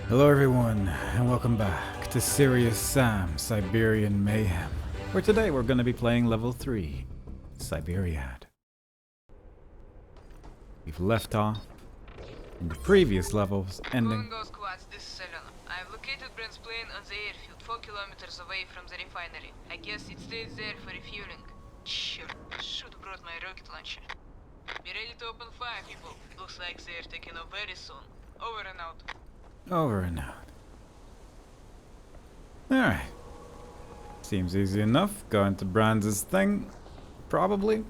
Hello everyone, and welcome back to Serious Sam Siberian Mayhem, where today we're going to be playing level 3, Siberiade. We've left off in the previous levels, ending... Go squads, this is Selena. I have located Brent's plane on the airfield, 4 kilometers away from the refinery. I guess it stays there for refueling. Sure, should have brought my rocket launcher. Be ready to open fire, people. Looks like they're taking off very soon. Over and out. Over and out. Alright. Seems easy enough. Go into Brands' thing. Probably.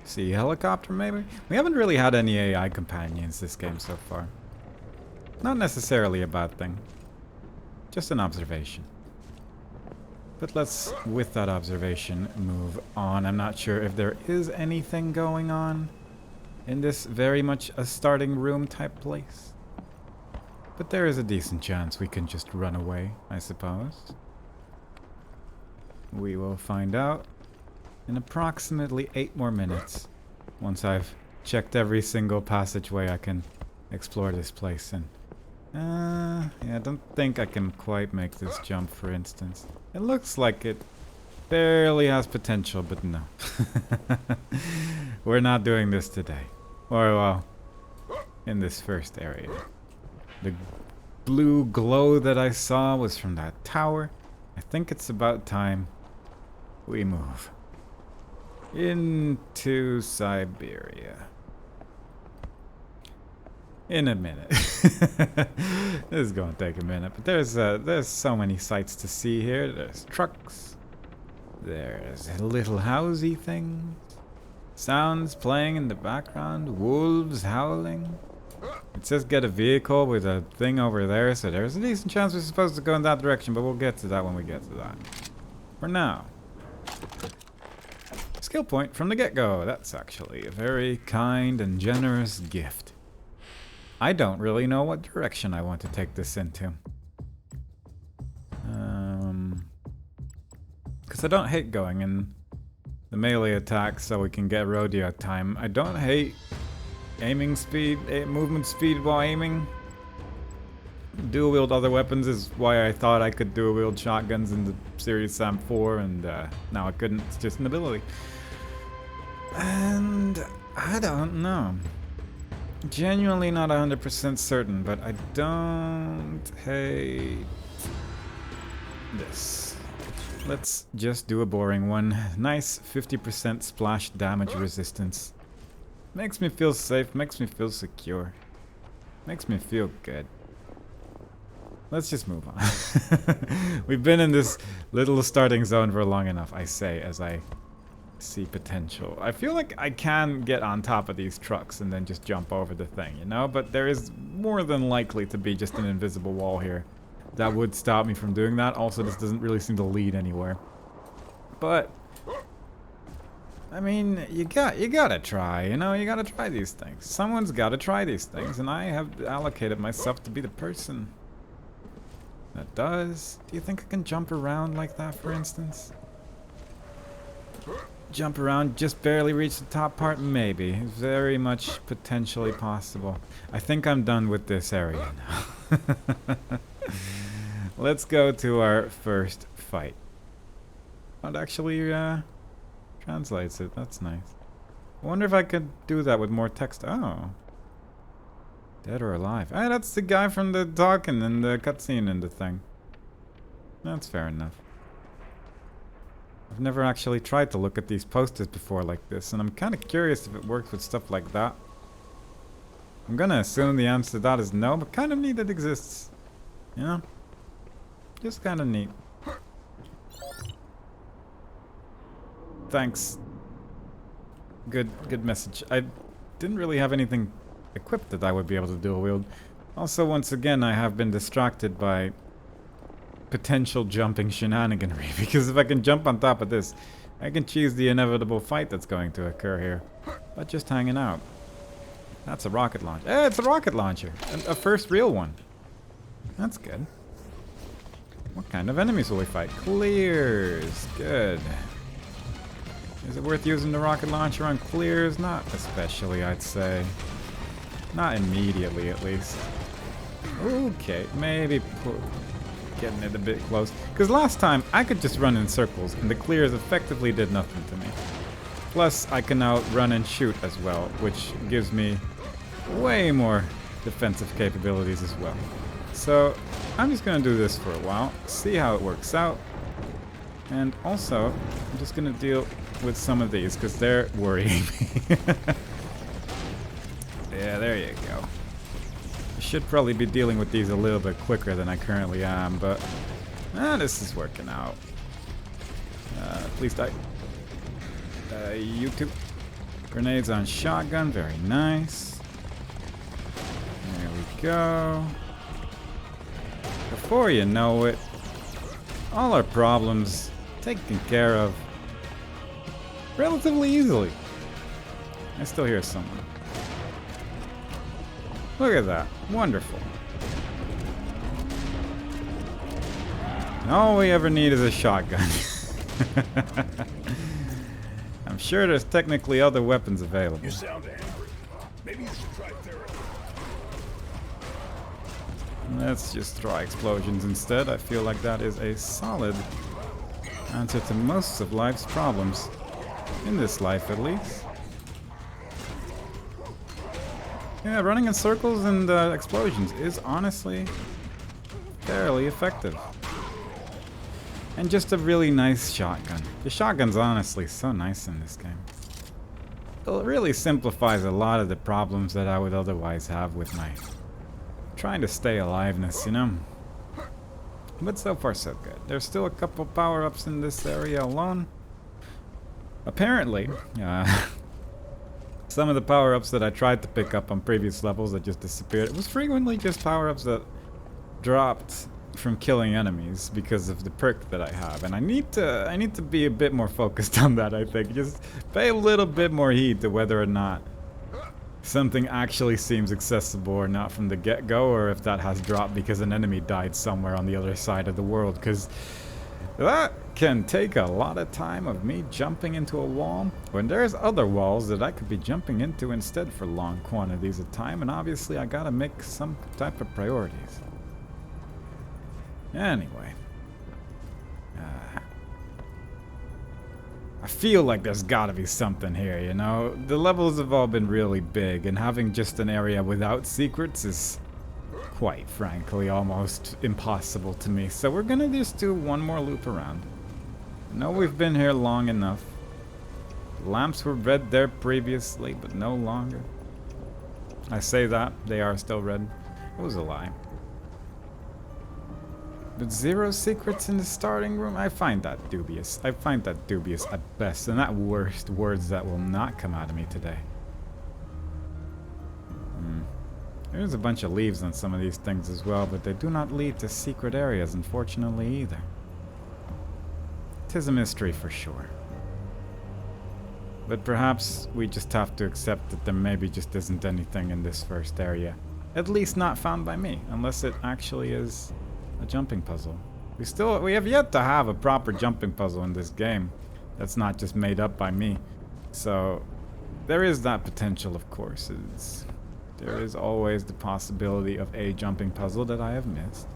See a helicopter, maybe? We haven't really had any AI companions this game so far. Not necessarily a bad thing. Just an observation. But let's, with that observation, move on. I'm not sure if there is anything going on in this very much a starting room type place. But there is a decent chance we can just run away, I suppose. We will find out in approximately 8 more minutes, once I've checked every single passageway I can explore this place in. Yeah, I don't think I can quite make this jump, for instance. It looks like it barely has potential, but no. We're not doing this today. Or, well, in this first area. The blue glow that I saw was from that tower. I think it's about time we move into Siberia. In a minute. This is going to take a minute, but there's so many sights to see here. There's trucks. There's little housey things. Sounds playing in the background. Wolves howling. It says get a vehicle with a thing over there, so there's a decent chance we're supposed to go in that direction, but we'll get to that when we get to that. For now. Skill point from the get-go. That's actually a very kind and generous gift. I don't really know what direction I want to take this into. Because I don't hate going in the melee attacks so we can get rodeo time. I don't hate aiming speed, movement speed while aiming. Dual wield other weapons is why I thought I could dual wield shotguns in the Serious Sam 4, and now I couldn't. It's just an ability. And I don't know. Genuinely not 100% certain, but I don't hate this. Let's just do a boring one. Nice 50% splash damage resistance. Makes me feel safe, makes me feel secure. Makes me feel good. Let's just move on. We've been in this little starting zone for long enough, I say, as I see potential. I feel like I can get on top of these trucks and then just jump over the thing, you know? But there is more than likely to be just an invisible wall here that would stop me from doing that. Also, this doesn't really seem to lead anywhere. But I mean, you gotta try, you know? You gotta try these things. Someone's gotta try these things, and I have allocated myself to be the person that does. Do you think I can jump around like that, for instance? Jump around, just barely reach the top part? Maybe. Very much potentially possible. I think I'm done with this area now. Let's go to our first fight. That actually translates it. That's nice. I wonder if I could do that with more text. Oh. Dead or alive. Ah, that's the guy from the talking and the cutscene and the thing. That's fair enough. I've never actually tried to look at these posters before like this, and I'm kind of curious if it works with stuff like that. I'm gonna assume the answer to that is no, but kind of neat it exists. You know? Just kind of neat. Thanks. Good message. I didn't really have anything equipped that I would be able to dual wield. Also, once again, I have been distracted by potential jumping shenaniganry, because if I can jump on top of this, I can choose the inevitable fight that's going to occur here. But just hanging out. That's a rocket launcher. Eh, it's a rocket launcher. A first real one. That's good. What kind of enemies will we fight? Clears. Good. Is it worth using the rocket launcher on clears? Not especially, I'd say. Not immediately, at least. Okay, maybe getting it a bit close. Because last time, I could just run in circles, and the clears effectively did nothing to me. Plus, I can now run and shoot as well, which gives me way more defensive capabilities as well. So, I'm just gonna do this for a while, see how it works out. And also, I'm just gonna deal with some of these, because they're worrying me. Yeah, there you go. I should probably be dealing with these a little bit quicker than I currently am, but this is working out. Please die. You two. Grenades on shotgun, very nice. There we go. Before you know it, all our problems taken care of relatively easily. I still hear someone. Look at that. Wonderful. And all we ever need is a shotgun. I'm sure there's technically other weapons available. You sound angry. Maybe you should try therapy. Let's just try explosions instead. I feel like that is a solid answer to most of life's problems. In this life, at least. Yeah, running in circles and explosions is honestly fairly effective. And just a really nice shotgun. The shotgun's honestly so nice in this game. It really simplifies a lot of the problems that I would otherwise have with my trying to stay aliveness, you know? But so far so good. There's still a couple power-ups in this area alone. Apparently, some of the power-ups that I tried to pick up on previous levels that just disappeared, it was frequently just power-ups that dropped from killing enemies because of the perk that I have. And I need to be a bit more focused on that, I think. Just pay a little bit more heed to whether or not something actually seems accessible or not from the get-go, or if that has dropped because an enemy died somewhere on the other side of the world, because that can take a lot of time of me jumping into a wall when there's other walls that I could be jumping into instead for long quantities of time, and obviously I gotta make some type of priorities. Anyway. I feel like there's gotta be something here, you know? The levels have all been really big, and having just an area without secrets is, quite frankly, almost impossible to me. So we're gonna just do one more loop around. I know we've been here long enough. The lamps were red there previously, but no longer. I say that, they are still red. It was a lie. But 0 secrets in the starting room? I find that dubious. I find that dubious at best, and at worst, words that will not come out of me today. There's a bunch of leaves on some of these things as well, but they do not lead to secret areas, unfortunately, either. 'Tis a mystery for sure. But perhaps we just have to accept that there maybe just isn't anything in this first area. At least not found by me, unless it actually is a jumping puzzle. We have yet to have a proper jumping puzzle in this game that's not just made up by me. So there is that potential, of course. There is always the possibility of a jumping puzzle that I have missed.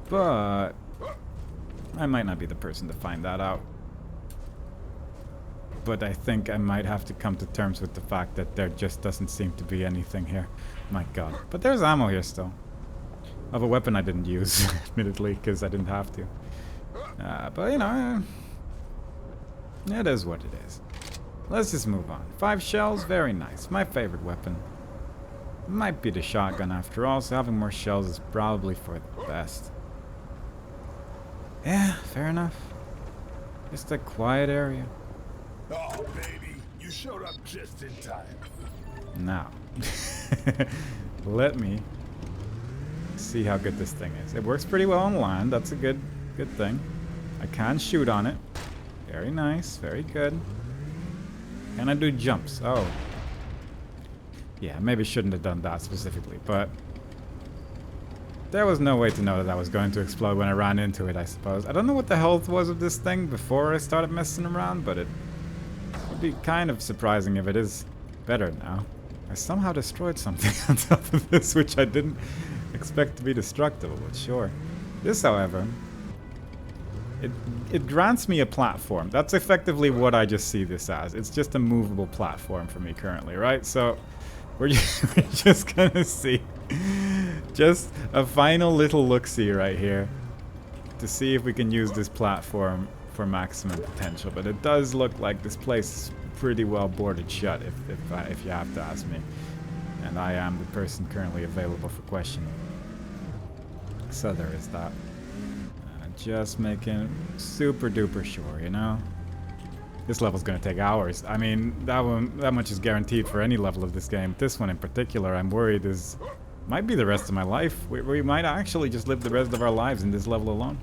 But I might not be the person to find that out. But I think I might have to come to terms with the fact that there just doesn't seem to be anything here. My god. But there's ammo here still. Of a weapon I didn't use, admittedly, because I didn't have to. But, you know, it is what it is. Let's just move on. 5 shells, very nice. My favorite weapon. Might be the shotgun after all, so having more shells is probably for the best. Yeah, fair enough. Just a quiet area. Oh, baby, you showed up just in time. Now, let me see how good this thing is. It works pretty well on land. That's a good thing. I can shoot on it. Very nice. Very good. Can I do jumps? Oh. Yeah, maybe shouldn't have done that specifically, but there was no way to know that I was going to explode when I ran into it, I suppose. I don't know what the health was of this thing before I started messing around, but it would be kind of surprising if it is better now. I somehow destroyed something on top of this, which I didn't expect to be destructible, but sure. This, however, it grants me a platform. That's effectively what I just see this as. It's just a movable platform for me currently, right? So we're just gonna see just a final little look-see right here to see if we can use this platform for maximum potential. But it does look like this place is pretty well boarded shut, if you have to ask me. And I am the person currently available for questioning. So there is that. Just making super duper sure, you know? This level's gonna take hours. I mean, that much is guaranteed for any level of this game. This one in particular, I'm worried might be the rest of my life. We might actually just live the rest of our lives in this level alone.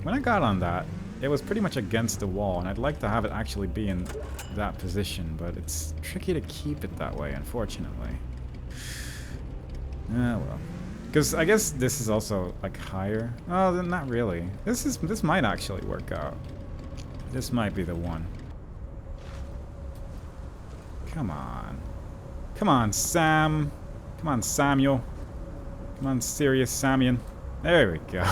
When I got on that, it was pretty much against the wall, and I'd like to have it actually be in that position, but it's tricky to keep it that way, unfortunately. Ah, well. Because I guess this is also like higher. Oh, then not really. This might actually work out. This might be the one. Come on. Come on, Sam. Come on, Samuel. Come on, serious Samian. There we go.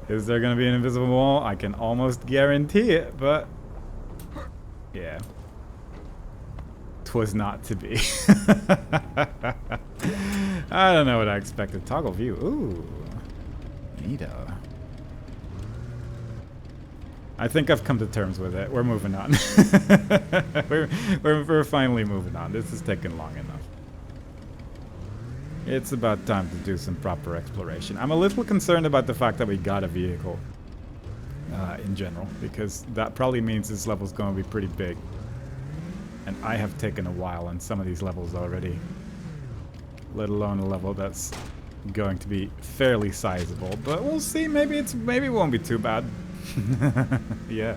Is there gonna be an invisible wall? I can almost guarantee it, but yeah. 'Twas not to be. I don't know what I expected. Toggle view. Ooh. Neato. I think I've come to terms with it. We're moving on. we're finally moving on. This is taking long enough. It's about time to do some proper exploration. I'm a little concerned about the fact that we got a vehicle in general, because that probably means this level's going to be pretty big. And I have taken a while on some of these levels already. Let alone a level that's going to be fairly sizable. But we'll see, maybe it won't be too bad. Yeah,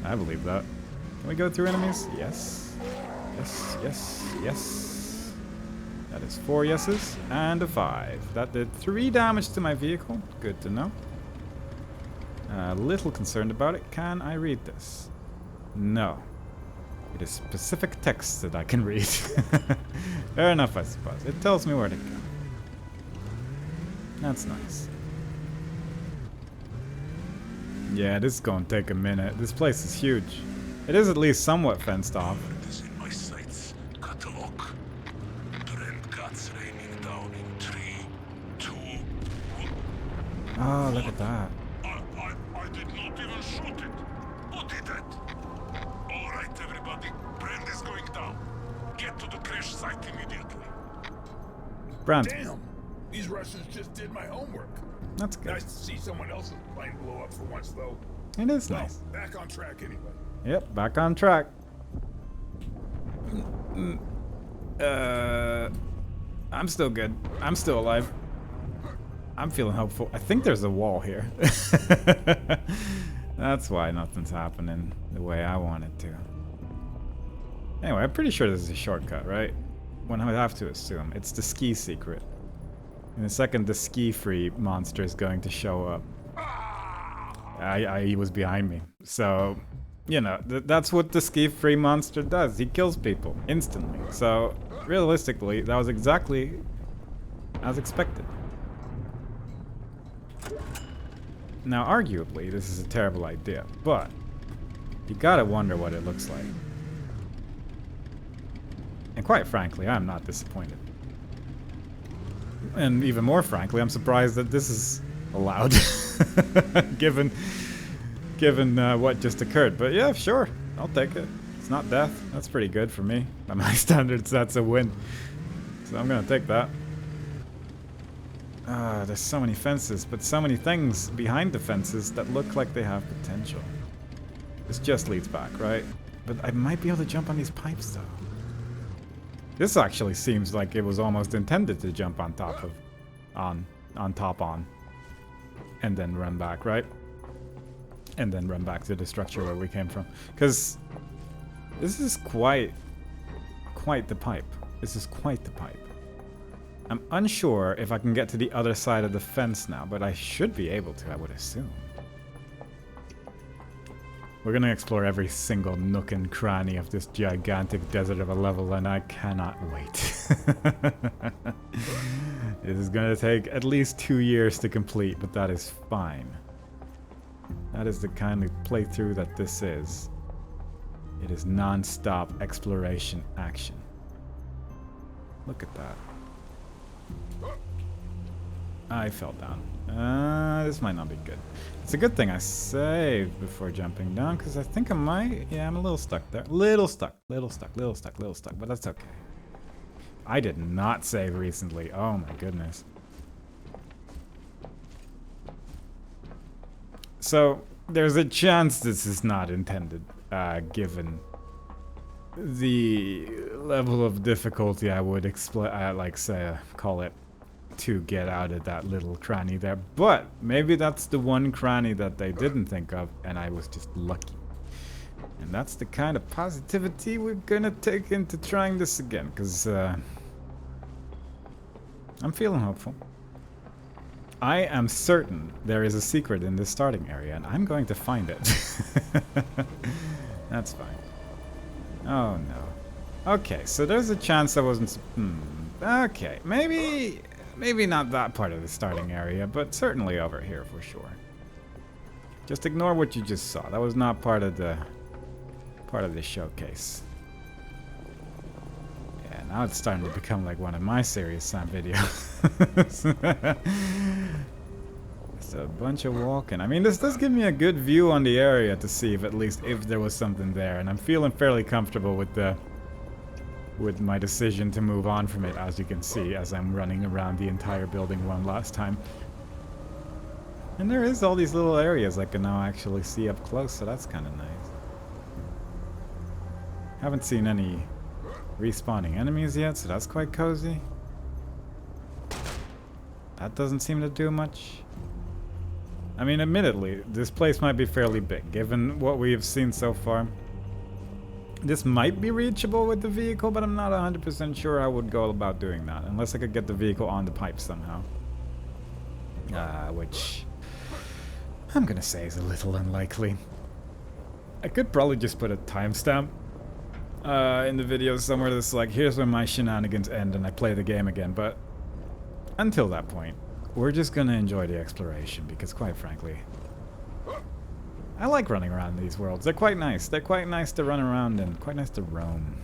I believe that. Can we go through enemies? Yes. Yes, yes, yes. That is 4 yeses and a 5. That did 3 damage to my vehicle. Good to know. A little concerned about it. Can I read this? No. It is specific text that I can read. Fair enough, I suppose. It tells me where to go. That's nice. Yeah, this is going to take a minute. This place is huge. It is at least somewhat fenced off. In my sights, cut a lock. Trend cuts raining down in 3, 2, 1. Oh, look at that. I did not even shoot it. Who did that? All right, everybody. Brand is going down. Get to the crash site immediately. Brand. Damn! These Russians just did my homework. That's good. Nice to see someone else's plane blow up for once, though. It is Well, nice. back on track anyway. Yep, back on track. I'm still good. I'm still alive. I'm feeling hopeful. I think there's a wall here. That's why nothing's happening the way I want it to. Anyway, I'm pretty sure this is a shortcut, right? One I would have to assume. It's the ski secret. In a second, the ski-free monster is going to show up. He was behind me. So, you know, that's what the ski-free monster does. He kills people instantly. So, realistically, that was exactly as expected. Now, arguably, this is a terrible idea, but you gotta wonder what it looks like. And quite frankly, I'm not disappointed. And even more frankly, I'm surprised that this is allowed, given what just occurred. But yeah, sure, I'll take it. It's not death. That's pretty good for me. By my standards, that's a win. So I'm gonna take that. There's so many fences, but so many things behind the fences that look like they have potential. This just leads back, right? But I might be able to jump on these pipes, though. This actually seems like it was almost intended to jump on top of... on top, and then run back, right? And then run back to the structure where we came from. Because this is quite the pipe. This is quite the pipe. I'm unsure if I can get to the other side of the fence now, but I should be able to, I would assume. We're gonna explore every single nook and cranny of this gigantic desert of a level, and I cannot wait. This is gonna take at least 2 years to complete, but that is fine. That is the kind of playthrough that this is. It is non-stop exploration action. Look at that. I fell down. This might not be good. It's a good thing I saved before jumping down, because I think I might... Yeah, I'm a little stuck there. Little stuck, but that's okay. I did not save recently. Oh my goodness. So, there's a chance this is not intended, given the level of difficulty I would call it, to get out of that little cranny there. But maybe that's the one cranny that they didn't think of, and I was just lucky. And that's the kind of positivity we're gonna take into trying this again, because I'm feeling hopeful. I am certain there is a secret in this starting area, and I'm going to find it. That's fine. Oh no. Okay, so there's a chance I wasn't... Okay, maybe not that part of the starting area, but certainly over here for sure. Just ignore what you just saw. That was not part of the showcase. Yeah, now it's starting to become like one of my Serious Sam videos. Just a bunch of walking. I mean, this does give me a good view on the area to see if there was something there, and I'm feeling fairly comfortable with my decision to move on from it, as you can see, as I'm running around the entire building one last time. And there is all these little areas I can now actually see up close, so that's kind of nice. Haven't seen any respawning enemies yet, so that's quite cozy. That doesn't seem to do much. I mean, admittedly, this place might be fairly big, given what we have seen so far. This might be reachable with the vehicle, but I'm not 100% sure I would go about doing that, unless I could get the vehicle on the pipe somehow. Which I'm gonna say is a little unlikely. I could probably just put a timestamp in the video somewhere that's like, here's where my shenanigans end and I play the game again, but until that point, we're just gonna enjoy the exploration, because quite frankly, I like running around these worlds. They're quite nice. They're quite nice to run around and quite nice to roam.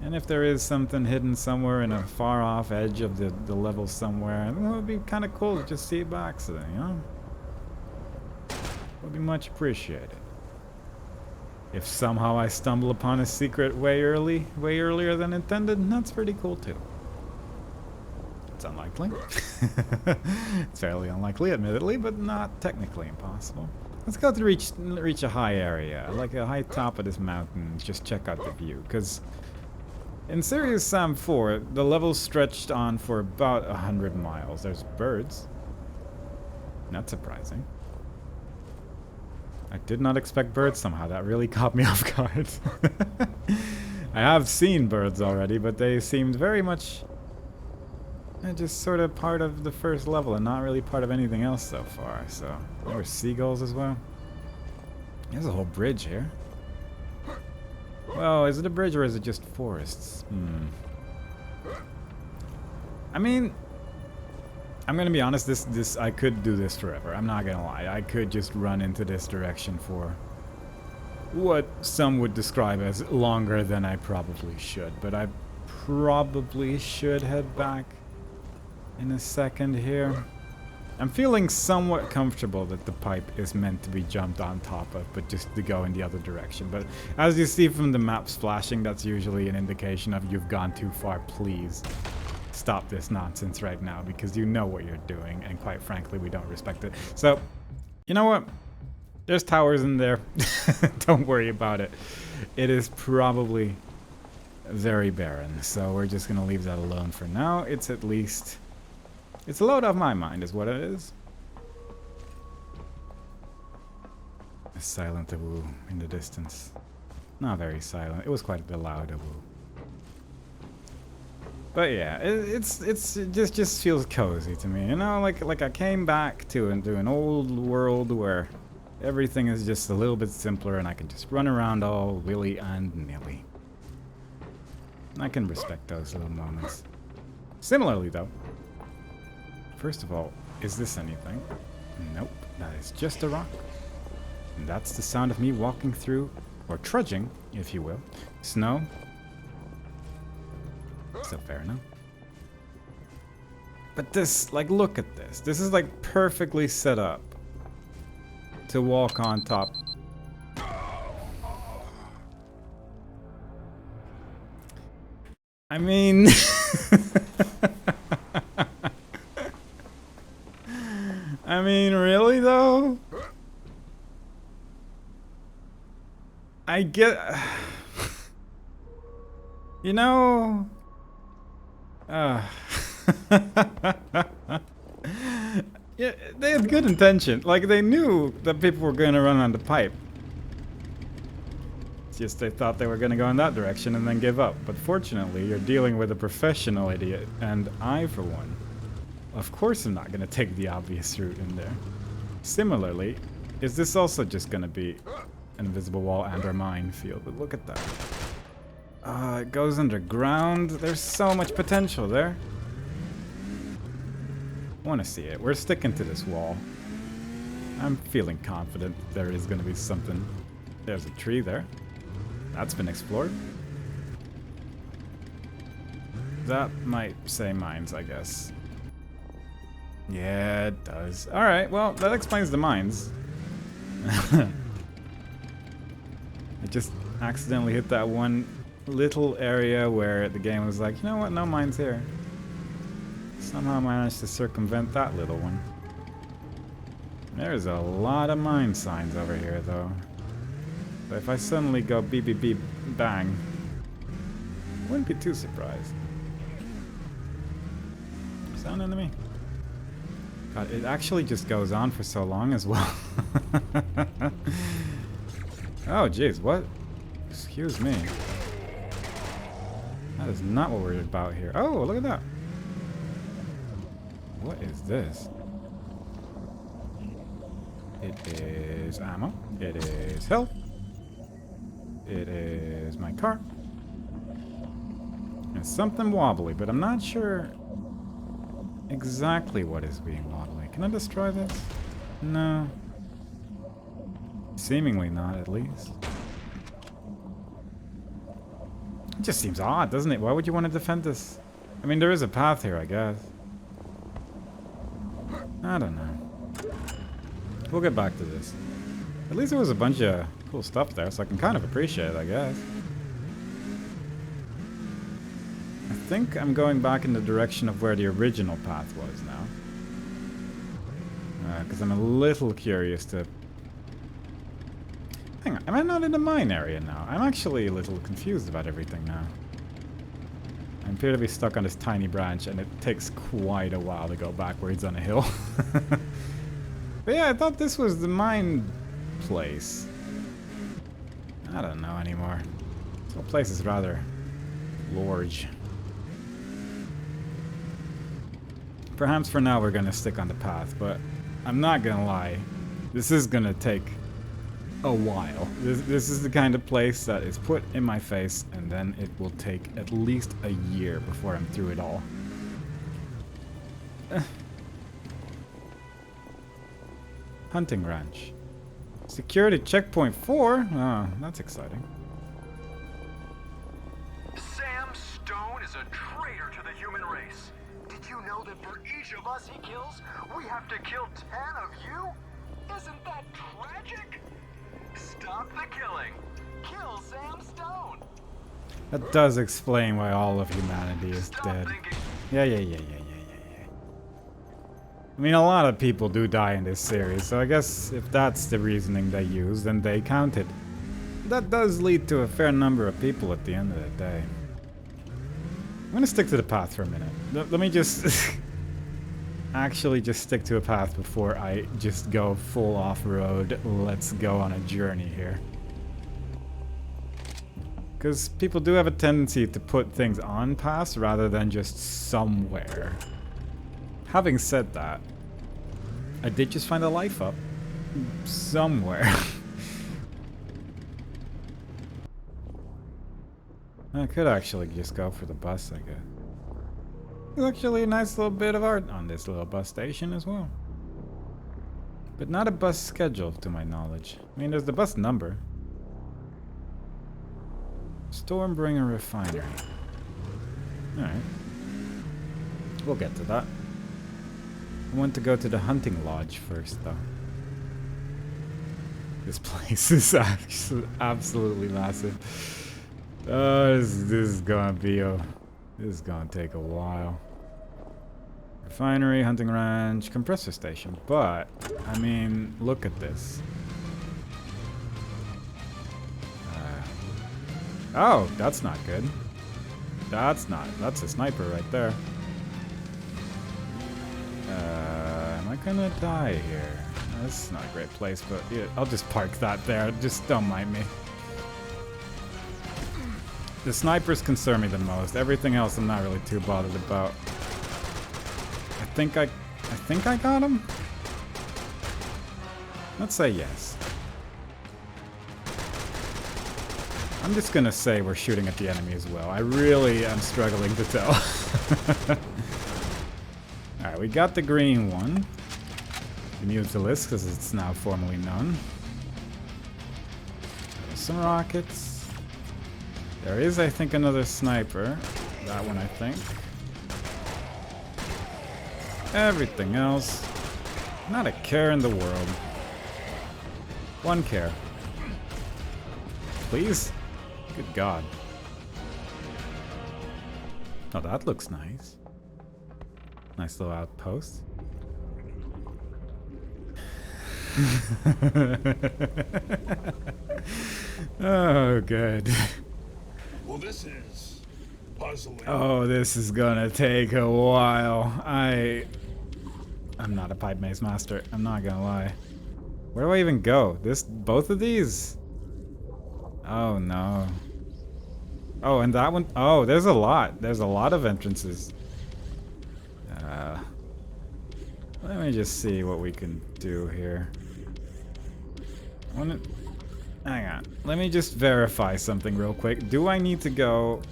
And if there is something hidden somewhere in a far-off edge of the level somewhere, well, it would be kind of cool to just see it by accident, you know? Would be much appreciated. If somehow I stumble upon a secret way earlier than intended, that's pretty cool too. It's unlikely. It's fairly unlikely, admittedly, but not technically impossible. Let's go to reach a high area, like a high top of this mountain, just check out the view, because in Serious Sam 4, the level's stretched on for about 100 miles. There's birds. Not surprising. I did not expect birds somehow. That really caught me off guard. I have seen birds already, but they seemed very much just sort of part of the first level and not really part of anything else so far. So there were seagulls as well. There's a whole bridge here. Well, is it a bridge or is it just forests? I mean, I'm gonna be honest, this I could do this forever. I'm not gonna lie. I could just run into this direction for what some would describe as longer than I probably should. But I probably should head back in a second here. I'm feeling somewhat comfortable that the pipe is meant to be jumped on top of, but just to go in the other direction. But as you see from the map flashing, that's usually an indication of you've gone too far. Please stop this nonsense right now, because you know what you're doing, and quite frankly, we don't respect it. So, you know what? There's towers in there. Don't worry about it. It is probably very barren, so we're just gonna leave that alone for now. It's at least... it's a load off my mind, is what it is. A silent woo in the distance. Not very silent. It was quite a loud woo. But yeah, it just feels cozy to me. You know, like I came back to an old world where Everything is just a little bit simpler and I can just run around all willy and nilly. I can respect those little moments. Similarly though, first of all, is this anything? Nope, that is just a rock. And that's the sound of me walking through, or trudging, if you will, snow. So fair enough. But this, like, look at this. This is like perfectly set up to walk on top. I mean... I mean, really though? I get... You know... Yeah, they had good intention. Like, they knew that people were going to run on the pipe. It's just they thought they were going to go in that direction and then give up. But fortunately, you're dealing with a professional idiot, and I, for one, of course I'm not going to take the obvious route in there. Similarly, is this also just going to be an invisible wall and or minefield? But look at that. It goes underground. There's so much potential there. I want to see it. We're sticking to this wall. I'm feeling confident there is going to be something. There's a tree there. That's been explored. That might say mines, I guess. Yeah, it does. Alright, well, that explains the mines. I just accidentally hit that one little area where the game was like, you know what, no mines here. Somehow managed to circumvent that little one. There's a lot of mine signs over here, though. But if I suddenly go beep beep beep bang, I wouldn't be too surprised. Sound enemy? God, it actually just goes on for so long as well. Oh, jeez, what? Excuse me. That is not what we're about here. Oh, look at that. What is this? It is ammo. It is health. It is my car. It's something wobbly, but I'm not sure exactly what is being wobbly. Can I destroy this? No. Seemingly not, at least. It just seems odd, doesn't it? Why would you want to defend this? I mean, there is a path here, I guess. I don't know. We'll get back to this. At least there was a bunch of cool stuff there, so I can kind of appreciate it, I guess. I think I'm going back in the direction of where the original path was now. Because I'm a little curious to... Hang on, am I not in the mine area now? I'm actually a little confused about everything now. I appear to be stuck on this tiny branch, and it takes quite a while to go backwards on a hill. But yeah, I thought this was the mine place. I don't know anymore. This whole place is rather large. Perhaps for now we're gonna stick on the path, but I'm not gonna lie. This is gonna take a while. This is the kind of place that is put in my face, and then it will take at least a year before I'm through it all. Hunting ranch. Security checkpoint 4? Oh, that's exciting. Sam Stone is a traitor to the human race. Did you know that for each of us he kills, we have to kill 10 of you? Isn't that tragic? Stop the killing. Kill Sam Stone. That does explain why all of humanity is dead. Yeah. I mean, a lot of people do die in this series, so I guess if that's the reasoning they use, then they counted. That does lead to a fair number of people at the end of the day. I'm gonna stick to the path for a minute. Let me just actually just stick to a path before I just go full off-road. Let's go on a journey here. Because people do have a tendency to put things on paths rather than just somewhere. Having said that, I did just find a life up. somewhere. I could actually just go for the bus, I guess. There's actually a nice little bit of art on this little bus station as well. But not a bus schedule, to my knowledge. I mean, there's the bus number. Stormbringer Refinery. Alright. We'll get to that. I want to go to the hunting lodge first, though. This place is actually absolutely massive. This is gonna be a... This is gonna take a while. Refinery, hunting ranch, compressor station. But, I mean, look at this. Oh, that's not good. That's a sniper right there. Am I gonna die here? This is not a great place, but yeah, I'll just park that there. Just don't mind me. The snipers concern me the most. Everything else I'm not really too bothered about. I think I got him? Let's say yes. I'm just gonna say we're shooting at the enemy as well. I really am struggling to tell. Alright, we got the green one. We mute the list because it's now formally known. Some rockets. There is, I think, another sniper. That one, I think. Everything else. Not a care in the world. One care. Please? Good God. Oh, that looks nice. Nice little outpost. Oh, good. Well, this is puzzling. Oh, this is gonna take a while. I'm not a pipe maze master. I'm not gonna lie. Where do I even go? Both of these? Oh no. Oh, and that one. Oh, there's a lot. There's a lot of entrances. Let me just see what we can do here. Hang on. Let me just verify something real quick. Do I need to go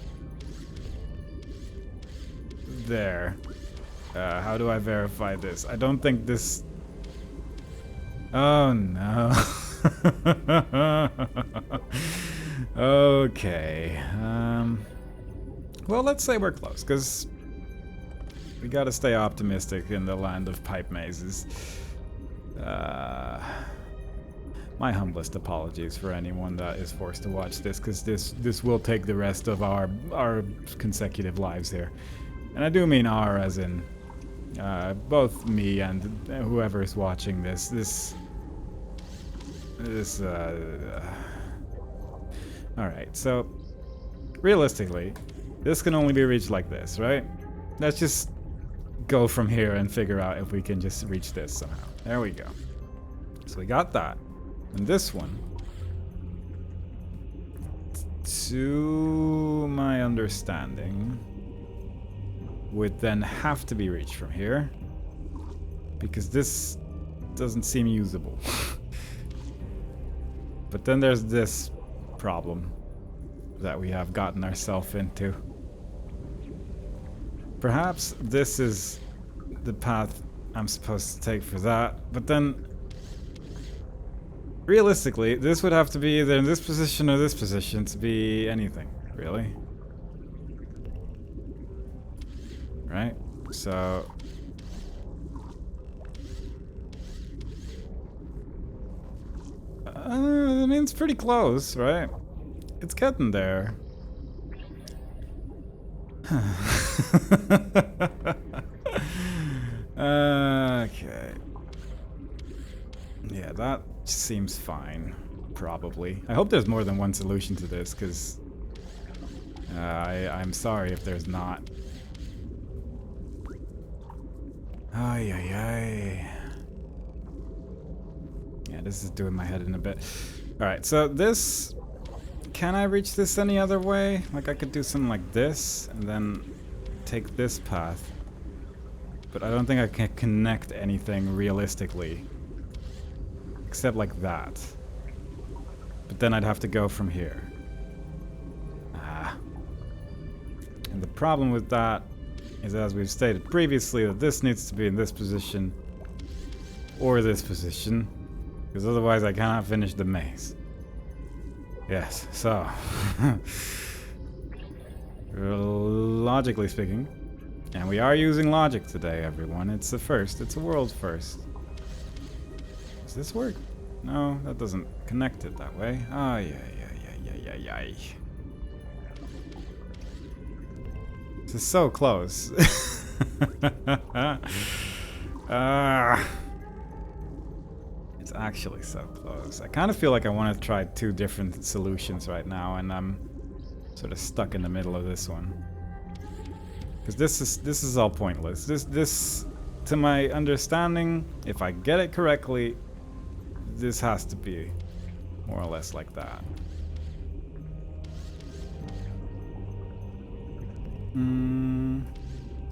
there? How do I verify this? I don't think this... Oh no. Okay. Well, let's say we're close, because we gotta stay optimistic in the land of pipe mazes. My humblest apologies for anyone that is forced to watch this, because this will take the rest of our consecutive lives here. And I do mean our as in both me and whoever is watching this Alright, so realistically, this can only be reached like this, right? Let's just go from here and figure out if we can just reach this somehow. There we go. So we got that. And this one, to my understanding, would then have to be reached from here, because this doesn't seem usable. But then there's this problem that we have gotten ourselves into. Perhaps this is the path I'm supposed to take for that, but then realistically, this would have to be either in this position or this position to be anything, really. Right? So... I mean, it's pretty close, right? It's getting there. Okay. Yeah, that seems fine, probably. I hope there's more than one solution to this, because I'm sorry if there's not. Ay, ay, ay. Yeah, this is doing my head in a bit. Alright, so this... Can I reach this any other way? Like, I could do something like this, and then take this path. But I don't think I can connect anything realistically. except like that. But then I'd have to go from here. And the problem with that is, as we've stated previously, that this needs to be in this position or this position, because otherwise I cannot finish the maze. Yes, so logically speaking, and we are using logic today, everyone. It's a first. It's a world first. Does this work? No, that doesn't connect it that way. Oh, yeah. This is so close. It's actually so close. I kind of feel like I want to try two different solutions right now, and I'm sort of stuck in the middle of this one. Because this is all pointless. This, to my understanding, if I get it correctly, this has to be more or less like that.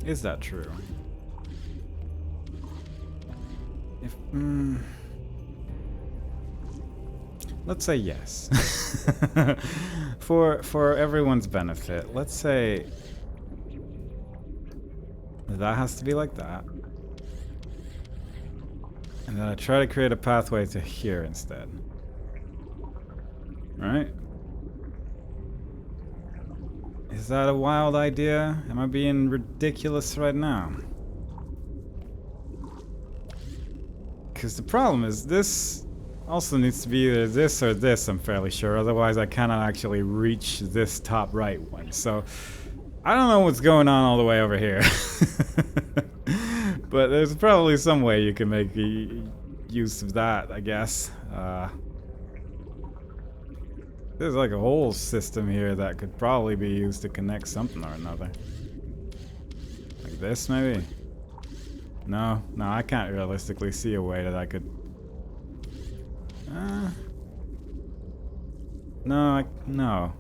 Is that true? If let's say yes. For everyone's benefit, let's say that has to be like that. And then I try to create a pathway to here instead. Right? Is that a wild idea? Am I being ridiculous right now? Because the problem is this also needs to be either this or this, I'm fairly sure. Otherwise I cannot actually reach this top right one. So I don't know what's going on all the way over here. But there's probably some way you can make use of that, I guess. There's like a whole system here that could probably be used to connect something or another. Like this, maybe? No, I can't realistically see a way that I could... No.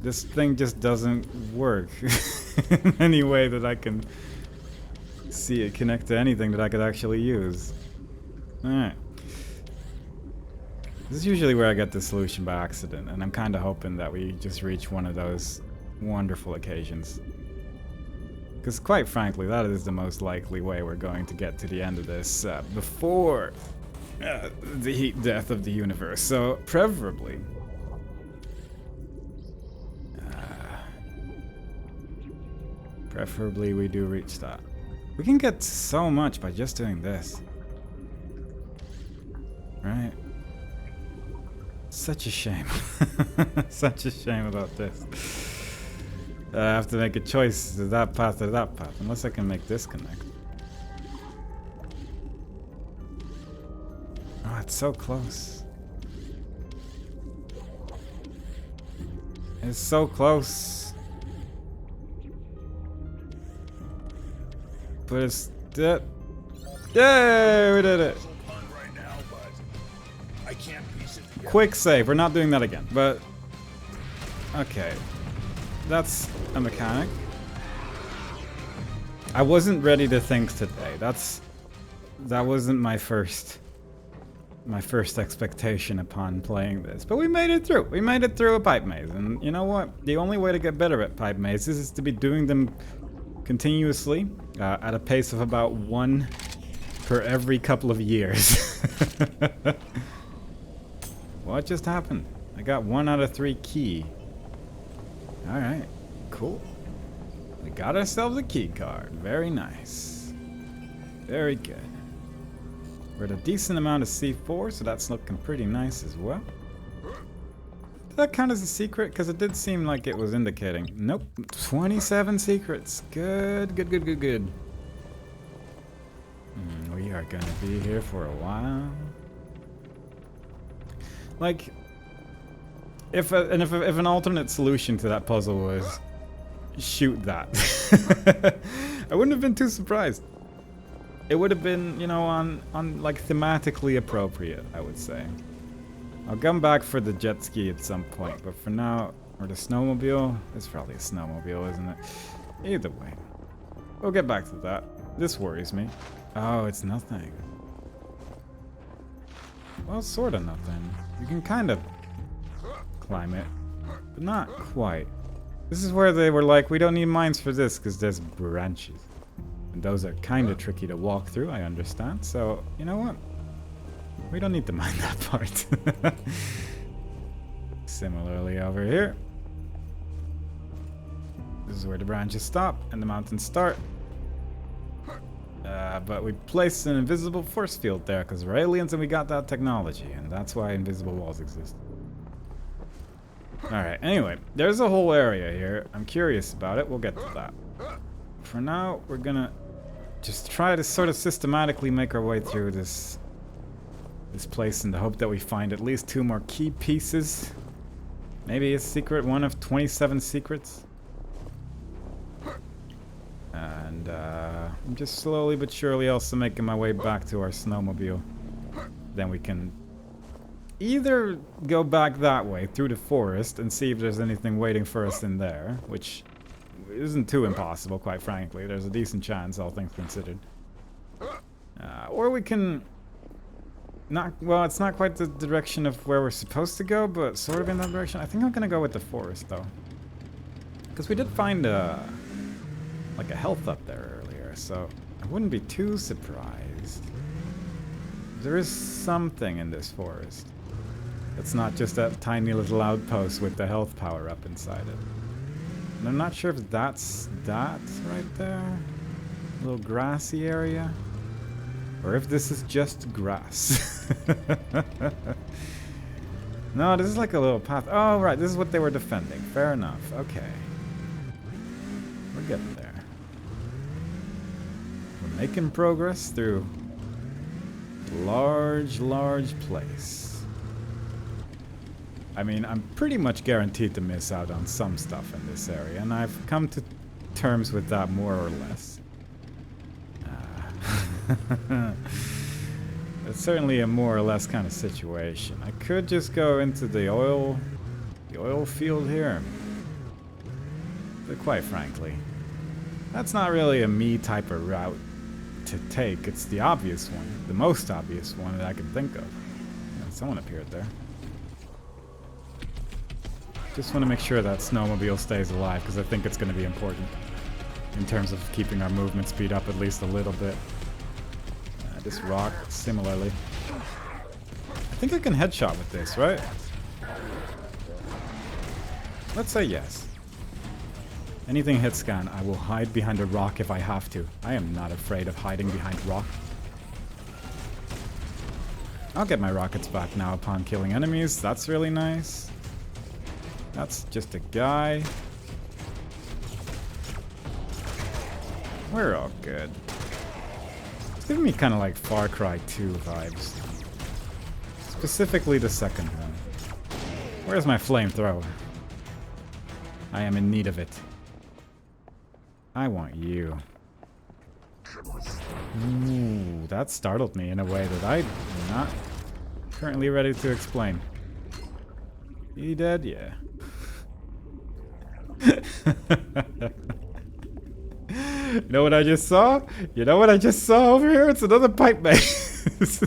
This thing just doesn't work in any way that I can see it connect to anything that I could actually use. Alright. This is usually where I get the solution by accident, and I'm kind of hoping that we just reach one of those wonderful occasions. Because quite frankly, that is the most likely way we're going to get to the end of this before the heat death of the universe. So, preferably... preferably we do reach that. We can get so much by just doing this. Right? Such a shame. Such a shame about this. I have to make a choice to that path or that path. Unless I can make this connect. Oh, it's so close. It's so close. But it's dead. Yay, we did it. Quick save. We're not doing that again. But okay. That's a mechanic. I wasn't ready to think today. That wasn't my first expectation upon playing this. But we made it through. We made it through a pipe maze. And you know what? The only way to get better at pipe mazes is to be doing them continuously at a pace of about 1 per every couple of years. What just happened? I got 1 out of 3 key. Alright, cool. We got ourselves a key card. Very nice. Very good. We're at a decent amount of C4, so that's looking pretty nice as well. Did that count as a secret? Because it did seem like it was indicating. Nope. 27 secrets. Good. We are going to be here for a while. Like, if an alternate solution to that puzzle was shoot that, I wouldn't have been too surprised. It would have been, you know, on like thematically appropriate, I would say. I'll come back for the jet ski at some point, but for now, or the snowmobile. It's probably a snowmobile, isn't it? Either way, we'll get back to that. This worries me. Oh, it's nothing. Well, sort of nothing. You can kind of climb it, but not quite. This is where they were like, we don't need mines for this because there's branches. And those are kind of tricky to walk through, I understand. So, you know what? We don't need to mine that part. Similarly over here. This is where the branches stop and the mountains start. But we placed an invisible force field there because we're aliens and we got that technology. And that's why invisible walls exist. Alright, anyway, there's a whole area here. I'm curious about it. We'll get to that. For now, we're gonna just try to sort of systematically make our way through this place in the hope that we find at least 2 more key pieces. Maybe a secret, one of 27 secrets. And I'm just slowly but surely also making my way back to our snowmobile. Then we can either go back that way through the forest and see if there's anything waiting for us in there, which isn't too impossible, quite frankly. There's a decent chance, all things considered. Or we can well, it's not quite the direction of where we're supposed to go, but sort of in that direction. I think I'm gonna go with the forest, though. Because we did find like a health up there earlier, so I wouldn't be too surprised. There is something in this forest. It's not just that tiny little outpost with the health power up inside it. And I'm not sure if that's that right there. A little grassy area. Or if this is just grass. No, this is like a little path. Oh, right, this is what they were defending. Fair enough. Okay. We're getting there. We're making progress through a large, large place. I mean, I'm pretty much guaranteed to miss out on some stuff in this area, and I've come to terms with that more or less. It's certainly a more or less kind of situation. I could just go into the oil field here. But quite frankly, that's not really a me type of route to take. It's the obvious one, the most obvious one that I can think of. Yeah, someone appeared there. Just want to make sure that snowmobile stays alive because I think it's going to be important in terms of keeping our movement speed up at least a little bit. This rock, similarly. I think I can headshot with this, right? Let's say yes. Anything hit scan, I will hide behind a rock if I have to. I am not afraid of hiding behind rock. I'll get my rockets back now upon killing enemies. That's really nice. That's just a guy. We're all good. It's giving me kind of like Far Cry 2 vibes. Specifically the second one. Where's my flamethrower? I am in need of it. I want you. Ooh, that startled me in a way that I'm not currently ready to explain. You dead? Yeah. You know what I just saw? You know what I just saw over here? It's another pipe maze.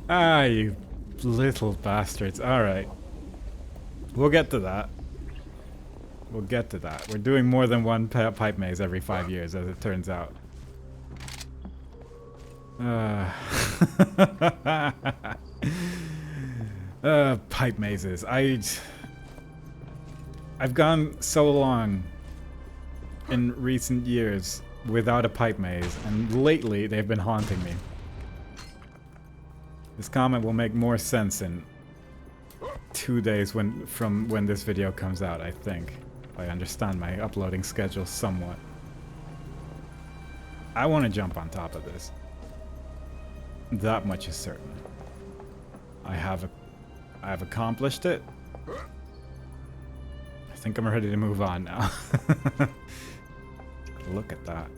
Ah, you little bastards. Alright. We'll get to that. We'll get to that. We're doing more than one pipe maze every 5 years, as it turns out. Pipe mazes. I've gone so long in recent years without a pipe maze, and lately they've been haunting me. This comment will make more sense in 2 days from when this video comes out, I think. I understand my uploading schedule somewhat. I want to jump on top of this. That much is certain. I have accomplished it. I think I'm ready to move on now. Look at that.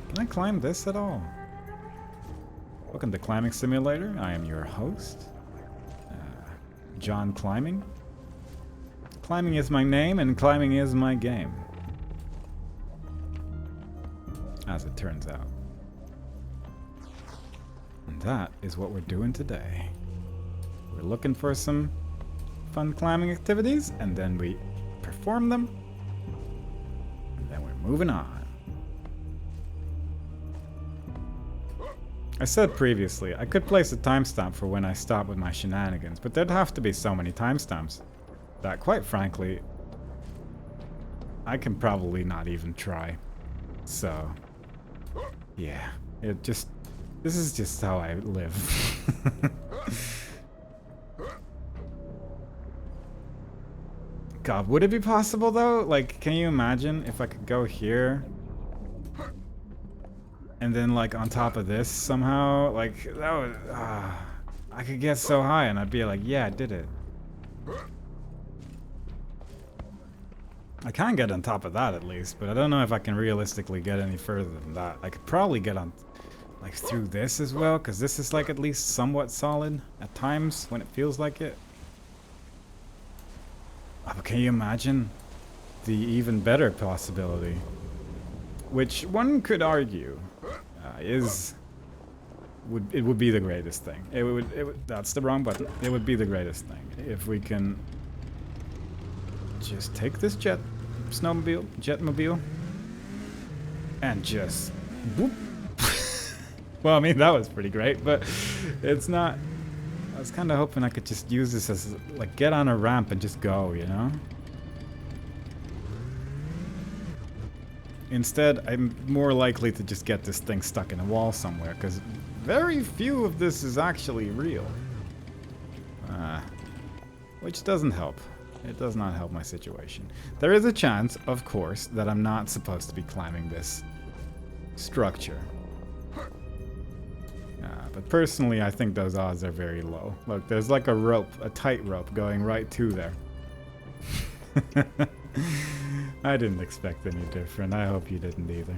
Can I climb this at all? Welcome to Climbing Simulator. I am your host, John Climbing. Climbing is my name, and climbing is my game. As it turns out. that is what we're doing today. We're looking for some fun climbing activities, and then we perform them, and then we're moving on. I said previously, I could place a timestamp for when I stop with my shenanigans, but there'd have to be so many timestamps that, quite frankly, I can probably not even try. So, yeah, this is just how I live. God, would it be possible though? Like, can you imagine if I could go here and then like on top of this somehow? Like, that would, I could get so high and I'd be like, yeah, I did it. I can get on top of that at least, but I don't know if I can realistically get any further than that. I could probably get on, like, through this as well, because this is like at least somewhat solid at times when it feels like it. Oh, but can you imagine the even better possibility, which one could argue it would be the greatest thing. It would that's the wrong button. It would be the greatest thing if we can just take this jetmobile, and just whoop. Well, I mean, that was pretty great, but it's not. I was kind of hoping I could just use this as, like, get on a ramp and just go, you know? Instead, I'm more likely to just get this thing stuck in a wall somewhere, because very few of this is actually real. Which doesn't help. It does not help my situation. There is a chance, of course, that I'm not supposed to be climbing this structure. But personally, I think those odds are very low. Look, there's like a rope, a tight rope going right to there. I didn't expect any different. I hope you didn't either.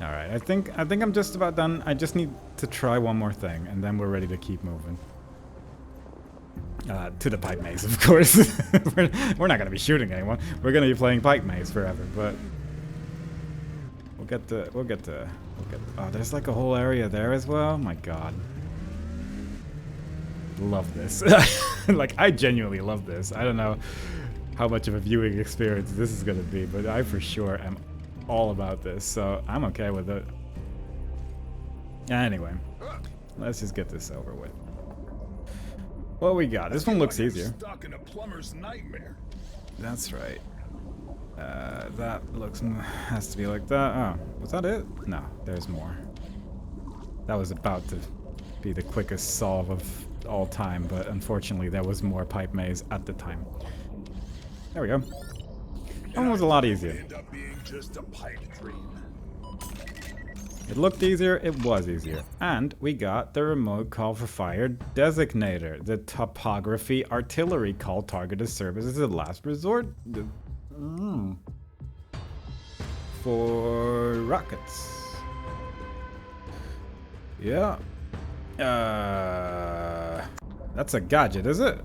Alright, I think I'm just about done. I just need to try one more thing, and then we're ready to keep moving. To the pipe maze, of course. We're not gonna be shooting anyone. We're gonna be playing pipe maze forever, but we'll get to. Oh, there's like a whole area there as well. My God, love this. Like, I genuinely love this. I don't know how much of a viewing experience this is gonna be, but I for sure am all about this, so I'm okay with it. Anyway, let's just get this over with. What we got? This one looks easier. Stuck in a plumber's nightmare. That's right. That looks has to be like that. Oh, was that it? No, there's more. That was about to be the quickest solve of all time, but unfortunately there was more pipe maze at the time. There we go. That one was a lot easier. End up being just a pipe dream. It looked easier, it was easier. And we got the remote call for fire designator. The topography artillery call targeted service as a last resort. For rockets. Yeah. That's a gadget, is it?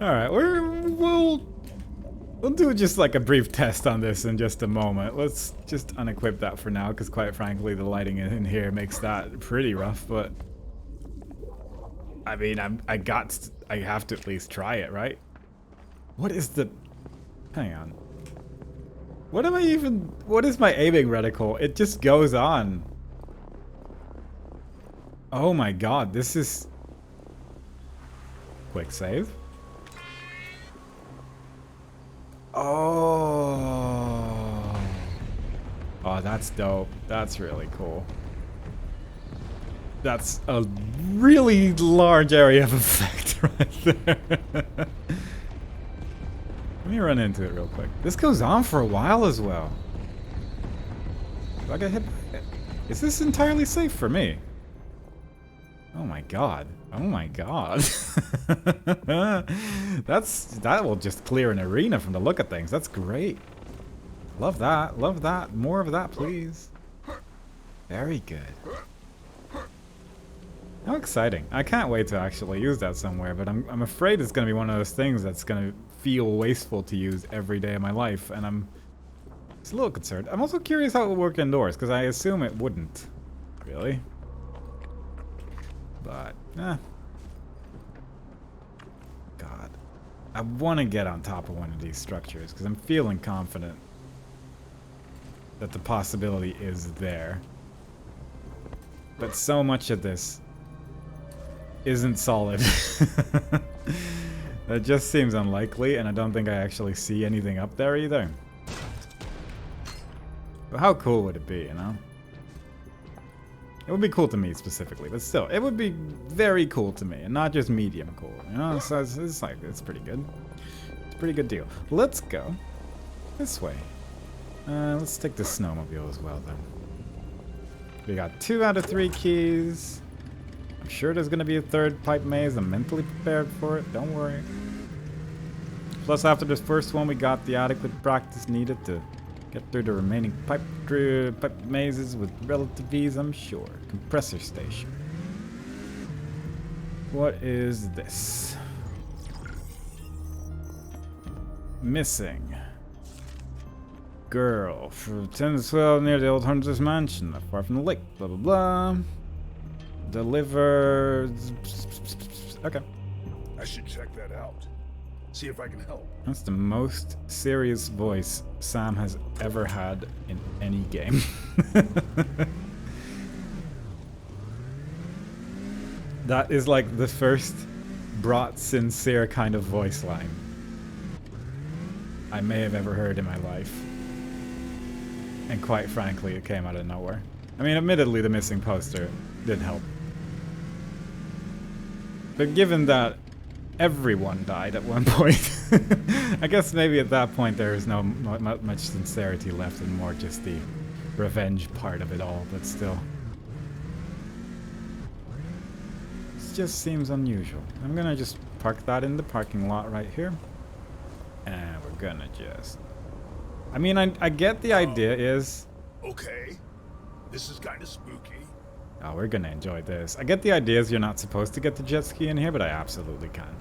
Alright, we'll do just like a brief test on this in just a moment. Let's just unequip that for now, because quite frankly the lighting in here makes that pretty rough, but I mean, I have to at least try it, right? What is the... Hang on. What is my aiming reticle? It just goes on. Oh my God, this is... Quick save. Oh. Oh, that's dope. That's really cool. That's a really large area of effect right there. Let me run into it real quick. This goes on for a while as well. Do I get hit by it? Is this entirely safe for me? Oh my God. Oh my God. That will just clear an arena from the look of things. That's great. Love that. Love that. More of that, please. Very good. How exciting. I can't wait to actually use that somewhere, but I'm afraid it's going to be one of those things that's going to feel wasteful to use every day of my life, and I'm just a little concerned. I'm also curious how it will work indoors, because I assume it wouldn't. Really? But, God. I want to get on top of one of these structures, because I'm feeling confident that the possibility is there. But so much of this isn't solid. That just seems unlikely, and I don't think I actually see anything up there either. But how cool would it be, you know? It would be cool to me specifically, but still, it would be very cool to me, and not just medium cool, you know? So it's like, it's pretty good. It's a pretty good deal. Let's go this way. Let's take the snowmobile as well, then. We got 2 out of 3 keys. I'm sure there's gonna be a third pipe maze. I'm mentally prepared for it, don't worry. Plus, after this first one, we got the adequate practice needed to get through the remaining pipe mazes with relative ease, I'm sure. Compressor station. What is this? Missing. Girl from 10 to 12 near the old hunter's mansion, not far from the lake. Blah, blah, blah. Deliver. Okay. I should check that out. See if I can help. That's the most serious voice Sam has ever had in any game. That is like the first brought sincere kind of voice line I may have ever heard in my life. And quite frankly, it came out of nowhere. I mean, admittedly, the missing poster did help. But given that everyone died at one point, I guess maybe at that point there is no much sincerity left and more just the revenge part of it all, but still. This just seems unusual. I'm gonna just park that in the parking lot right here. And we're gonna just... I mean, I get the idea is... Okay. This is kind of spooky. Oh, we're gonna enjoy this. I get the idea is you're not supposed to get the jet ski in here, but I absolutely can.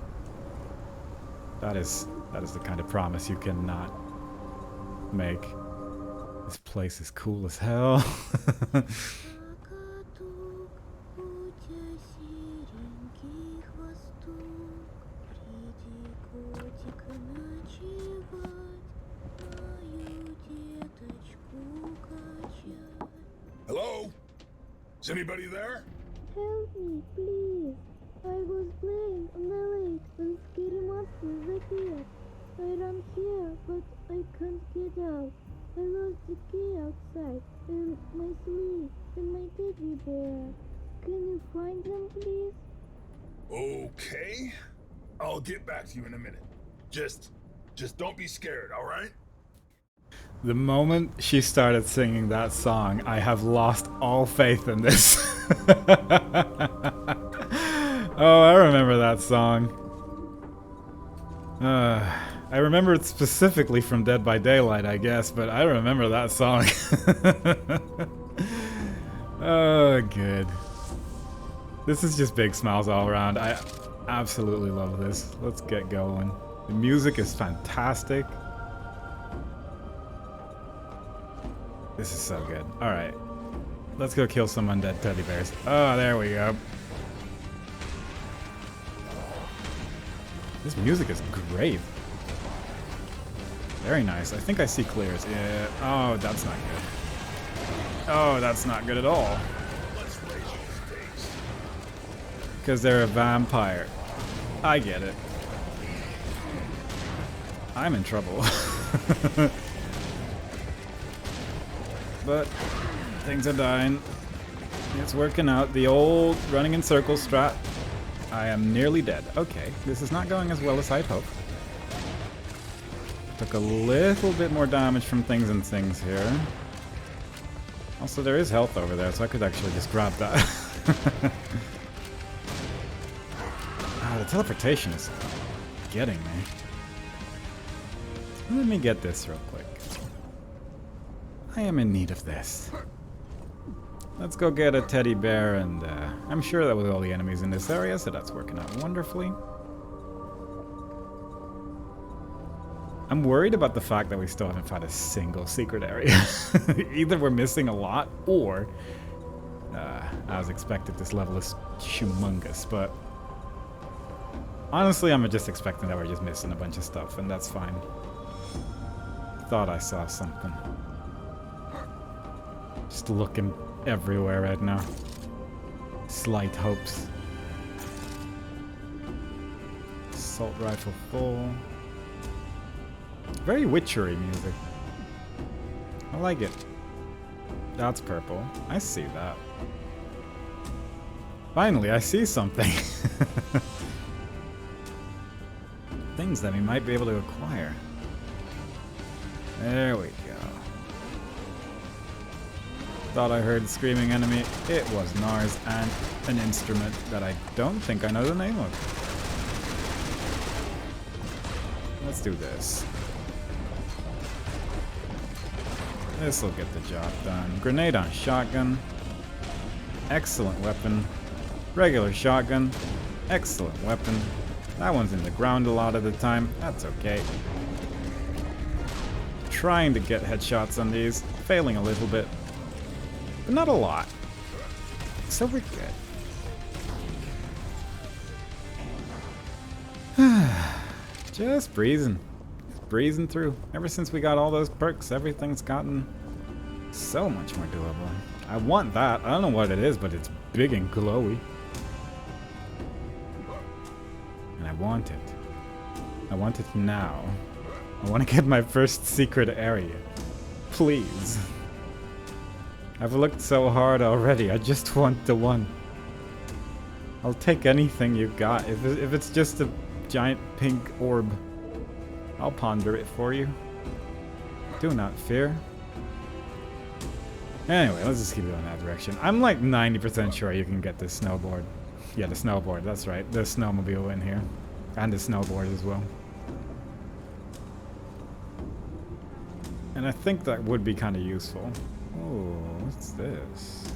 That is the kind of promise you cannot make. This place is cool as hell. Hello? Is anybody there? Help me, please. I was playing on the lake when scary monsters appeared. I ran here, but I can't get out. I lost the key outside, and my sleeve, and my teddy bear. Can you find them, please? Okay. I'll get back to you in a minute. Just don't be scared, alright? The moment she started singing that song, I have lost all faith in this. Oh, I remember that song. I remember it specifically from Dead by Daylight, I guess, but I remember that song. Oh, good. This is just big smiles all around. I absolutely love this. Let's get going. The music is fantastic. This is so good. Alright. Let's go kill some undead teddy bears. Oh, there we go. This music is great. Very nice. I think I see clears. Yeah. Oh, that's not good. Oh, that's not good at all. Because they're a vampire. I get it. I'm in trouble. But things are dying. It's working out. The old running in circles strat. I am nearly dead. Okay, this is not going as well as I'd hoped. Took a little bit more damage from things and things here. Also, there is health over there, so I could actually just grab that. The teleportation is getting me. Let me get this real quick. I am in need of this. Let's go get a teddy bear, and I'm sure that was all the enemies in this area, so that's working out wonderfully. I'm worried about the fact that we still haven't found a single secret area. Either we're missing a lot, or as expected, this level is humongous, but honestly, I'm just expecting that we're just missing a bunch of stuff, and that's fine. Thought I saw something. Just looking everywhere right now. Slight hopes. Assault rifle full. Very witchery music. I like it. That's purple. I see that. Finally, I see something. Things that we might be able to acquire. There we go. Thought I heard screaming enemy. It was Nars and an instrument that I don't think I know the name of. Let's do this. This'll get the job done. Grenade on shotgun. Excellent weapon. Regular shotgun. Excellent weapon. That one's in the ground a lot of the time. That's okay. Trying to get headshots on these. Failing a little bit. But not a lot. So we're good. Just breezing. Just breezing through. Ever since we got all those perks, everything's gotten so much more doable. I want that. I don't know what it is, but it's big and glowy. And I want it. I want it now. I want to get my first secret area. Please. I've looked so hard already. I just want the one. I'll take anything you got. If it's just a giant pink orb, I'll ponder it for you. Do not fear. Anyway, let's just keep going that direction. I'm like 90% sure you can get this snowboard. Yeah, the snowboard. That's right. The snowmobile in here. And the snowboard as well. And I think that would be kind of useful. Oh, what's this?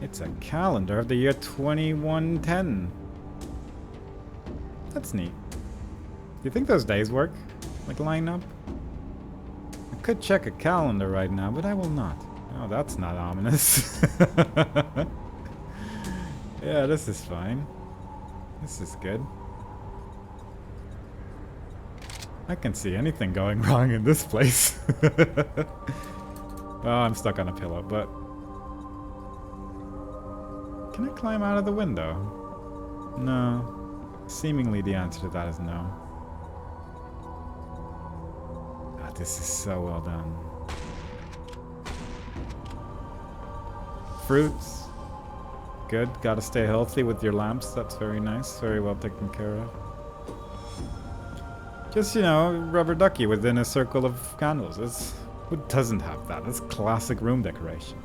It's a calendar of the year 2110. That's neat. Do you think those days work? Like line up? I could check a calendar right now, but I will not. Oh, that's not ominous. Yeah, this is fine. This is good. I can see anything going wrong in this place. Oh, I'm stuck on a pillow, but... Can I climb out of the window? No. Seemingly the answer to that is no. Ah, this is so well done. Fruits. Good. Gotta stay healthy with your lamps. That's very nice. Very well taken care of. Just, you know, rubber ducky within a circle of candles. It's... Who doesn't have that? That's classic room decoration.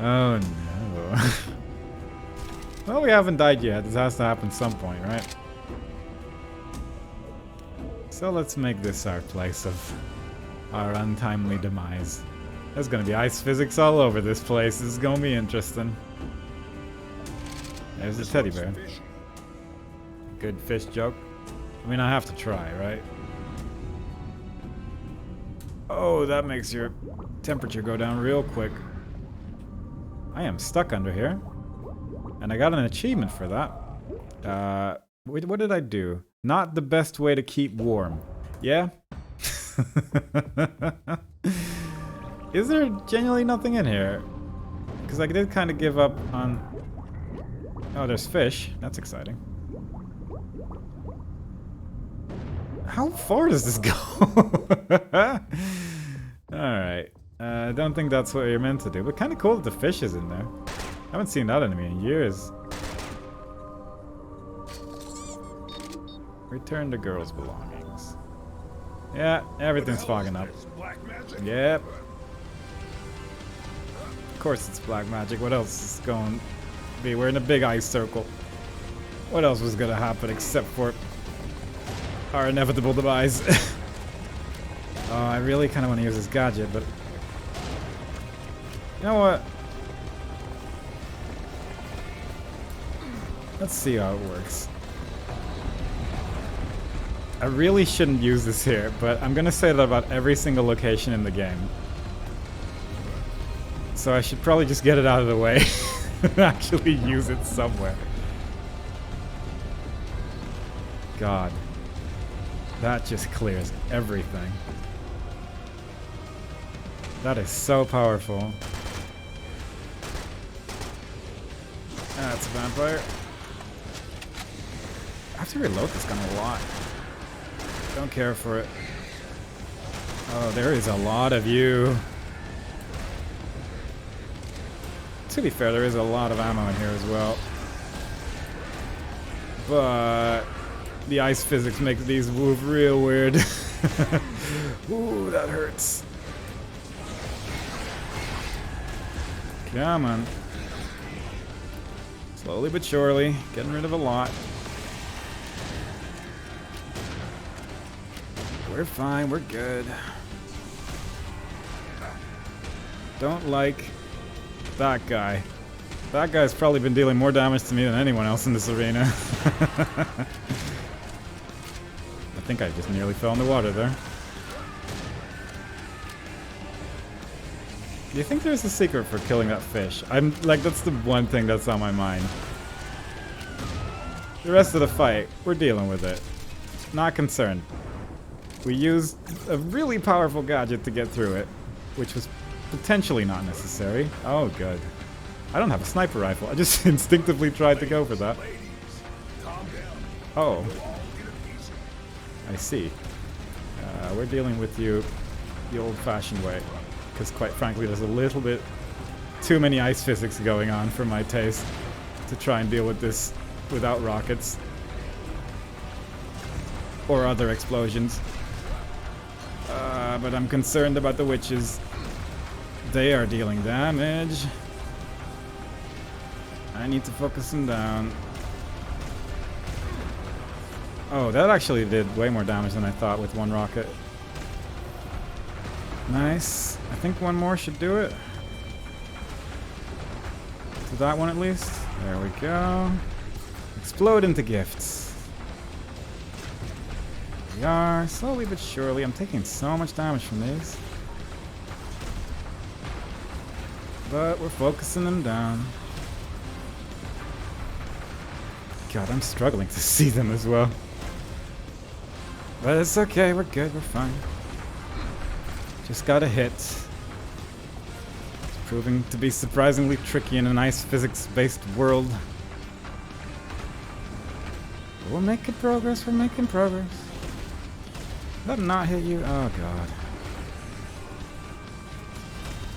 Oh no. Well, we haven't died yet. This has to happen some point, right? So let's make this our place of our untimely demise. There's gonna be ice physics all over this place. This is gonna be interesting. There's the teddy bear. Good fish joke. I mean, I have to try, right? Oh, that makes your temperature go down real quick. I am stuck under here. And I got an achievement for that. What did I do? Not the best way to keep warm. Yeah? Is there genuinely nothing in here? Because I did kind of give up on... Oh, there's fish. That's exciting. How far does this go? Alright. I don't think that's what you're meant to do, but kind of cool that the fish is in there. I haven't seen that enemy in years. Return the girl's belongings. Yeah, everything's fogging up. Yep. Of course it's black magic. What else is going to be? We're in a big ice circle. What else was going to happen except for our inevitable demise. Oh, I really kind of want to use this gadget, but you know what? Let's see how it works. I really shouldn't use this here, but I'm gonna say that about every single location in the game. So I should probably just get it out of the way and actually use it somewhere. God. That just clears everything. That is so powerful. That's a vampire. I have to reload this gun a lot. Don't care for it. Oh, there is a lot of you. To be fair, there is a lot of ammo in here as well. But the ice physics makes these move real weird. Ooh, that hurts. Come on. Slowly but surely, getting rid of a lot. We're fine, we're good. Don't like that guy. That guy's probably been dealing more damage to me than anyone else in this arena. I think I just nearly fell in the water there. Do you think there's a secret for killing that fish? I'm like, that's the one thing that's on my mind. The rest of the fight, we're dealing with it. Not concerned. We used a really powerful gadget to get through it, which was potentially not necessary. Oh, good. I don't have a sniper rifle. I just instinctively tried to go for that. Oh. I see. We're dealing with you the old-fashioned way. Because quite frankly, there's a little bit too many ice physics going on for my taste to try and deal with this without rockets. Or other explosions. But I'm concerned about the witches. They are dealing damage. I need to focus them down. Oh, that actually did way more damage than I thought with one rocket. Nice. I think one more should do it. To that one at least. There we go. Explode into gifts. We are, slowly but surely. I'm taking so much damage from these. But we're focusing them down. God, I'm struggling to see them as well. But it's okay, we're good, we're fine. Just got a hit. It's proving to be surprisingly tricky in a nice physics-based world. But we're making progress, we're making progress. Did that not hit you? Oh god.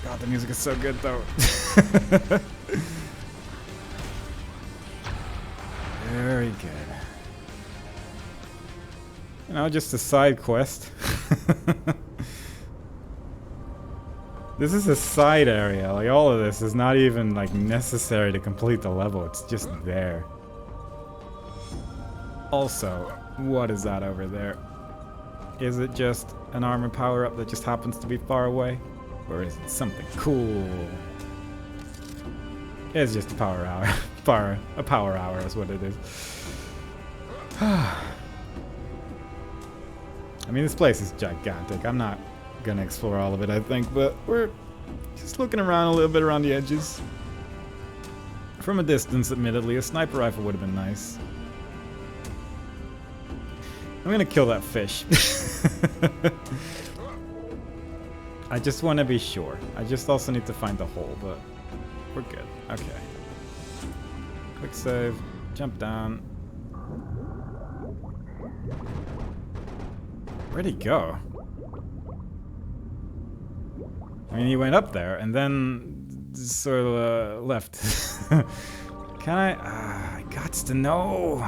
God, the music is so good though. Very good. You know, just a side quest. This is a side area. Like, all of this is not even, like, necessary to complete the level. It's just there. Also, what is that over there? Is it just an armor power-up that just happens to be far away? Or is it something cool? It's just a power hour. A power hour is what it is. I mean, this place is gigantic. I'm not gonna explore all of it, I think, but we're just looking around a little bit around the edges. From a distance, admittedly, a sniper rifle would have been nice. I'm gonna kill that fish. I just want to be sure. I just also need to find the hole, but we're good. Okay. Quick save. Jump down. Where'd he go? I mean, he went up there and then sort of left. Can I? I gots to know.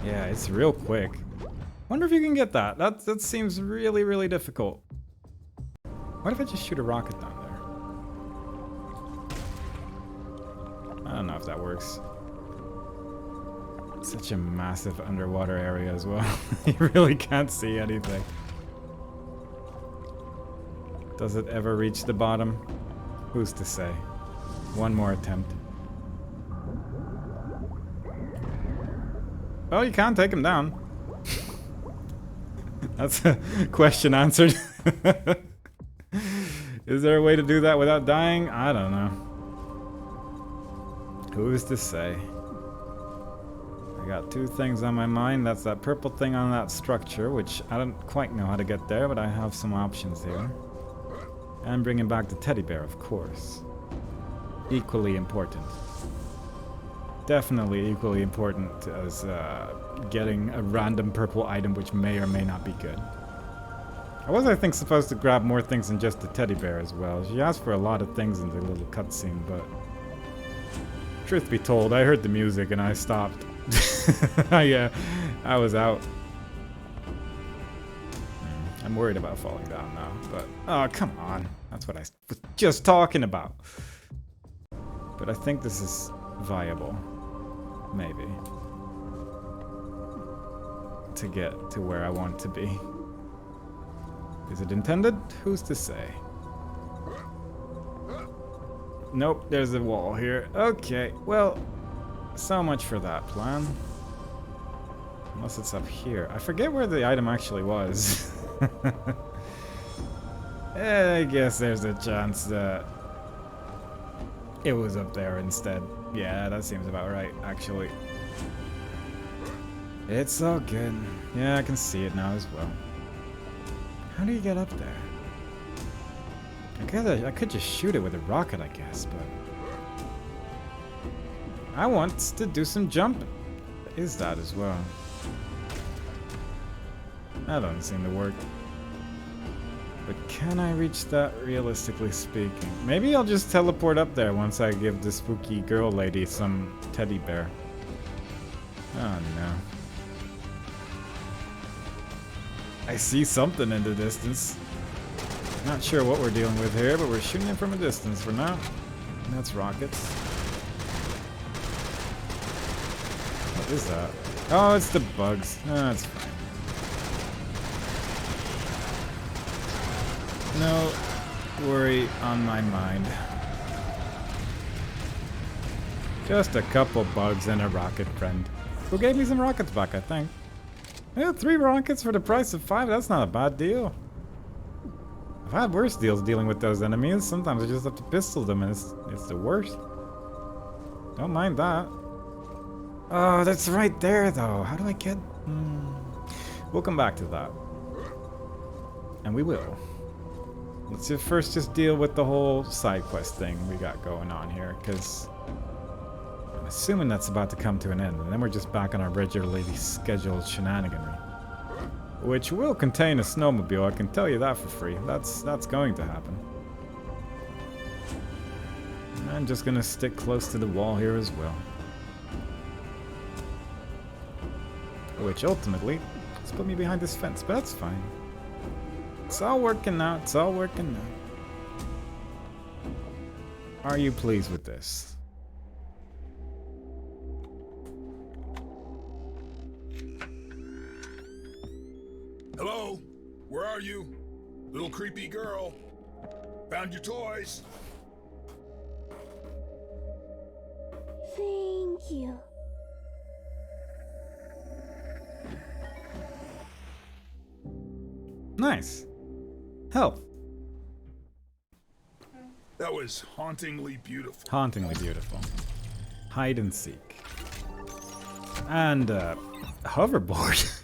Yeah, it's real quick. Wonder if you can get that. That seems really, really difficult. What if I just shoot a rocket down there? I don't know if that works. Such a massive underwater area as well. You really can't see anything. Does it ever reach the bottom? Who's to say? One more attempt. Oh, you can't take him down. That's a question answered. Is there a way to do that without dying? I don't know. Who's to say? I got two things on my mind. That's that purple thing on that structure, which I don't quite know how to get there, but I have some options here. And bringing back the teddy bear, of course. Equally important. Definitely equally important as getting a random purple item which may or may not be good. I was, I think, supposed to grab more things than just the teddy bear as well. She asked for a lot of things in the little cutscene, but... truth be told, I heard the music and I stopped. I was out. I'm worried about falling down now, but... oh, come on. That's what I was just talking about. But I think this is viable. Maybe. To get to where I want to be. Is it intended? Who's to say? Nope, there's a wall here. Okay, well, so much for that plan. Unless it's up here. I forget where the item actually was. I guess there's a chance that it was up there instead. Yeah, that seems about right, actually. It's all good. Yeah, I can see it now as well. How do you get up there? I could just shoot it with a rocket, I guess, but... I want to do some jumping. Is that as well? That doesn't seem to work. But can I reach that, realistically speaking? Maybe I'll just teleport up there once I give the spooky girl lady some teddy bear. Oh no. I see something in the distance. Not sure what we're dealing with here, but we're shooting it from a distance for now. And that's rockets. What is that? Oh, it's the bugs. Oh, that's fine. No worry on my mind. Just a couple bugs and a rocket friend. Who gave me some rockets back, I think. Yeah, 3 rockets for the price of 5, that's not a bad deal. I've had worse deals dealing with those enemies. Sometimes I just have to pistol them and it's the worst. Don't mind that. Oh, that's right there though. How do I get... We'll come back to that. And we will. Let's first just deal with the whole side quest thing we got going on here, because I'm assuming that's about to come to an end, and then we're just back on our regularly scheduled shenaniganry. Which will contain a snowmobile, I can tell you that for free. That's going to happen. And I'm just gonna stick close to the wall here as well. Which ultimately, has put me behind this fence, but that's fine. It's all working out, it's all working out. Are you pleased with this? Hello? Where are you? Little creepy girl. Found your toys. Thank you. Nice. Health. That was hauntingly beautiful. Hauntingly beautiful. Hide and seek. And, hoverboard.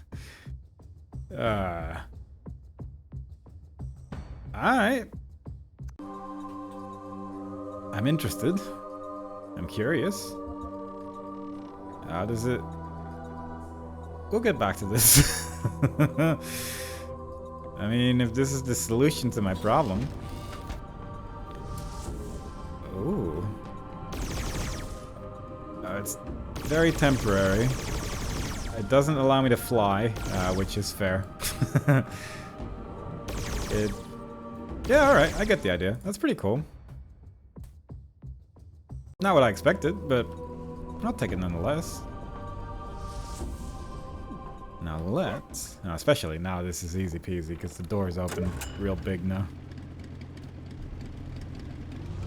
Alright. I'm interested. I'm curious. How does it... We'll get back to this. I mean, if this is the solution to my problem... Ooh. It's very temporary. It doesn't allow me to fly, which is fair. Yeah, alright, I get the idea. That's pretty cool. Not what I expected, but I'll take it nonetheless. Now let's... No, especially now this is easy peasy because the door's open real big now.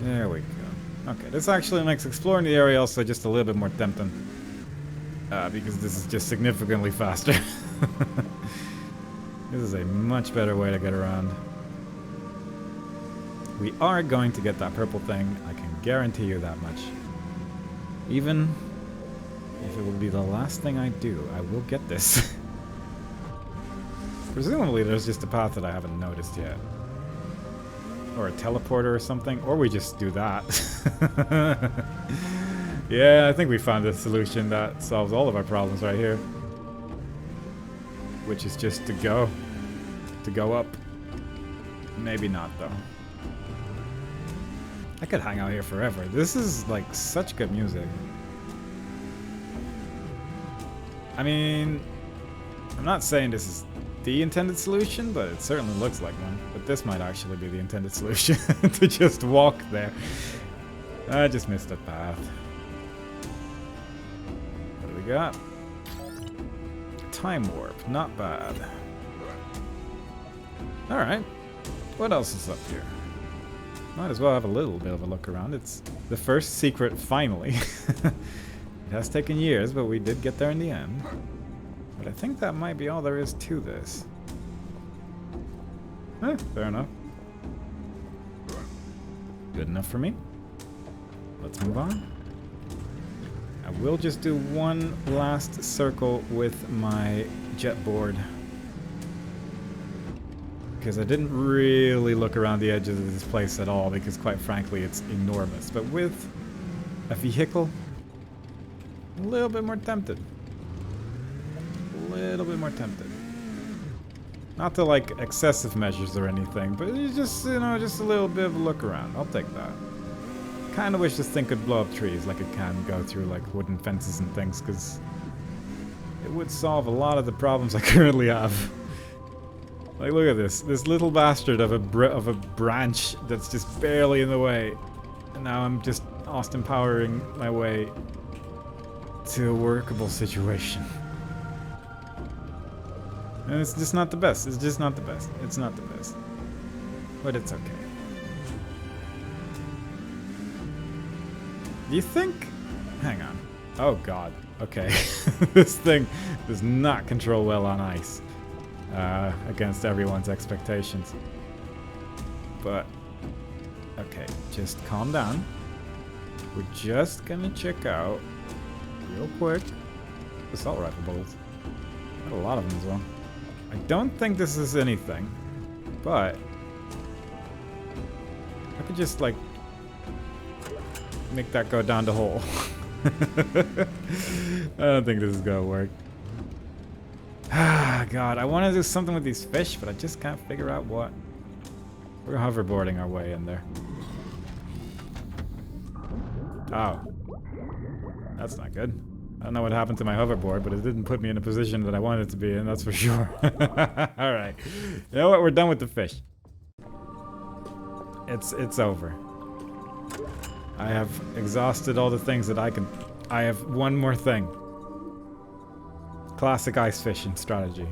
There we go. Okay, this actually makes exploring the area also just a little bit more tempting. Because this is just significantly faster. This is a much better way to get around. We are going to get that purple thing, I can guarantee you that much. Even if it will be the last thing I do, I will get this. Presumably there's just a path that I haven't noticed yet. Or a teleporter or something, or we just do that. Yeah, I think we found a solution that solves all of our problems right here. Which is just to go up. Maybe not though. I could hang out here forever. This is like such good music. I mean, I'm not saying this is the intended solution, but it certainly looks like one. But this might actually be the intended solution, to just walk there. I just missed a path. What do we got? Time warp, not bad. Alright, what else is up here? Might as well have a little bit of a look around. It's the first secret, finally. It has taken years, but we did get there in the end. But I think that might be all there is to this. Fair enough. Good enough for me. Let's move on. I will just do one last circle with my jet board. Because I didn't really look around the edges of this place at all, because quite frankly it's enormous. But with a vehicle, a little bit more tempted. A little bit more tempted. Not to like excessive measures or anything, but it's just, you know, just a little bit of a look around. I'll take that. Kind of wish this thing could blow up trees like it can go through like wooden fences and things, because it would solve a lot of the problems I currently have. Like, look at this little bastard of a branch that's just barely in the way, and now I'm just Austin powering my way to a workable situation. And it's just not the best. It's just not the best. It's not the best. But it's okay. Do you think... Hang on. Oh god. Okay. This thing does not control well on ice. Against everyone's expectations. But... Okay, just calm down. We're just gonna check out, real quick, assault rifle bullets. Got a lot of them as well. I don't think this is anything, but I could just like make that go down the hole. I don't think this is gonna work. Ah, God, I want to do something with these fish, but I just can't figure out what. We're hoverboarding our way in there. Oh. That's not good. I don't know what happened to my hoverboard, but it didn't put me in a position that I wanted to be in, that's for sure. Alright. You know what? We're done with the fish. It's over. I have exhausted all the things that I can... I have one more thing. Classic ice fishing strategy.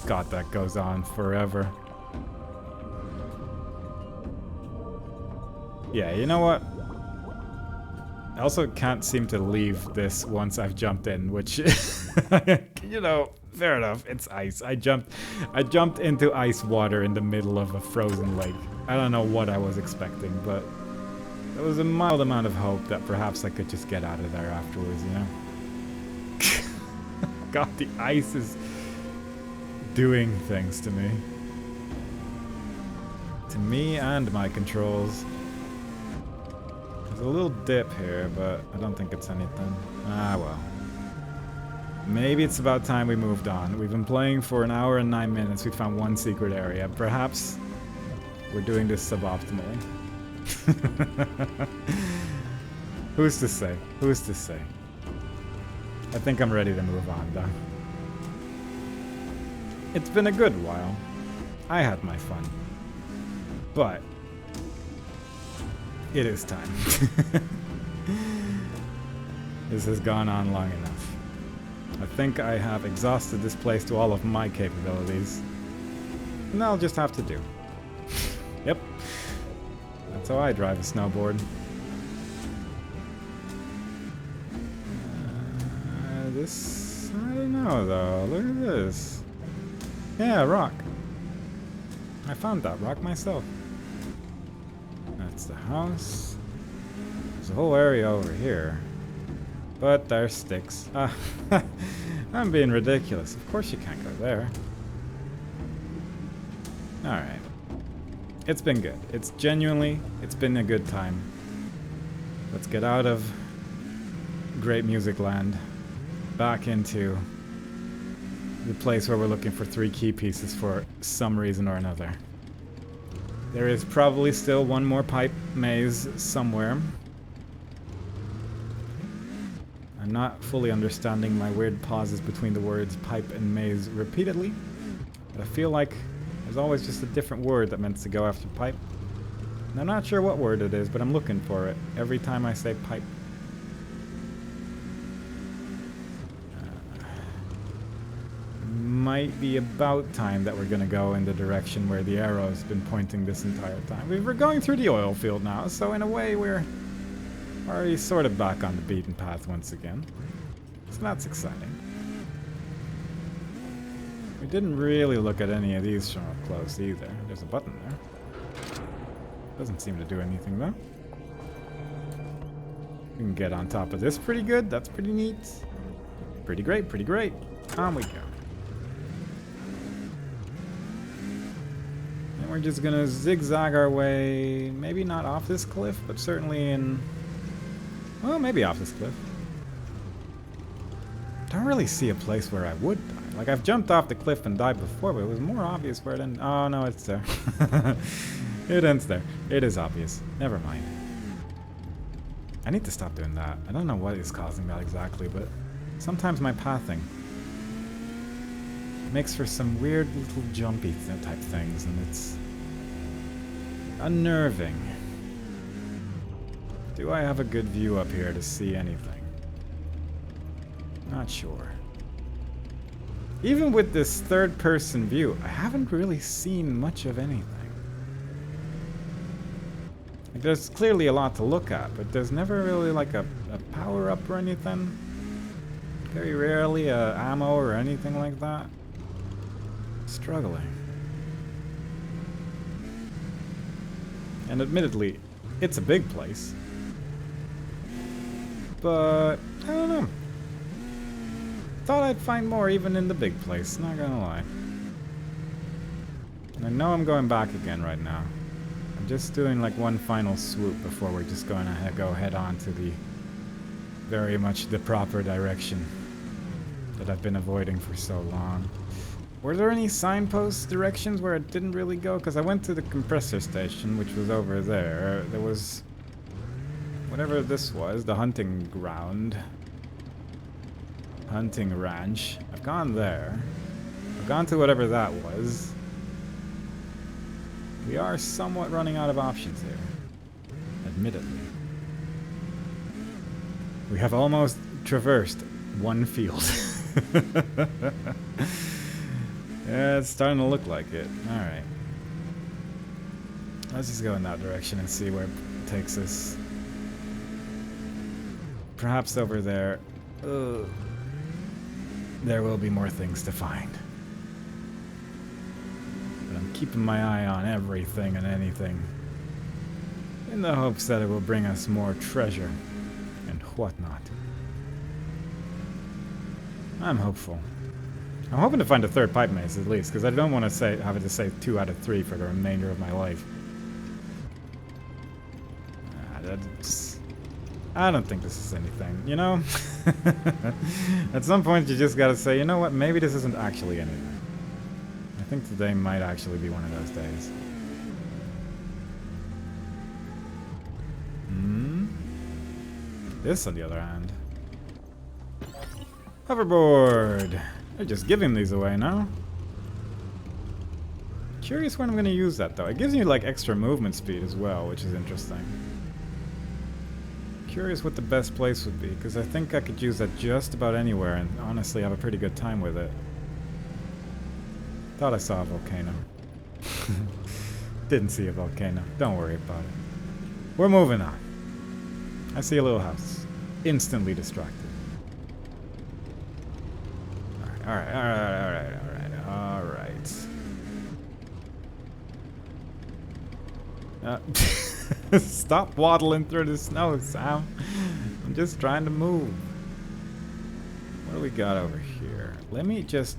God, that goes on forever. Yeah, you know what? I also can't seem to leave this once I've jumped in, which, you know, fair enough. It's ice. I jumped into ice water in the middle of a frozen lake. I don't know what I was expecting, but there was a mild amount of hope that perhaps I could just get out of there afterwards, you know? God, the ice is doing things to me. To me and my controls. There's a little dip here, but I don't think it's anything. Ah, well. Maybe it's about time we moved on. We've been playing for an hour and 9 minutes. We found one secret area. Perhaps we're doing this suboptimally. Who's to say? Who's to say? I think I'm ready to move on, though. It's been a good while. I had my fun. But It is time. This has gone on long enough. I think I have exhausted this place to all of my capabilities. And I'll just have to do. Yep. That's how I drive a snowboard. This... I don't know though. Look at this. Yeah, rock. I found that rock myself. That's the house. There's a whole area over here. But there's sticks. I'm being ridiculous. Of course you can't go there. Alright. It's been good. It's been a good time. Let's get out of Great Music Land. Back into the place where we're looking for 3 key pieces for some reason or another. There is probably still one more pipe maze somewhere. I'm not fully understanding my weird pauses between the words pipe and maze repeatedly, but I feel like there's always just a different word that meant to go after pipe. And I'm not sure what word it is, but I'm looking for it every time I say pipe. Might be about time that we're gonna go in the direction where the arrow's been pointing this entire time. We're going through the oil field now, so in a way we're already sort of back on the beaten path once again. So that's exciting. We didn't really look at any of these from up close either. There's a button there. Doesn't seem to do anything though. We can get on top of this pretty good. That's pretty neat. Pretty great, pretty great. On we go. And we're just gonna zigzag our way, maybe not off this cliff, but certainly in... Well, maybe off this cliff. Don't really see a place where I would die. Like, I've jumped off the cliff and died before, but it was more obvious where it ended. Oh, no, it's there. It ends there. It is obvious. Never mind. I need to stop doing that. I don't know what is causing that exactly, but sometimes my pathing makes for some weird little jumpy type things, and it's unnerving. Do I have a good view up here to see anything? Not sure. Even with this third-person view, I haven't really seen much of anything. Like, there's clearly a lot to look at, but there's never really like a power-up or anything. Very rarely ammo or anything like that. Struggling. And admittedly, it's a big place. But, I don't know. Thought I'd find more even in the big place, not gonna lie. And I know I'm going back again right now. I'm just doing like one final swoop before we're just going to go head on to the very much the proper direction that I've been avoiding for so long. Were there any signpost directions where it didn't really go? Because I went to the compressor station, which was over there. There was... whatever this was, the hunting ground. Hunting ranch. I've gone there. I've gone to whatever that was. We are somewhat running out of options here. Admittedly. We have almost traversed one field. Yeah, it's starting to look like it. Alright. Let's just go in that direction and see where it takes us. Perhaps over there. There will be more things to find. But I'm keeping my eye on everything and anything, in the hopes that it will bring us more treasure and whatnot. I'm hopeful. I'm hoping to find a third pipe maze at least, because I don't want to have to say 2 out of 3 for the remainder of my life. I don't think this is anything, you know? At some point you just gotta say, you know what, maybe this isn't actually anything. I think today might actually be one of those days. This, on the other hand. Hoverboard! They're just giving these away now. Curious when I'm gonna use that though. It gives you like extra movement speed as well, which is interesting. Curious what the best place would be, because I think I could use that just about anywhere and honestly have a pretty good time with it. Thought I saw a volcano. Didn't see a volcano. Don't worry about it. We're moving on. I see a little house. Instantly distracted. Alright. Stop waddling through the snow, Sam. I'm just trying to move. What do we got over here? Let me just...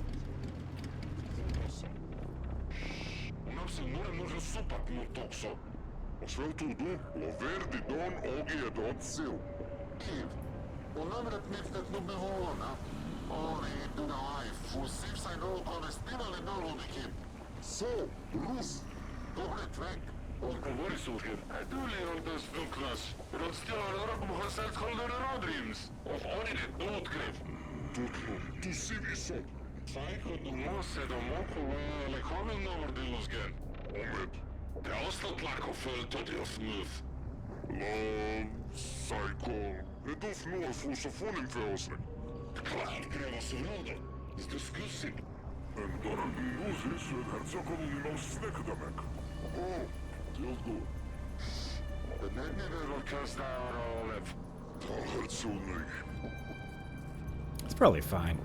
It's probably fine.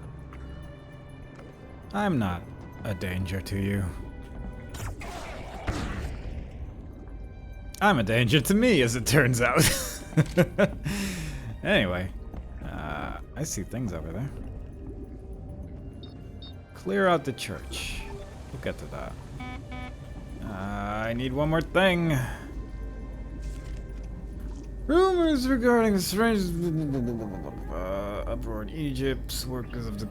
I'm not a danger to you. I'm a danger to me, as it turns out. Anyway, I see things over there. Clear out the church. We'll get to that. I need one more thing. Rumors regarding strange uproar in Egypt, workers of the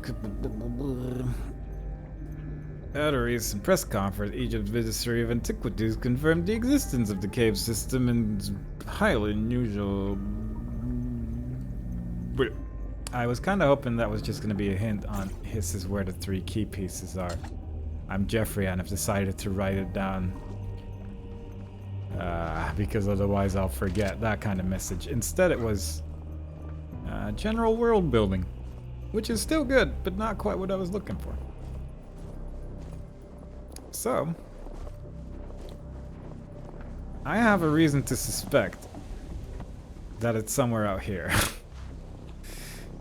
at a recent press conference, Egypt's Ministry of Antiquities confirmed the existence of the cave system and highly unusual. I was kind of hoping that was just going to be a hint on this is where the 3 key pieces are. I'm Jeffrey and I've decided to write it down. Because otherwise I'll forget that kind of message. Instead it was general world building, which is still good, but not quite what I was looking for. So, I have a reason to suspect that it's somewhere out here.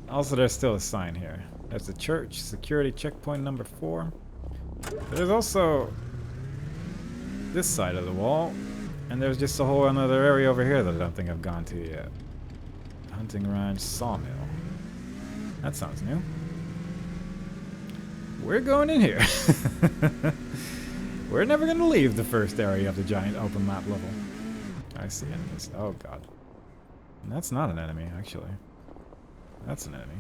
Also, there's still a sign here. There's the church, security checkpoint number 4. There's also this side of the wall. And there's just a whole another area over here that I don't think I've gone to yet. Hunting ranch, sawmill. That sounds new. We're going in here. We're never gonna leave the first area of the giant open map level. I see enemies. Oh god. And that's not an enemy, actually. That's an enemy.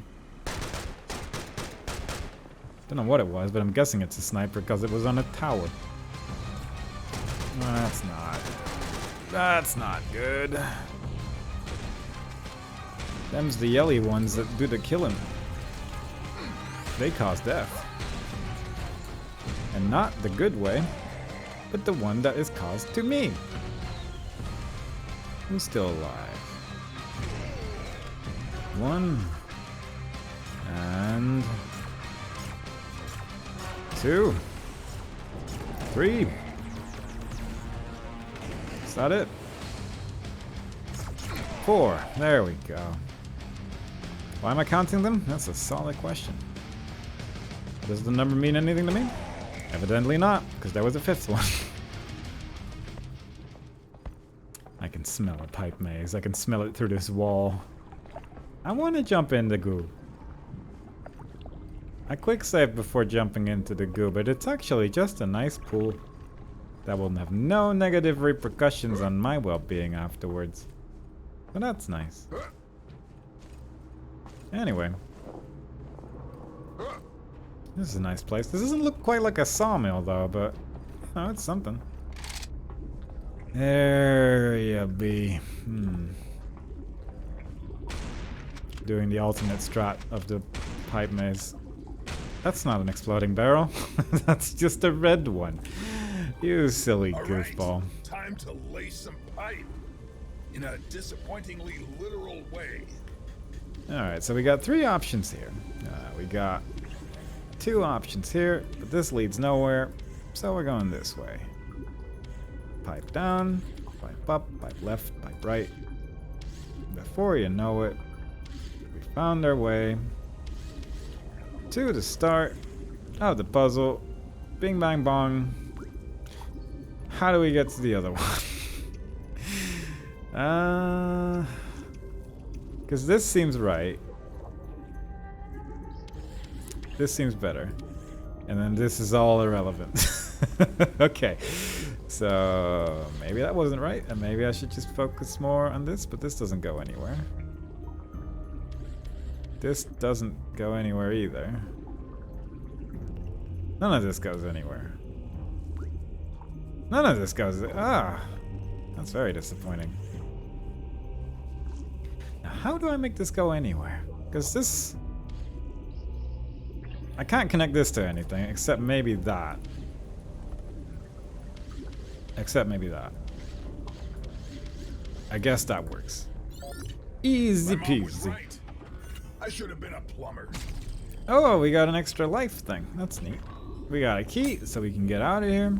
Don't know what it was, but I'm guessing it's a sniper because it was on a tower. No, that's not good. Them's the yelly ones that do the killing. They cause death. And not the good way, but the one that is caused to me. Who's still alive? 1 and 2, 3. Is that it? 4. There we go. Why am I counting them? That's a solid question. Does the number mean anything to me? Evidently not, because there was a 5th one. I can smell a pipe maze. I can smell it through this wall. I want to jump in the goo. I quick saved before jumping into the goo, but it's actually just a nice pool that will have no negative repercussions on my well-being afterwards. But that's nice. Anyway. This is a nice place. This doesn't look quite like a sawmill though, but oh, it's something. Area B. Doing the ultimate strat of the pipe maze. That's not an exploding barrel. That's just a red one. You silly goofball. Time to lay some pipe. in a disappointingly literal way. Alright, so we got 3 options here. We got 2 options here, but this leads nowhere, so we're going this way. Pipe down, pipe up, pipe left, pipe right. Before you know it, we found our way to the start of the puzzle. Bing bang bong. How do we get to the other one? Because this seems right. This seems better. And then this is all irrelevant. Okay. So maybe that wasn't right, and maybe I should just focus more on this, but this doesn't go anywhere. This doesn't go anywhere either. None of this goes anywhere. None of this goes... that's very disappointing. Now, how do I make this go anywhere? Because this... I can't connect this to anything, except maybe that. Except maybe that. I guess that works. Easy I'm always peasy. right. I should have been a plumber. Oh, we got an extra life thing. That's neat. We got a key, so we can get out of here.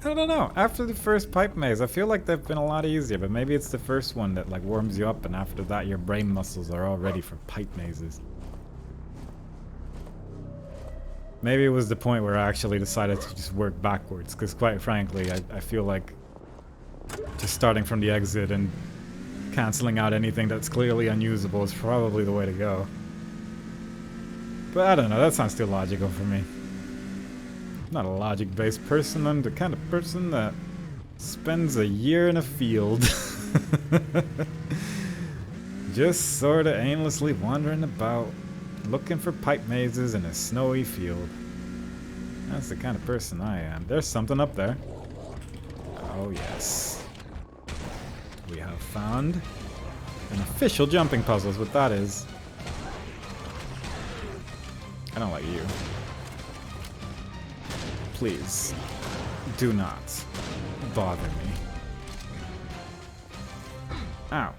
I don't know. After the first pipe maze, I feel like they've been a lot easier, but maybe it's the first one that like warms you up, and after that your brain muscles are all ready for pipe mazes. Maybe it was the point where I actually decided to just work backwards, because quite frankly, I feel like just starting from the exit and cancelling out anything that's clearly unusable is probably the way to go. But I don't know, that sounds too logical for me. I'm not a logic-based person, I'm the kind of person that spends a year in a field. Just sorta aimlessly wandering about, looking for pipe mazes in a snowy field. That's the kind of person I am. There's something up there. Oh yes. We have found an official jumping puzzle is what that is. I don't like you. Please, do not bother me. Ow.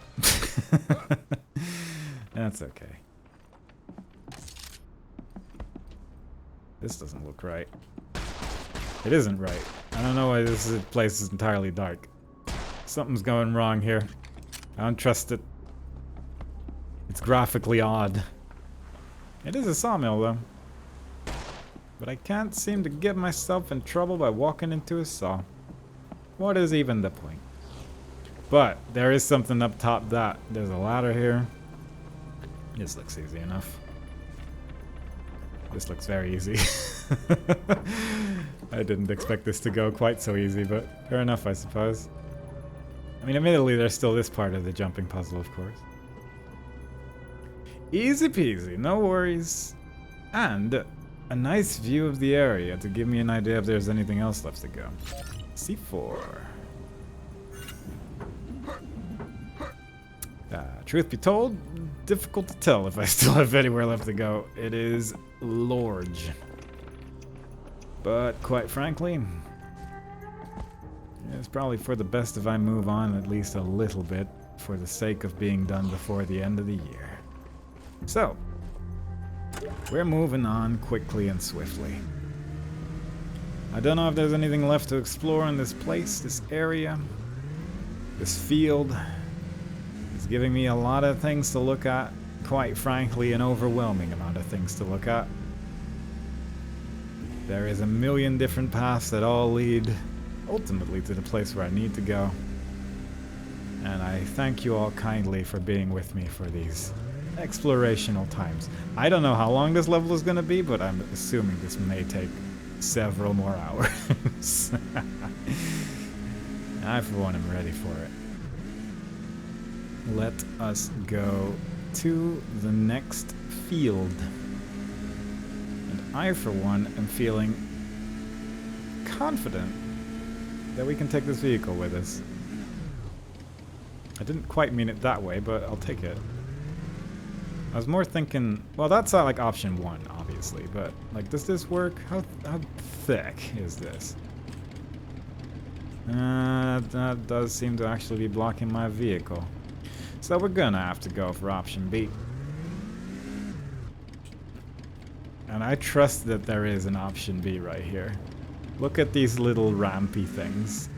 That's okay. This doesn't look right. It isn't right. I don't know why this place is entirely dark. Something's going wrong here. I don't trust it. It's graphically odd. It is a sawmill though. But I can't seem to get myself in trouble by walking into a saw. What is even the point? But there is something up top that there's a ladder here. This looks easy enough. This looks very easy. I didn't expect this to go quite so easy, but fair enough, I suppose. I mean, admittedly, there's still this part of the jumping puzzle, of course. Easy peasy, no worries. And a nice view of the area to give me an idea if there's anything else left to go. C4. Truth be told, difficult to tell if I still have anywhere left to go. It is large. But quite frankly, it's probably for the best if I move on at least a little bit for the sake of being done before the end of the year. So, we're moving on quickly and swiftly. I don't know if there's anything left to explore in this place, this area, this field. It's giving me a lot of things to look at, quite frankly, an overwhelming amount of things to look at. There is a million different paths that all lead ultimately to the place where I need to go. And I thank you all kindly for being with me for these explorational times. I don't know how long this level is going to be, but I'm assuming this may take several more hours. I, for one, am ready for it. Let us go to the next field. And I, for one, am feeling confident that we can take this vehicle with us. I didn't quite mean it that way, but I'll take it. I was more thinking, well, that's like option one, obviously, but like, does this work? How thick is this? That does seem to actually be blocking my vehicle. So we're gonna have to go for option B. And I trust that there is an option B right here. Look at these little rampy things.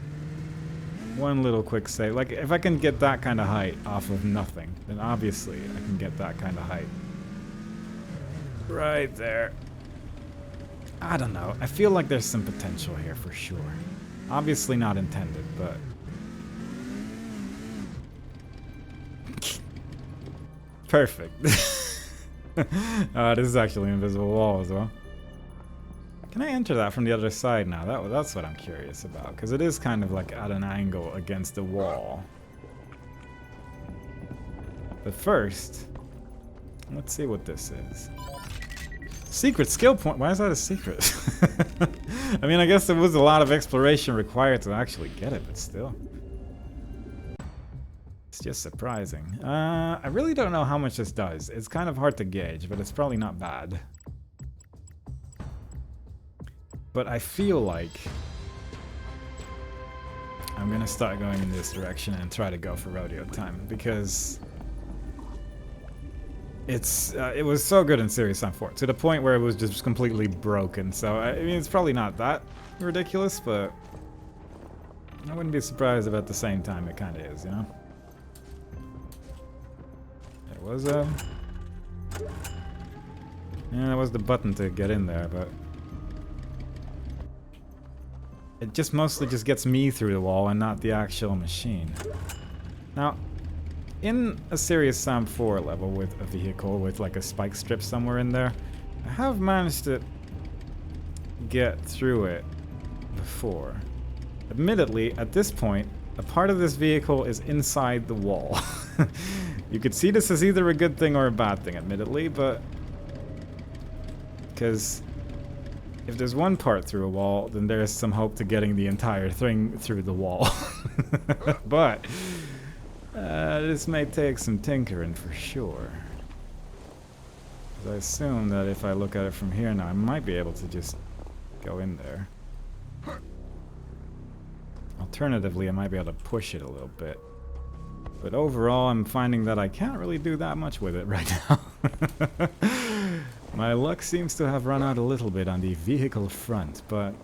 One little quick save. Like, if I can get that kind of height off of nothing, then obviously I can get that kind of height. Right there. I don't know. I feel like there's some potential here for sure. Obviously not intended, but... Perfect. This is actually an invisible wall as well. Can I enter that from the other side now? That's what I'm curious about, because it is kind of like at an angle against the wall. But first, let's see what this is. Secret skill point? Why is that a secret? I mean, I guess there was a lot of exploration required to actually get it, but still. It's just surprising. I really don't know how much this does. It's kind of hard to gauge, but it's probably not bad. But I feel like I'm gonna start going in this direction and try to go for rodeo time, because it was so good in Serious Sam 4 to the point where it was just completely broken. So I mean, it's probably not that ridiculous, but I wouldn't be surprised if at the same time it kind of is, you know. It was yeah, that was the button to get in there, but it just mostly just gets me through the wall and not the actual machine. Now, in a Serious Sam 4 level with a vehicle with like a spike strip somewhere in there, I have managed to get through it before. Admittedly, at this point, a part of this vehicle is inside the wall. You could see this as either a good thing or a bad thing, admittedly, but... because if there's one part through a wall, then there's some hope to getting the entire thing through the wall. But this may take some tinkering for sure. I assume that if I look at it from here now, I might be able to just go in there. Alternatively, I might be able to push it a little bit. But overall, I'm finding that I can't really do that much with it right now. My luck seems to have run out a little bit on the vehicle front, but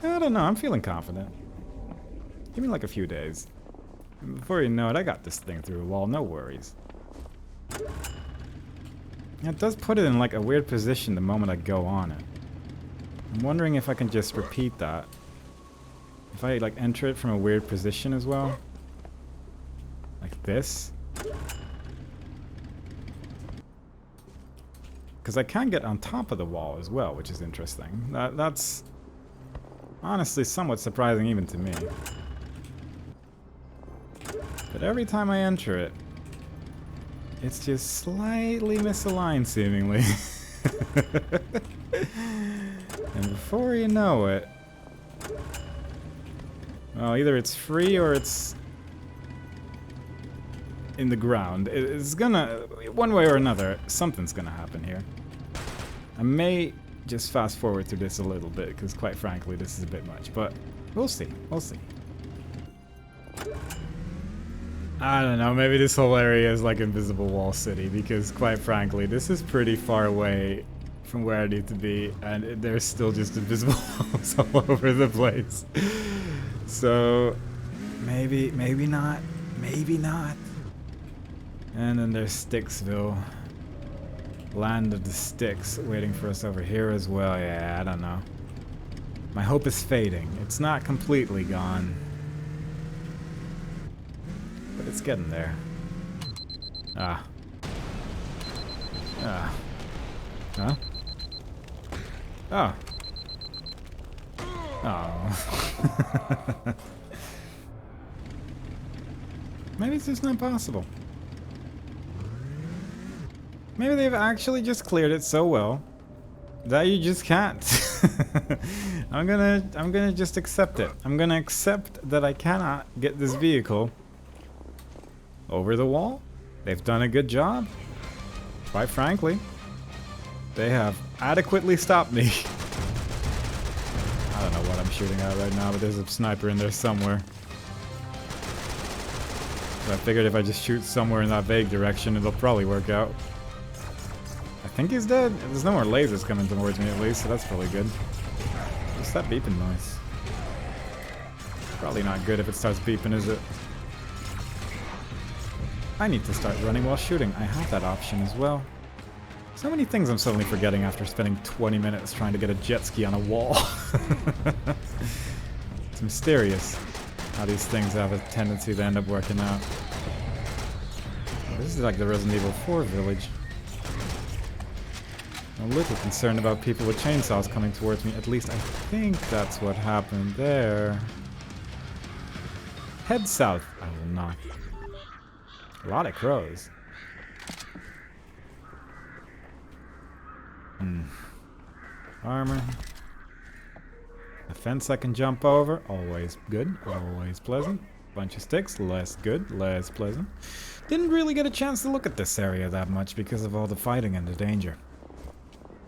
I don't know, I'm feeling confident. Give me like a few days. And before you know it, I got this thing through a wall, no worries. It does put it in like a weird position the moment I go on it. I'm wondering if I can just repeat that. If I like enter it from a weird position as well. Like this. Because I can get on top of the wall as well, which is interesting. That's honestly somewhat surprising even to me. But every time I enter it, it's just slightly misaligned seemingly. And before you know it, well, either it's free or it's in the ground. It's gonna, one way or another, something's gonna happen here. I may just fast forward through this a little bit, because quite frankly, this is a bit much, but we'll see, we'll see. I don't know, maybe this whole area is like Invisible Wall City, because quite frankly, this is pretty far away from where I need to be, and there's still just invisible walls all over the place. So, maybe not, maybe not. And then there's Sticksville. Land of the Sticks waiting for us over here as well. Yeah, I don't know. My hope is fading. It's not completely gone. But it's getting there. Ah. Ah. Huh? Oh. Oh. Maybe it's just not possible. Maybe they've actually just cleared it so well that you just can't. I'm gonna just accept it. I'm gonna accept that I cannot get this vehicle over the wall. They've done a good job. Quite frankly, they have adequately stopped me. I don't know what I'm shooting at right now, but there's a sniper in there somewhere. So I figured if I just shoot somewhere in that vague direction, it'll probably work out. I think he's dead. There's no more lasers coming towards me at least, so that's probably good. What's that beeping noise? Probably not good if it starts beeping, is it? I need to start running while shooting. I have that option as well. So many things I'm suddenly forgetting after spending 20 minutes trying to get a jet ski on a wall. It's mysterious how these things have a tendency to end up working out. This is like the Resident Evil 4 village. I'm a little concerned about people with chainsaws coming towards me. At least I think that's what happened there. Head south. I will not. A lot of crows. Armor. A fence I can jump over. Always good. Always pleasant. Bunch of sticks. Less good. Less pleasant. Didn't really get a chance to look at this area that much because of all the fighting and the danger.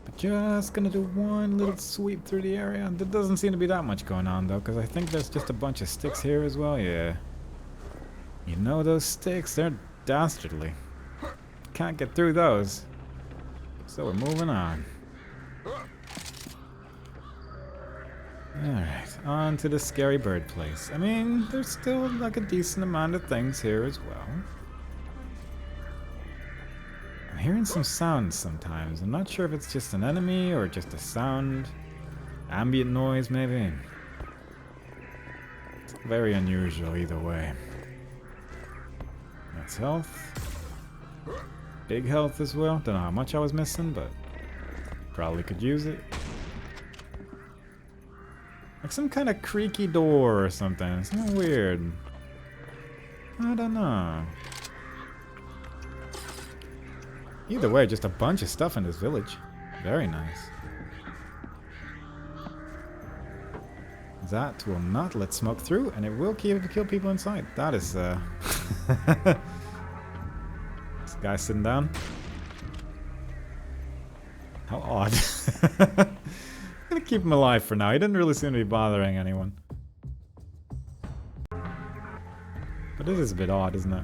But just gonna do one little sweep through the area. There doesn't seem to be that much going on though, because I think there's just a bunch of sticks here as well. Yeah. You know those sticks, they're dastardly. Can't get through those. So we're moving on. Alright, on to the scary bird place. I mean, there's still like a decent amount of things here as well. I'm hearing some sounds sometimes. I'm not sure if it's just an enemy or just a sound. Ambient noise, maybe. It's very unusual either way. That's health. Big health as well. Don't know how much I was missing, but probably could use it. Like some kind of creaky door or something. Something weird. I don't know. Either way, just a bunch of stuff in this village. Very nice. That will not let smoke through, and it will kill people inside. That is, This guy sitting down. How odd. I'm gonna keep him alive for now. He didn't really seem to be bothering anyone. But it is a bit odd, isn't it?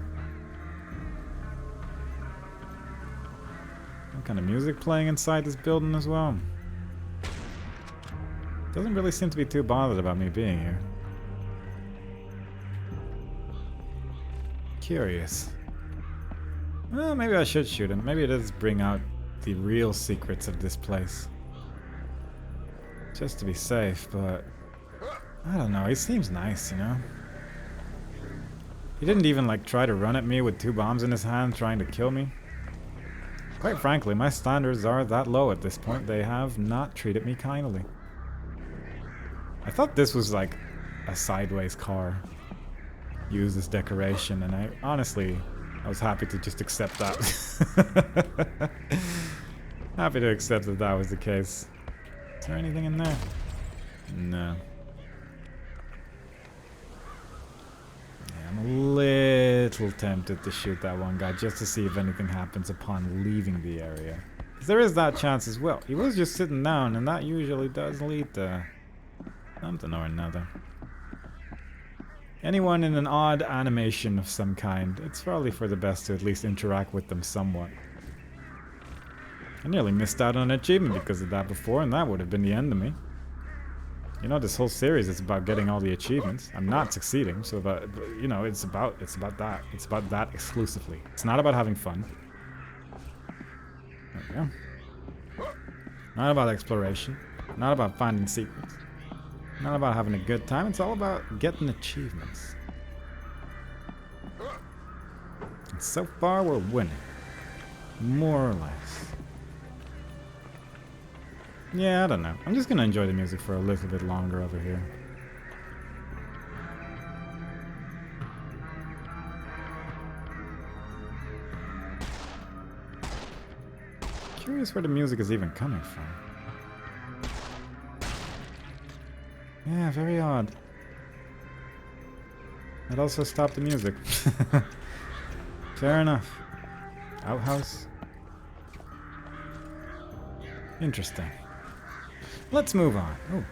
Some kind of music playing inside this building as well. Doesn't really seem to be too bothered about me being here. Curious. Well, maybe I should shoot him. Maybe it does bring out the real secrets of this place. Just to be safe, but I don't know. He seems nice, you know? He didn't even like try to run at me with 2 bombs in his hand trying to kill me. Quite frankly, my standards are that low at this point. They have not treated me kindly. I thought this was like a sideways car used as decoration, and I was happy to just accept that. Happy to accept that that was the case. Is there anything in there? No. Yeah, I'm a little tempted to shoot that one guy just to see if anything happens upon leaving the area. 'Cause there is that chance as well. He was just sitting down, and that usually does lead to something or another. Anyone in an odd animation of some kind, it's probably for the best to at least interact with them somewhat. I nearly missed out on an achievement because of that before, and that would have been the end of me. You know, this whole series is about getting all the achievements. I'm not succeeding, so you know, it's about that. It's about that exclusively. It's not about having fun. There we go. Not about exploration. Not about finding secrets. Not about having a good time. It's all about getting achievements. And so far, we're winning. More or less. Yeah, I don't know. I'm just gonna enjoy the music for a little bit longer over here. Curious where the music is even coming from. Yeah, very odd. That also stopped the music. Fair enough. Outhouse. Interesting. Let's move on. Oh.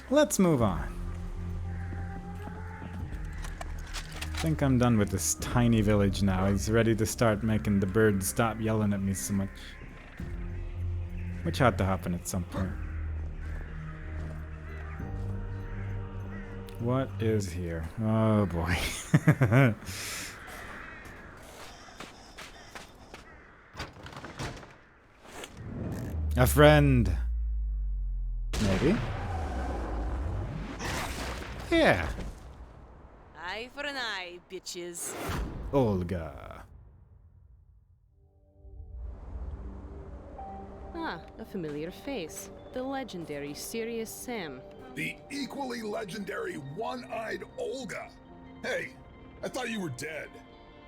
Let's move on. I think I'm done with this tiny village now. He's ready to start making the birds stop yelling at me so much. Which had to happen at some point. What is here? Oh boy. A friend. Maybe. Yeah. Eye for an eye, bitches. Olga. Ah, a familiar face. The legendary Serious Sam. The equally legendary one-eyed Olga. Hey, I thought you were dead.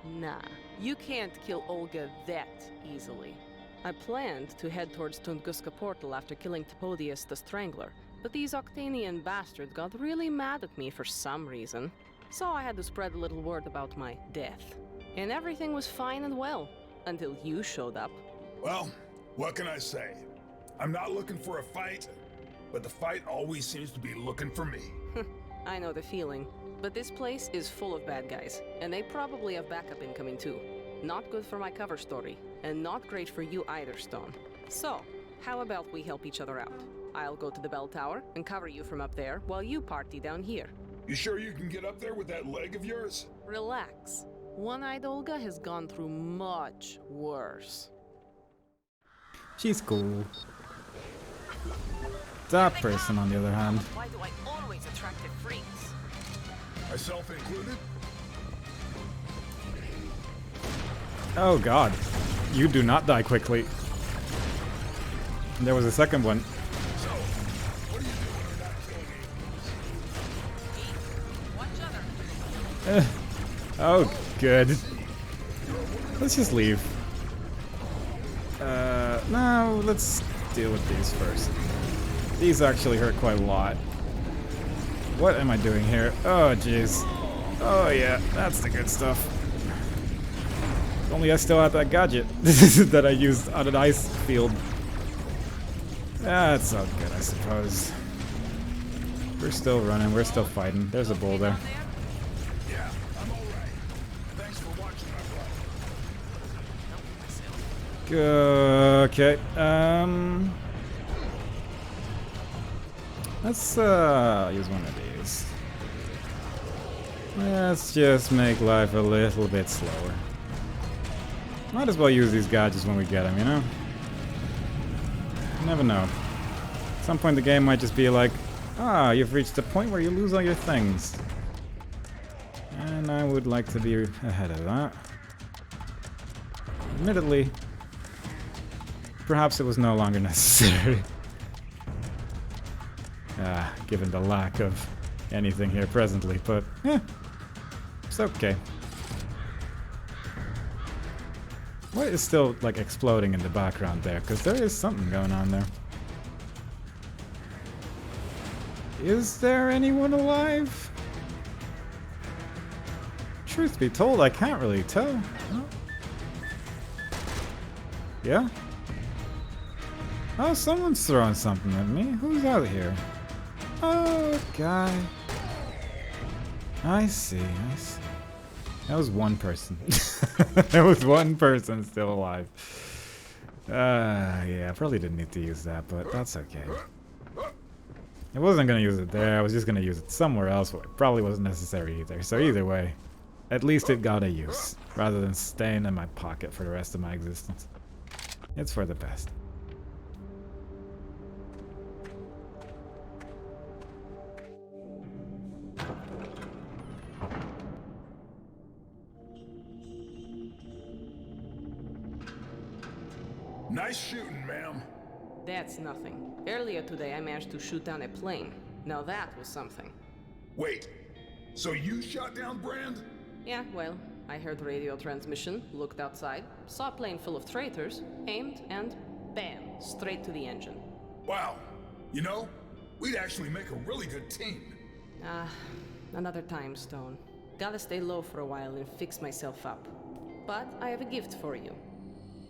Nah, you can't kill Olga that easily. I planned to head towards Tunguska Portal after killing Topodius the Strangler, but these Octanian bastards got really mad at me for some reason. So I had to spread a little word about my death. And everything was fine and well, until you showed up. Well, what can I say? I'm not looking for a fight, but the fight always seems to be looking for me. I know the feeling. But this place is full of bad guys, and they probably have backup incoming too. Not good for my cover story, and not great for you either, Stone. So, how about we help each other out? I'll go to the bell tower and cover you from up there while you party down here. You sure you can get up there with that leg of yours? Relax. One-eyed Olga has gone through much worse. She's cool. That person, on the other hand. Why do I always attract the freaks? Myself included? Oh god. You do not die quickly. There was a second one. So, what do you do when you're not killing animals? Watch other. Oh, good. Let's just leave. No, let's deal with these first. These actually hurt quite a lot. What am I doing here? Oh, jeez. Oh, yeah, that's the good stuff. If only I still had that gadget that I used on an ice field. That's all good, I suppose. We're still running, we're still fighting. There's a bull there. Yeah, I'm alright. Thanks for watching my brother. Okay, let's use one of these. Let's just make life a little bit slower. Might as well use these gadgets when we get them, you know? You never know. At some point the game might just be like, ah, you've reached a point where you lose all your things. And I would like to be ahead of that. Admittedly, perhaps it was no longer necessary. Given the lack of anything here presently, but it's okay. What is still like exploding in the background there? Because there is something going on there. Is there anyone alive? Truth be told, I can't really tell. Oh. Yeah? Oh, someone's throwing something at me. Who's out here? Oh, guy. I see, I see. That was one person. There was one person still alive. Yeah, I probably didn't need to use that, but that's okay. I wasn't gonna use it there, I was just gonna use it somewhere else, but it probably wasn't necessary either. So either way, at least it got a use, rather than staying in my pocket for the rest of my existence. It's for the best. Nice shooting, ma'am. That's nothing. Earlier today I managed to shoot down a plane. Now that was something. Wait, so you shot down Brand? Yeah, well, I heard radio transmission, looked outside, saw a plane full of traitors, aimed, and bam, straight to the engine. Wow. You know, we'd actually make a really good team. Another time, Stone. Gotta stay low for a while and fix myself up. But I have a gift for you.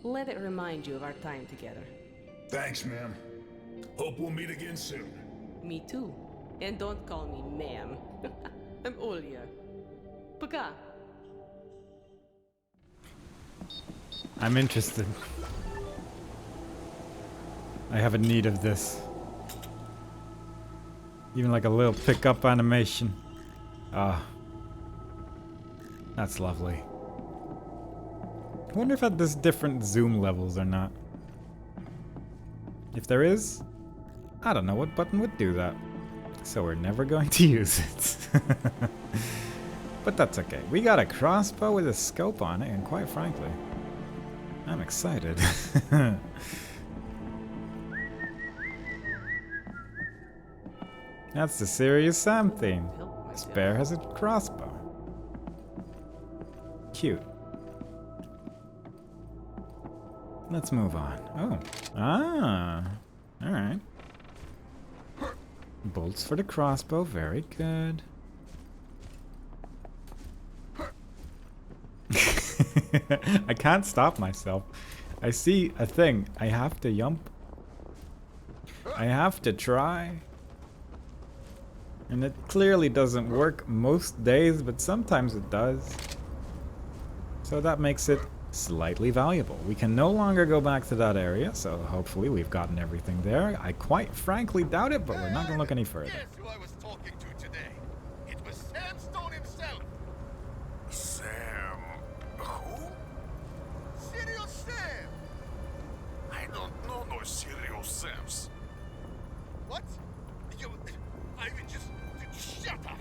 Let it remind you of our time together. Thanks, ma'am. Hope we'll meet again soon. Me too. And don't call me ma'am. I'm Olya. Пока. I'm interested. I have a need of this. Even like a little pickup animation. Ah. That's lovely. I wonder if there's different zoom levels or not. If there is, I don't know what button would do that. So we're never going to use it. But that's okay. We got a crossbow with a scope on it, and quite frankly, I'm excited. That's the Serious Sam theme. This bear has a crossbow. Cute. Let's move on. Oh. Ah. Alright. Bolts for the crossbow. Very good. I can't stop myself. I see a thing. I have to yump. I have to try. And it clearly doesn't work most days, but sometimes it does. So that makes it slightly valuable. We can no longer go back to that area, so hopefully we've gotten everything there. I quite frankly doubt it, but we're not gonna look any further. Guess who I was talking to today? It was Sam Stone himself. Sam. Who? Serious Sam. I don't know no serious Sams. What? You... I mean, just shut up.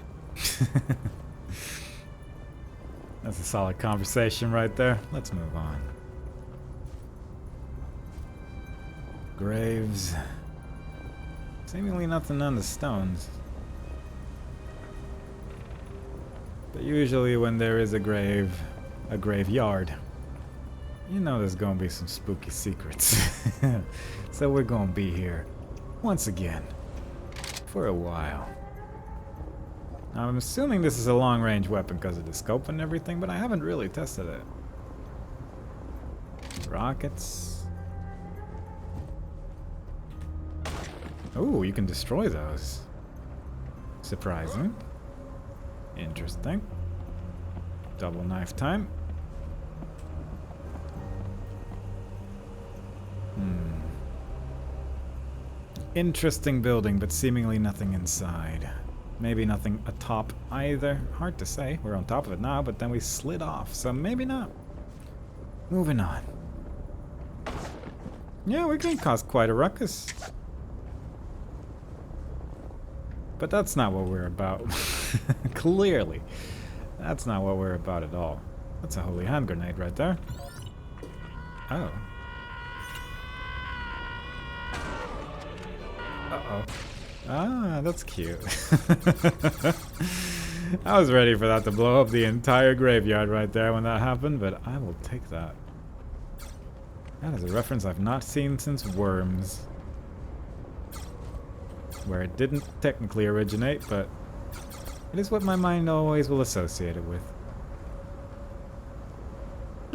That's a solid conversation right there. Let's move on. Graves. Seemingly nothing on the stones. But usually when there is a graveyard, you know there's gonna be some spooky secrets. So we're gonna be here once again for a while. Now, I'm assuming this is a long-range weapon because of the scope and everything, but I haven't really tested it. Rockets. Oh, you can destroy those. Surprising. Interesting. Double knife time. Interesting building, but seemingly nothing inside. Maybe nothing atop either. Hard to say. We're on top of it now, but then we slid off, so maybe not. Moving on. Yeah, we can cause quite a ruckus. But that's not what we're about. Clearly. That's not what we're about at all. That's a holy hand grenade right there. Oh. Uh-oh. Ah, that's cute. I was ready for that to blow up the entire graveyard right there when that happened, but I will take that. That is a reference I've not seen since Worms. Where it didn't technically originate, but it is what my mind always will associate it with.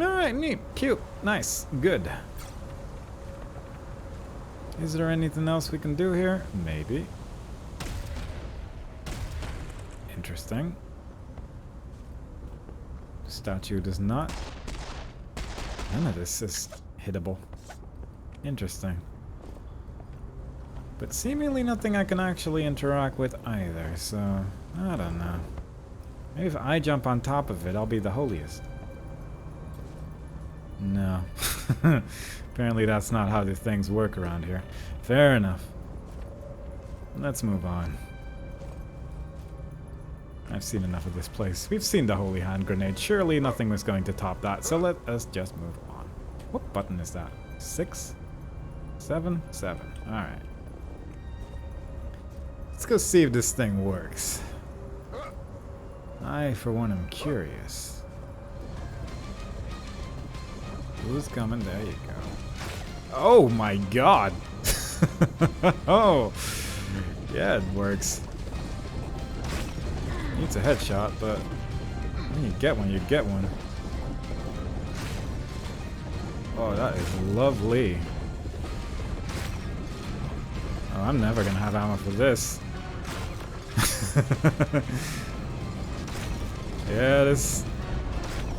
Alright, neat, cute, nice, good. Is there anything else we can do here? Maybe. Interesting. Statue does not. None of this is hittable. Interesting. But seemingly nothing I can actually interact with either, so I don't know. Maybe if I jump on top of it, I'll be the holiest. No. Apparently that's not how the things work around here. Fair enough. Let's move on. I've seen enough of this place. We've seen the holy hand grenade. Surely nothing was going to top that, so let us just move on. What button is that? 6? 7? 7. Alright. Let's go see if this thing works. I, for one, am curious. Who's coming? There you go. Oh my god! Oh! Yeah, it works. Needs a headshot, but when you get one, you get one. Oh, that is lovely. Oh, I'm never gonna have ammo for this. Yeah, this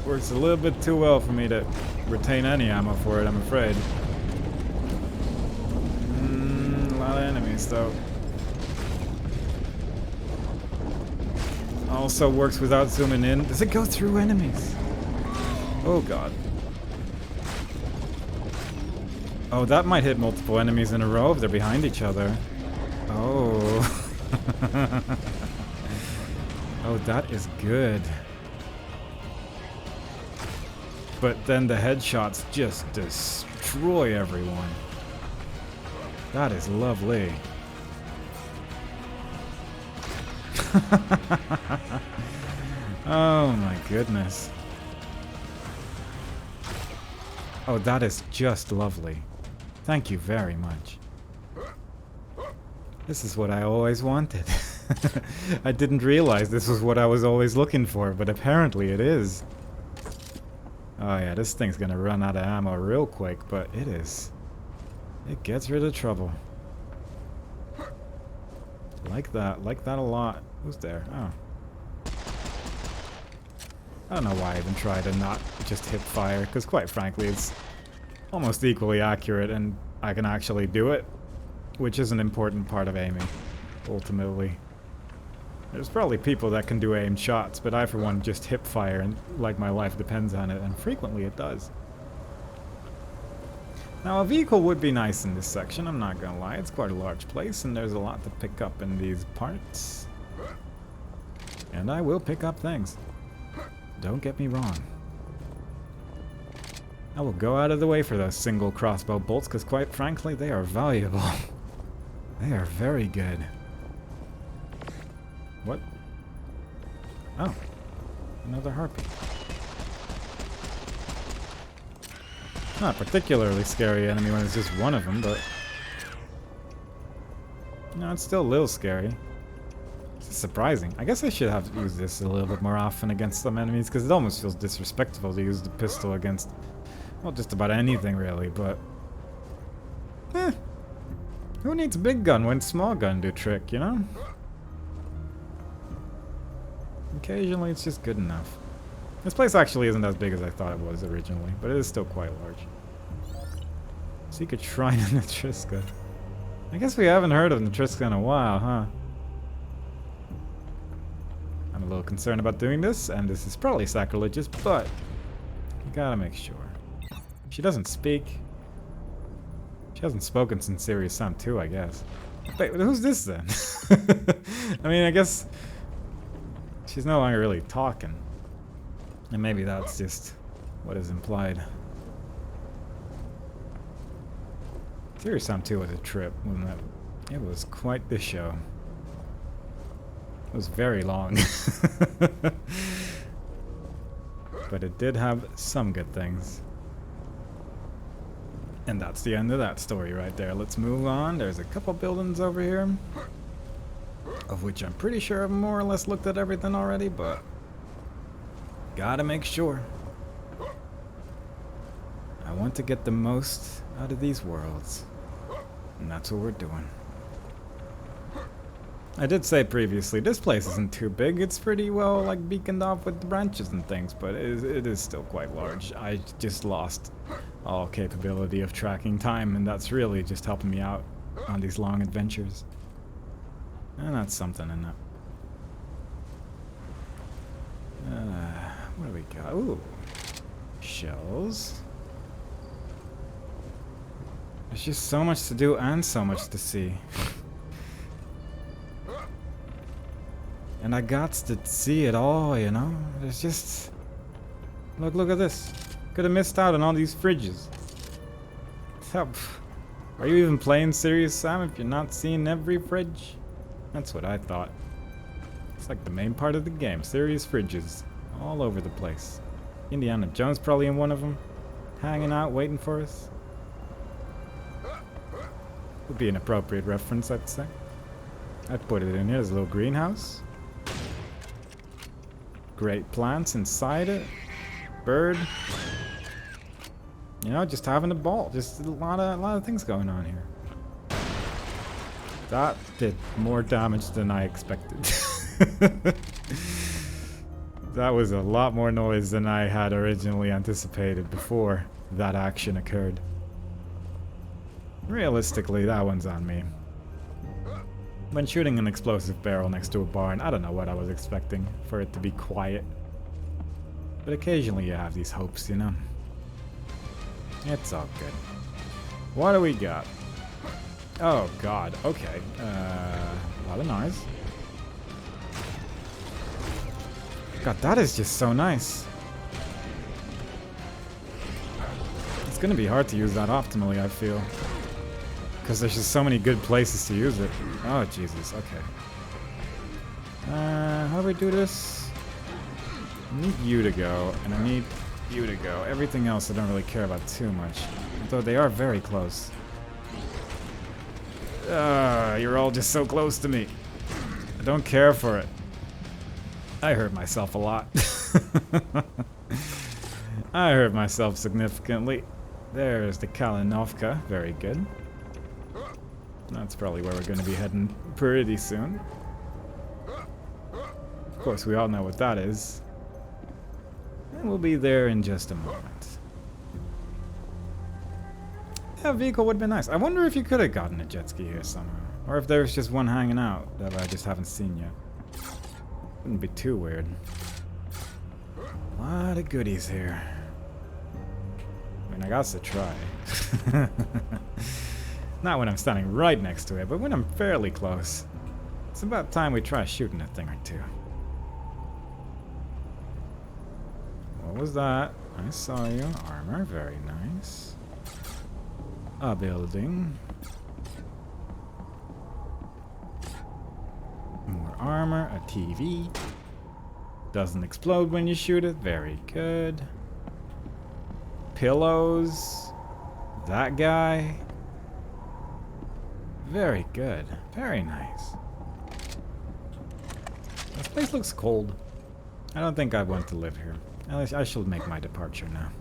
works a little bit too well for me to retain any ammo for it, I'm afraid. A lot of enemies, though. Also works without zooming in. Does it go through enemies? Oh god. Oh, that might hit multiple enemies in a row if they're behind each other. Oh. Oh, that is good. But then the headshots just destroy everyone. That is lovely. Oh my goodness. Oh, that is just lovely. Thank you very much. This is what I always wanted. I didn't realize this was what I was always looking for, but apparently it is. Oh yeah, this thing's gonna run out of ammo real quick, but it is. It gets rid of trouble. Like that a lot. Who's there? Oh. I don't know why I even try to not just hip fire, because quite frankly it's almost equally accurate and I can actually do it, which is an important part of aiming, ultimately. There's probably people that can do aimed shots, but I for one just hip fire and like my life depends on it, and frequently it does. Now a vehicle would be nice in this section, I'm not gonna lie. It's quite a large place and there's a lot to pick up in these parts. And I will pick up things. Don't get me wrong. I will go out of the way for those single crossbow bolts because quite frankly they are valuable. They are very good. What? Oh. Another harpy. Not a particularly scary enemy when it's just one of them, but... No, it's still a little scary. It's surprising. I guess I should have used this a little bit more often against some enemies, because it almost feels disrespectful to use the pistol against... Well, just about anything, really, but... Who needs a big gun when small gun do trick, you know? Occasionally it's just good enough. This place actually isn't as big as I thought it was originally, but it is still quite large. Secret Shrine in Natriska. I guess we haven't heard of Natriska in a while, huh? I'm a little concerned about doing this, and this is probably sacrilegious, but you gotta make sure. She doesn't speak. She hasn't spoken since Serious Sam 2, I guess. Wait, who's this then? I mean, I guess she's no longer really talking. And maybe that's just what is implied. Serious Sam 2 was a trip, wasn't it? It was quite the show. It was very long. But it did have some good things. And that's the end of that story right there. Let's move on. There's a couple buildings over here, of which I'm pretty sure I've more or less looked at everything already, but gotta make sure. I want to get the most out of these worlds, and that's what we're doing. I did say previously, this place isn't too big. It's pretty well like beaconed off with the branches and things, but it is still quite large. I just lost all capability of tracking time, and that's really just helping me out on these long adventures. And that's something in it. What do we got? Ooh. Shells. There's just so much to do and so much to see. And I got to see it all, you know? There's just... Look at this. Could have missed out on all these fridges. Are you even playing Serious Sam if you're not seeing every fridge? That's what I thought. It's like the main part of the game. Serious fridges. All over the place. Indiana Jones probably in one of them. Hanging out, waiting for us. Would be an appropriate reference, I'd say. I'd put it in here as a little greenhouse. Great plants inside it. Bird. You know, just having a ball. Just a lot of things going on here. That did more damage than I expected. That was a lot more noise than I had originally anticipated before that action occurred. Realistically, that one's on me. When shooting an explosive barrel next to a barn, I don't know what I was expecting for it to be quiet. But occasionally you have these hopes, you know? It's all good. What do we got? Oh god, okay. A lot of noise. God, that is just so nice. It's gonna be hard to use that optimally, I feel. Because there's just so many good places to use it. Oh, Jesus, okay. How do we do this? I need you to go, and I need you to go. Everything else I don't really care about too much. Though they are very close. You're all just so close to me. I don't care for it. I hurt myself a lot. I hurt myself significantly. There's the Kalinovka. Very good. That's probably where we're going to be heading pretty soon. Of course, we all know what that is. And we'll be there in just a moment. Yeah, a vehicle would have been nice. I wonder if you could have gotten a jet ski here somehow. Or if there's just one hanging out that I just haven't seen yet. Wouldn't be too weird. A lot of goodies here. I mean, I got to try. Not when I'm standing right next to it, but when I'm fairly close. It's about time we try shooting a thing or two. What was that? I saw you. Armor, very nice. A building. More armor, a TV. Doesn't explode when you shoot it, very good. Pillows. That guy. Very good. Very nice. This place looks cold. I don't think I want to live here. I shall make my departure now.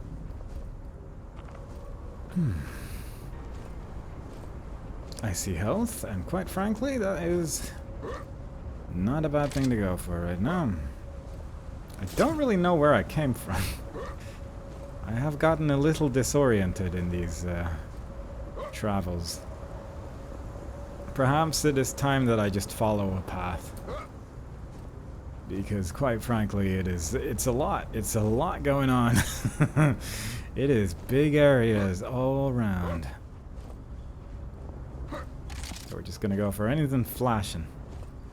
I see health, and quite frankly, that is not a bad thing to go for right now. I don't really know where I came from. I have gotten a little disoriented in these travels. Perhaps it is time that I just follow a path. Because quite frankly, it's a lot. It's a lot going on. It is big areas all around. So we're just gonna go for anything flashing.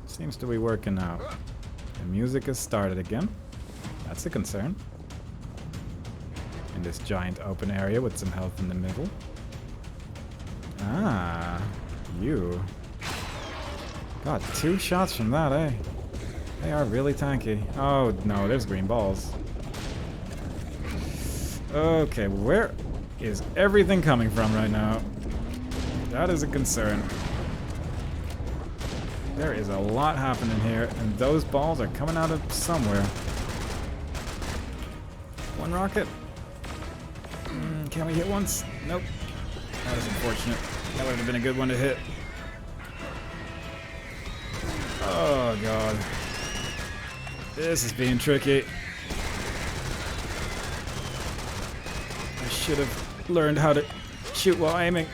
Seems to be working out. The music has started again. That's a concern. In this giant open area with some health in the middle. Ah, you. Got 2 shots from that, eh? They are really tanky. Oh no, there's green balls. Okay, where is everything coming from right now? That is a concern. There is a lot happening here, and those balls are coming out of somewhere. One rocket. Can we hit once? Nope. That is unfortunate. That would have been a good one to hit. Oh god. This is being tricky. I should have learned how to shoot while aiming.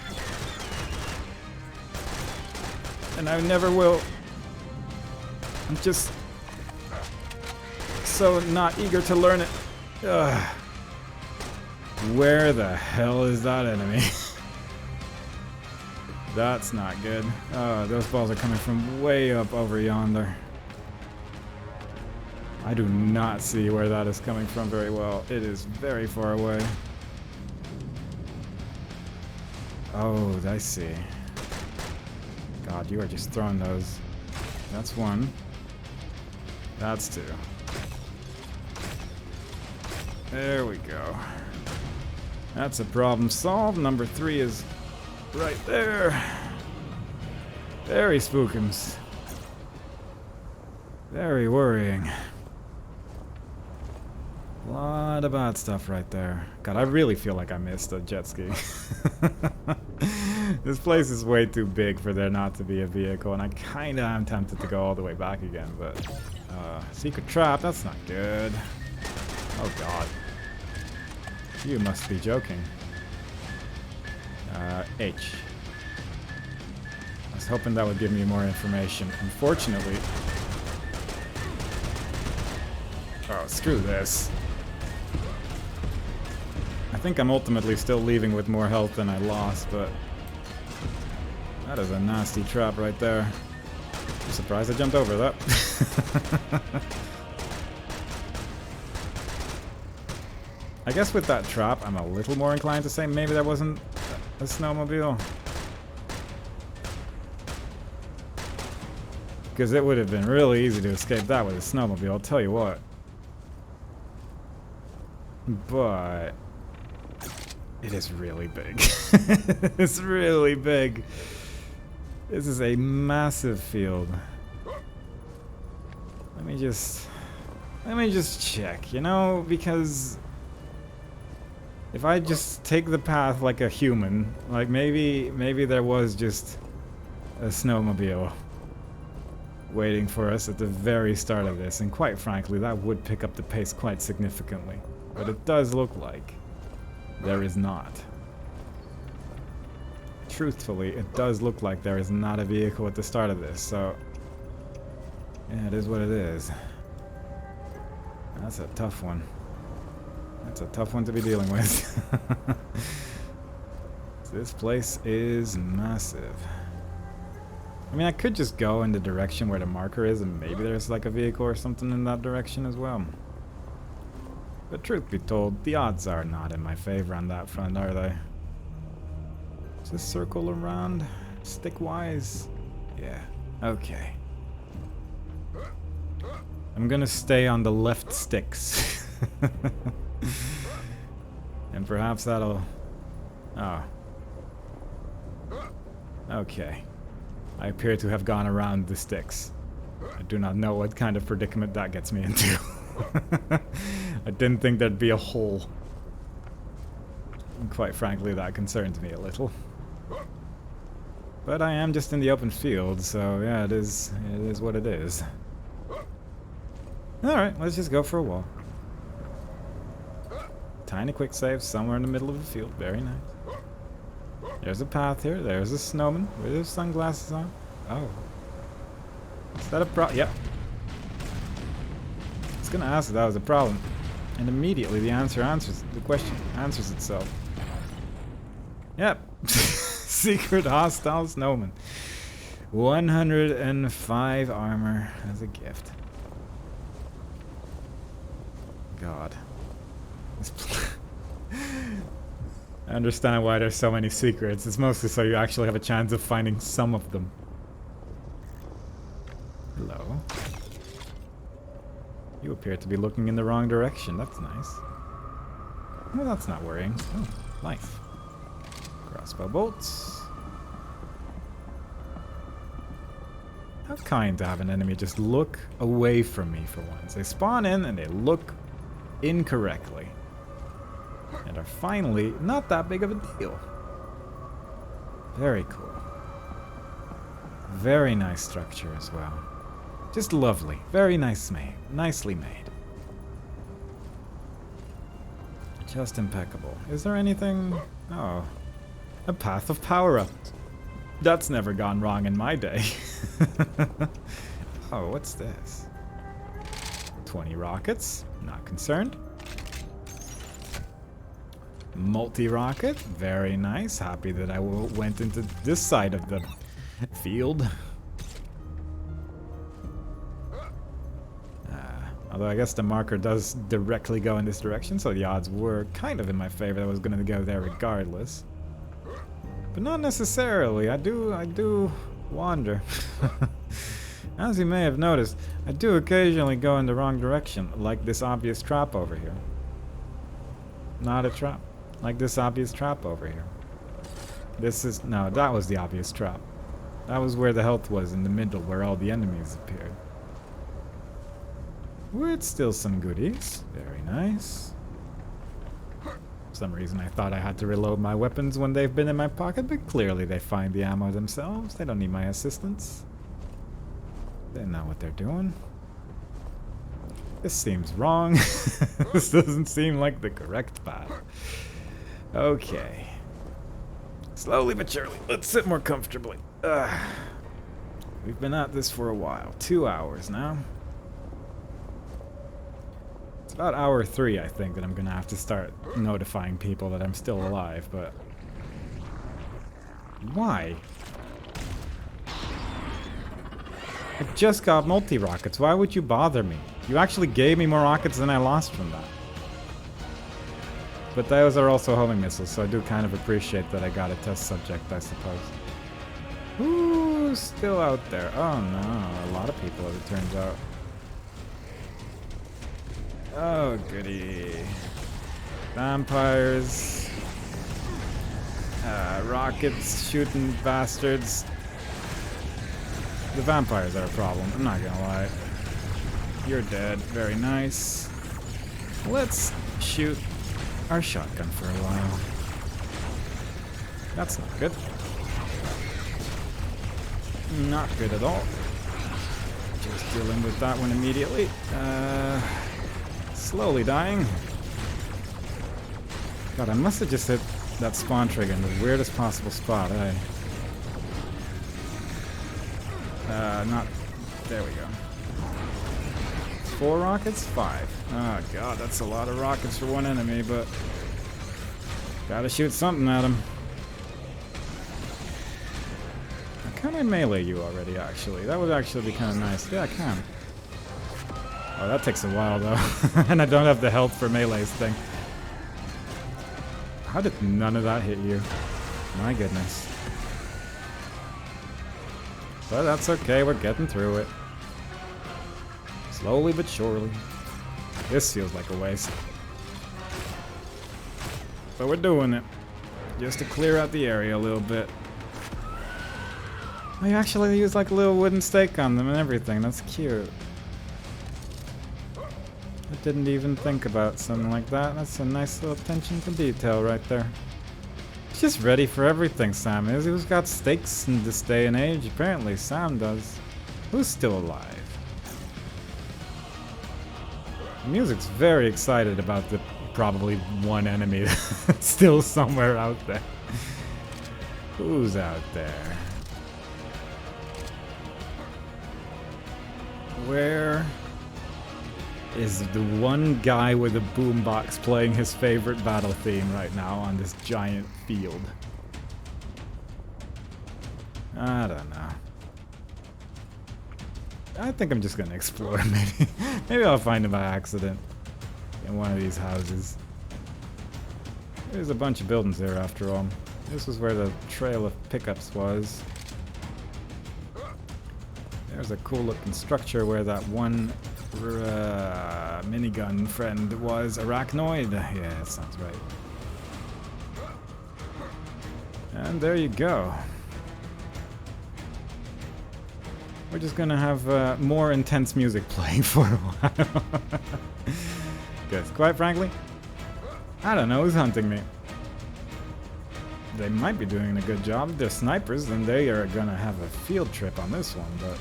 And I never will. I'm just so not eager to learn it. Ugh. Where the hell is that enemy? That's not good. Oh, those balls are coming from way up over yonder. I do not see where that is coming from very well. It is very far away. Oh, I see. God, you are just throwing those. That's 1. That's 2. There we go. That's a problem solved. Number 3 is right there. Very spookums. Very worrying. A lot of bad stuff right there. God, I really feel like I missed a jet ski. This place is way too big for there not to be a vehicle, and I kinda am tempted to go all the way back again, but... secret trap, that's not good. Oh god. You must be joking. H. I was hoping that would give me more information. Unfortunately... Oh, screw this. I think I'm ultimately still leaving with more health than I lost, but... That is a nasty trap right there. I'm surprised I jumped over that. I guess with that trap, I'm a little more inclined to say maybe that wasn't a snowmobile. Because it would have been really easy to escape that with a snowmobile, I'll tell you what. But... it is really big. It's really big. This is a massive field. Let me just check, you know, because if I just take the path like a human, like maybe there was just a snowmobile waiting for us at the very start of this, and quite frankly, that would pick up the pace quite significantly. But it does look like there is not. Truthfully, it does look like there is not a vehicle at the start of this, so... yeah, it is what it is. That's a tough one. That's a tough one to be dealing with. This place is massive. I mean, I could just go in the direction where the marker is, and maybe there's like a vehicle or something in that direction as well. But truth be told, the odds are not in my favor on that front, are they? Just circle around, stick-wise. Yeah, okay. I'm gonna stay on the left sticks. And perhaps that'll... oh. Okay. I appear to have gone around the sticks. I do not know what kind of predicament that gets me into. I didn't think there'd be a hole. And quite frankly, that concerns me a little. But I am just in the open field, so yeah, it is what it is. Alright, let's just go for a walk. Tiny quick save somewhere in the middle of the field, very nice. There's a path here, there's a snowman with his sunglasses on. Oh. Is that a problem? Yep. I was gonna ask if that was a problem. And immediately the question answers itself. Yep. Secret hostile snowman. 105 armor as a gift. God. I understand why there's so many secrets. It's mostly so you actually have a chance of finding some of them. Hello. You appear to be looking in the wrong direction. That's nice. Well, that's not worrying. Oh, life. Crossbow bolts. How kind to have an enemy just look away from me for once. They spawn in and they look incorrectly. And are finally not that big of a deal. Very cool. Very nice structure as well. Just lovely. Very nicely made. Just impeccable. Is there anything... oh. A path of power-ups. That's never gone wrong in my day. Oh, what's this? 20 rockets. Not concerned. Multi-rocket. Very nice. Happy that I went into this side of the field. Although I guess the marker does directly go in this direction, so the odds were kind of in my favor that I was going to go there regardless. But not necessarily. I do wander. As you may have noticed, I do occasionally go in the wrong direction, like this obvious trap over here. Not a trap. Like this obvious trap over here. This is... no, that was the obvious trap. That was where the health was, in the middle, where all the enemies appeared. With still some goodies. Very nice. For some reason I thought I had to reload my weapons when they've been in my pocket, but clearly they find the ammo themselves. They don't need my assistance. They know what they're doing. This seems wrong. This doesn't seem like the correct path. Okay. Slowly but surely. Let's sit more comfortably. We've been at this for a while. 2 hours now. It's about hour 3, I think, that I'm gonna have to start notifying people that I'm still alive, but... Why? I just got multi-rockets. Why would you bother me? You actually gave me more rockets than I lost from that. But those are also homing missiles, so I do kind of appreciate that I got a test subject, I suppose. Who's still out there? Oh no, a lot of people, as it turns out. Oh, goody. Vampires. Rockets shooting bastards. The vampires are a problem, I'm not gonna lie. You're dead, very nice. Let's shoot our shotgun for a while. That's not good. Not good at all. Just dealing with that one immediately. Slowly dying. God, I must have just hit that spawn trigger in the weirdest possible spot, eh? Not... There we go. 4 rockets? 5. Oh god, that's a lot of rockets for one enemy, but... Gotta shoot something at him. Can I melee you already, actually? That would actually be kind of nice. Yeah, I can. Oh, that takes a while, though. And I don't have the health for melee's thing. How did none of that hit you? My goodness. But that's okay, we're getting through it. Slowly but surely. This feels like a waste. But we're doing it. Just to clear out the area a little bit. I actually used like a little wooden stake on them and everything. That's cute. I didn't even think about something like that. That's a nice little attention to detail right there. He's just ready for everything, Sam is. Who's got stakes in this day and age? Apparently Sam does. Who's still alive? The music's very excited about the probably one enemy that's still somewhere out there. Who's out there? Where is the one guy with a boombox playing his favorite battle theme right now on this giant field? I don't know. I think I'm just gonna explore, maybe. Maybe I'll find him by accident in one of these houses. There's a bunch of buildings there after all. This was where the trail of pickups was. There's a cool looking structure where that one minigun friend was. Arachnoid. Yeah, that sounds right. And there you go. We're just gonna have more intense music playing for a while. Because quite frankly, I don't know who's hunting me. They might be doing a good job. They're snipers, then they are gonna have a field trip on this one, but...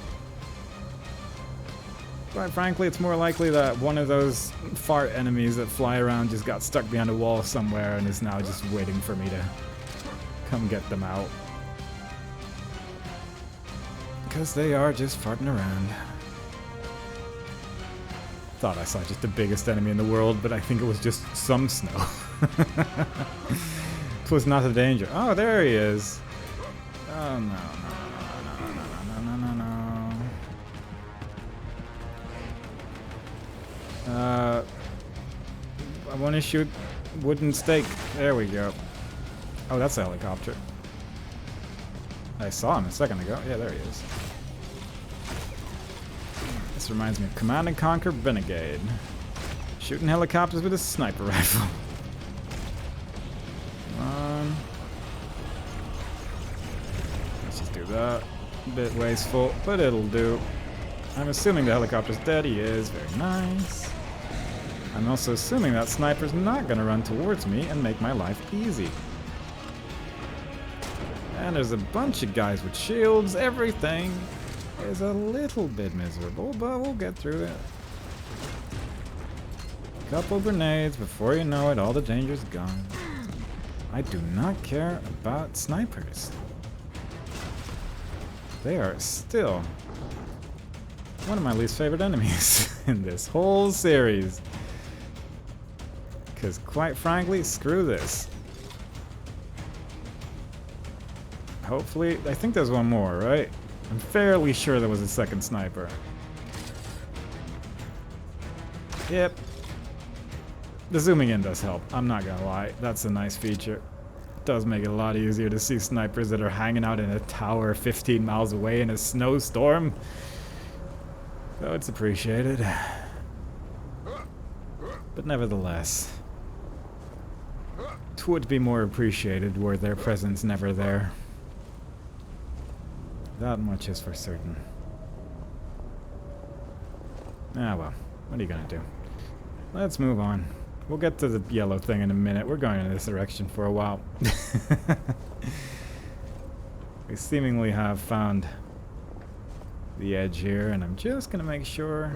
Quite frankly, it's more likely that one of those fart enemies that fly around just got stuck behind a wall somewhere and is now just waiting for me to come get them out. Because they are just farting around. Thought I saw just the biggest enemy in the world, but I think it was just some snow. It was not a danger. Oh, there he is. Oh, no. I want to shoot wooden stake. There we go. Oh, that's a helicopter. I saw him a second ago. Yeah, there he is. This reminds me of Command and Conquer Renegade. Shooting helicopters with a sniper rifle. Come on. Let's just do that. A bit wasteful, but it'll do. I'm assuming the helicopter's dead. He is. Very nice. I'm also assuming that sniper's not gonna run towards me and make my life easy. And there's a bunch of guys with shields. Everything is a little bit miserable, but we'll get through it. Couple grenades, before you know it, all the danger's gone. I do not care about snipers. They are still one of my least favorite enemies in this whole series. Because quite frankly, screw this. Hopefully, I think there's one more, right? I'm fairly sure there was a second sniper. Yep. The zooming in does help, I'm not gonna lie. That's a nice feature. It does make it a lot easier to see snipers that are hanging out in a tower 15 miles away in a snowstorm. So it's appreciated. But nevertheless, it would be more appreciated were their presence never there. That much is for certain. Ah well, what are you gonna do? Let's move on. We'll get to the yellow thing in a minute. We're going in this direction for a while. We seemingly have found the edge here, and I'm just gonna make sure,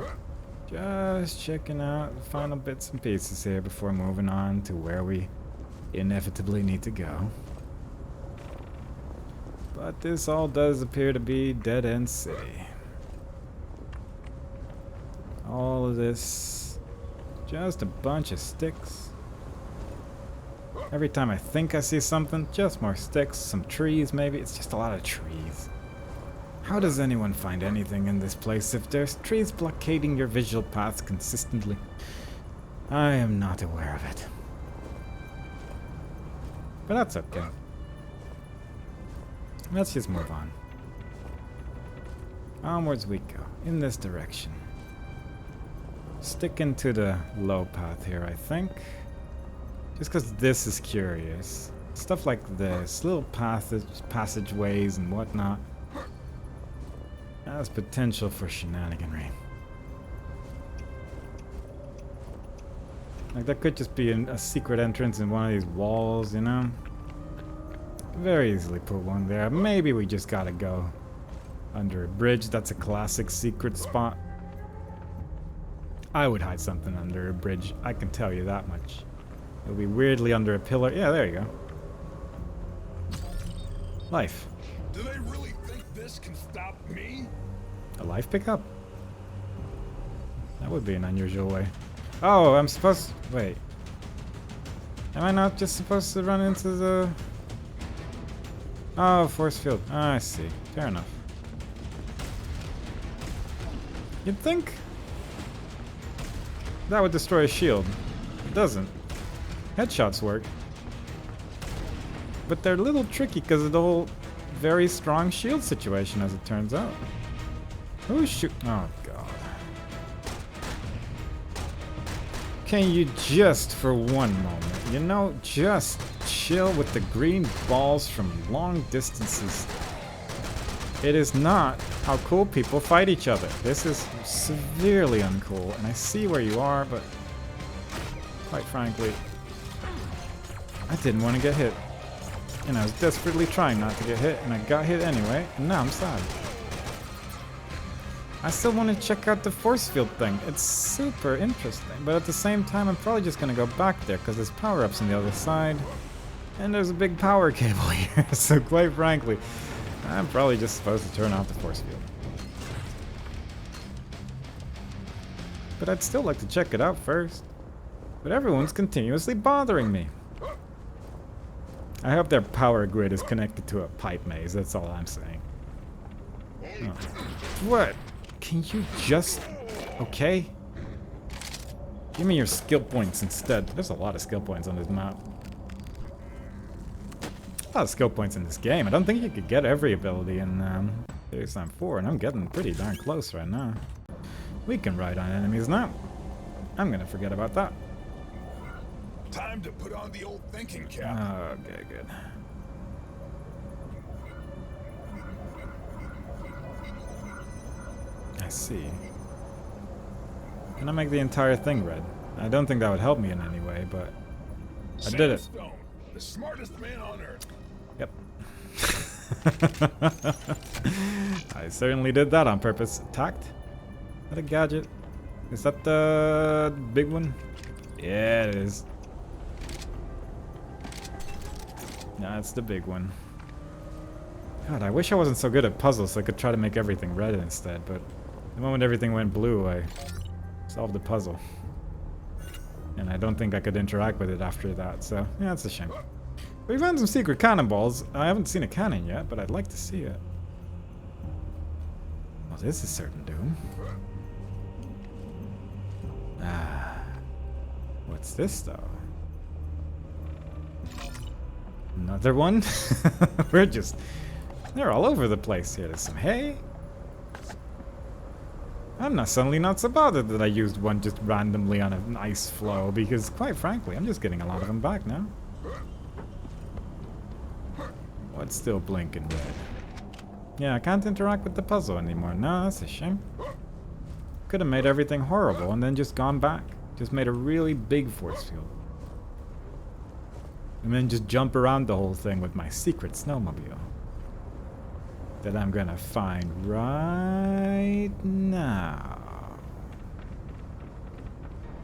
just checking out the final bits and pieces here before moving on to where we inevitably need to go. But this all does appear to be Dead End City. All of this, just a bunch of sticks. Every time I think I see something, just more sticks, some trees maybe. It's just a lot of trees. How does anyone find anything in this place if there's trees blockading your visual paths consistently? I am not aware of it. But that's okay. Let's just move on. Onwards we go, in this direction. Sticking to the low path here, I think. Just because this is curious. Stuff like this, little passageways and whatnot, has potential for shenaniganry. Like that could just be a secret entrance in one of these walls, you know? Very easily put one there. Maybe we just gotta go under a bridge. That's a classic secret spot. I would hide something under a bridge. I can tell you that much. It'll be weirdly under a pillar. Yeah, there you go. Life. Do they really think this can stop me? A life pickup? That would be an unusual way. Oh, I'm supposed... Wait. Am I not just supposed to run into the... Oh, force field. Ah, I see. Fair enough. You'd think that would destroy a shield. It doesn't. Headshots work. But they're a little tricky because of the whole very strong shield situation, as it turns out. Who's shoot? Oh, God. Can you just, for one moment, you know, just chill with the green balls from long distances? It is not how cool people fight each other. This is severely uncool, and I see where you are, but quite frankly, I didn't want to get hit. And I was desperately trying not to get hit, and I got hit anyway, and now I'm sad. I still want to check out the force field thing. It's super interesting, but at the same time, I'm probably just going to go back there, because there's power-ups on the other side, and there's a big power cable here, so quite frankly, I'm probably just supposed to turn off the force field. But I'd still like to check it out first. But everyone's continuously bothering me. I hope their power grid is connected to a pipe maze, that's all I'm saying. Oh. What? Can you just... Okay? Give me your skill points instead. There's a lot of skill points on this map. A lot of skill points in this game. I don't think you could get every ability in Series Time 4, and I'm getting pretty darn close right now. We can ride on enemies now. I'm gonna forget about that. Time to put on the old thinking cap. Okay, good. I see. Can I make the entire thing red? I don't think that would help me in any way, but I did it. Sandstone, the smartest man on earth. Yep. I certainly did that on purpose. Tact? Is that a gadget? Is that the big one? Yeah, it is. That's the big one. God, I wish I wasn't so good at puzzles so I could try to make everything red instead, but the moment everything went blue, I solved the puzzle. And I don't think I could interact with it after that, so yeah, it's a shame. We found some secret cannonballs. I haven't seen a cannon yet, but I'd like to see it. Well, this is certain doom. Ah. What's this, though? Another one? They're all over the place here. There's some hay. I'm not suddenly not so bothered that I used one just randomly on an ice floe, because quite frankly, I'm just getting a lot of them back now. What's still blinking red? Yeah, I can't interact with the puzzle anymore. No, that's a shame. Could have made everything horrible and then just gone back. Just made a really big force field. And then just jump around the whole thing with my secret snowmobile. That I'm gonna find right now.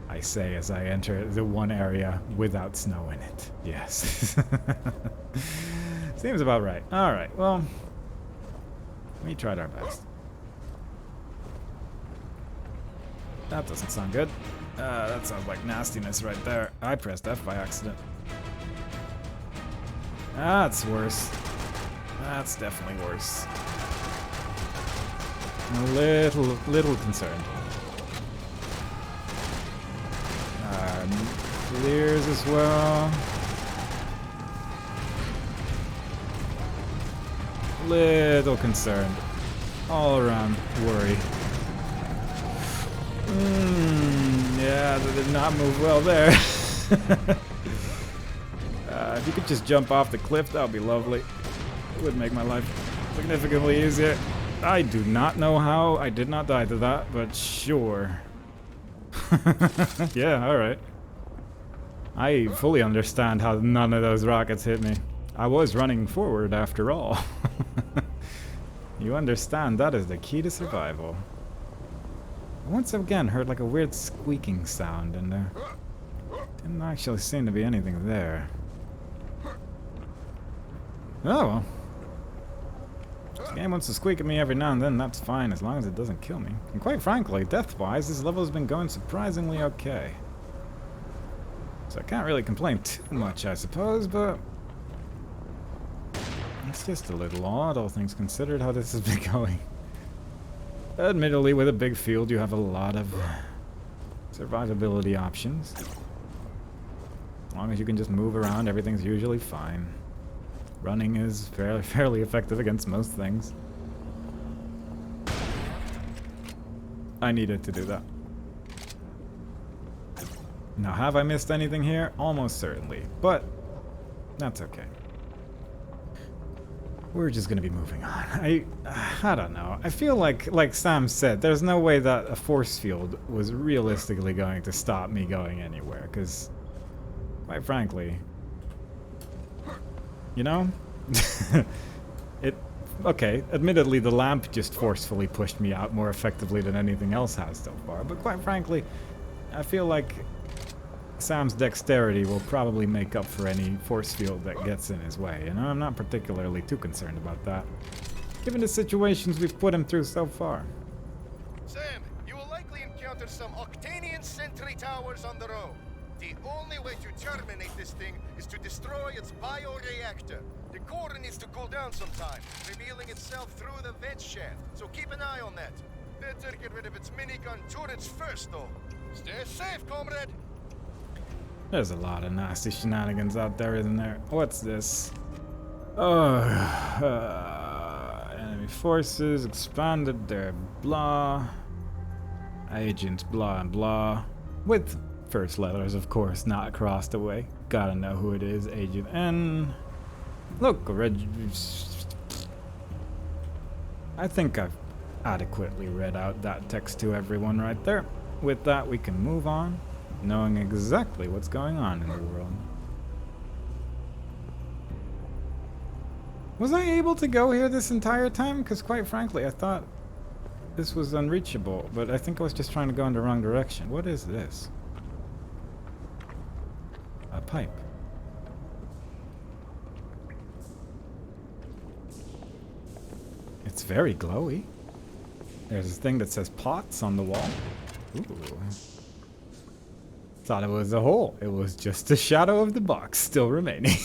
I say as I enter the one area without snow in it. Yes. Seems about right. Alright, well, we tried our best. That doesn't sound good. That sounds like nastiness right there. I pressed F by accident. That's worse. That's definitely worse. A little concerned. Clears as well. Little concerned. All around worry. Yeah, that did not move well there. If you could just jump off the cliff, that would be lovely. It would make my life significantly easier. I do not know how I did not die to that, but sure. Yeah, alright. I fully understand how none of those rockets hit me. I was running forward after all. You understand that is the key to survival. I once again heard like a weird squeaking sound and didn't actually seem to be anything there. Oh well. This game wants to squeak at me every now and then, that's fine as long as it doesn't kill me. And quite frankly, death-wise, this level has been going surprisingly okay. So I can't really complain too much, I suppose, but it's just a little odd, all things considered, how this has been going. Admittedly, with a big field, you have a lot of survivability options. As long as you can just move around, everything's usually fine. Running is fairly effective against most things. I needed to do that. Now, have I missed anything here? Almost certainly, but that's okay. We're just gonna be moving on. I don't know. I feel like Sam said, there's no way that a force field was realistically going to stop me going anywhere, because, quite frankly, you know? Okay, admittedly the lamp just forcefully pushed me out more effectively than anything else has so far, but quite frankly, I feel like Sam's dexterity will probably make up for any force field that gets in his way, and I'm not particularly too concerned about that, given the situations we've put him through so far. Sam, you will likely encounter some Octanian sentry towers on the road. The only way to terminate this thing is to destroy its bioreactor. The core needs to cool down sometime, revealing itself through the vent shaft, so keep an eye on that. Better get rid of its minigun turrets first, though. Stay safe, comrade! There's a lot of nasty shenanigans out there, isn't there? What's this? Oh, enemy forces expanded their blah. Agents blah and blah. With first letters, of course, not across the way. Gotta know who it is. Agent N. Look, I think I've adequately read out that text to everyone right there. With that, we can move on. knowing exactly what's going on in the world. Was I able to go here this entire time? Because quite frankly, I thought this was unreachable, but I think I was just trying to go in the wrong direction. What is this? A pipe. It's very glowy. There's this thing that says pots on the wall. Ooh. Thought it was a hole. It was just a shadow of the box still remaining.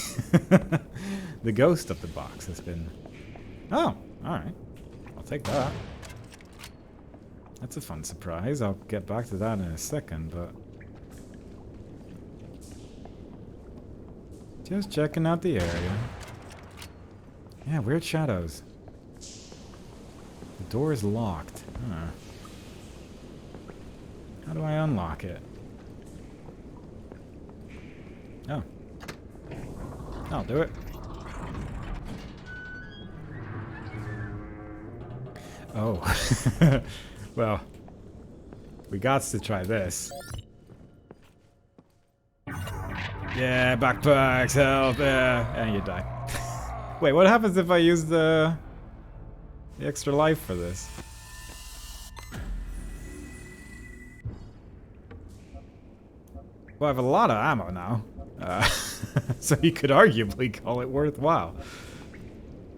The ghost of the box has been... Oh, alright. I'll take that. That's a fun surprise. I'll get back to that in a second, but... Just checking out the area. Yeah, weird shadows. The door is locked. Huh. How do I unlock it? Oh. I'll do it. Oh. Well, we got to try this. Yeah, backpacks, help, yeah. And you die. Wait, what happens if I use the extra life for this? Well, I have a lot of ammo now. So you could arguably call it worthwhile.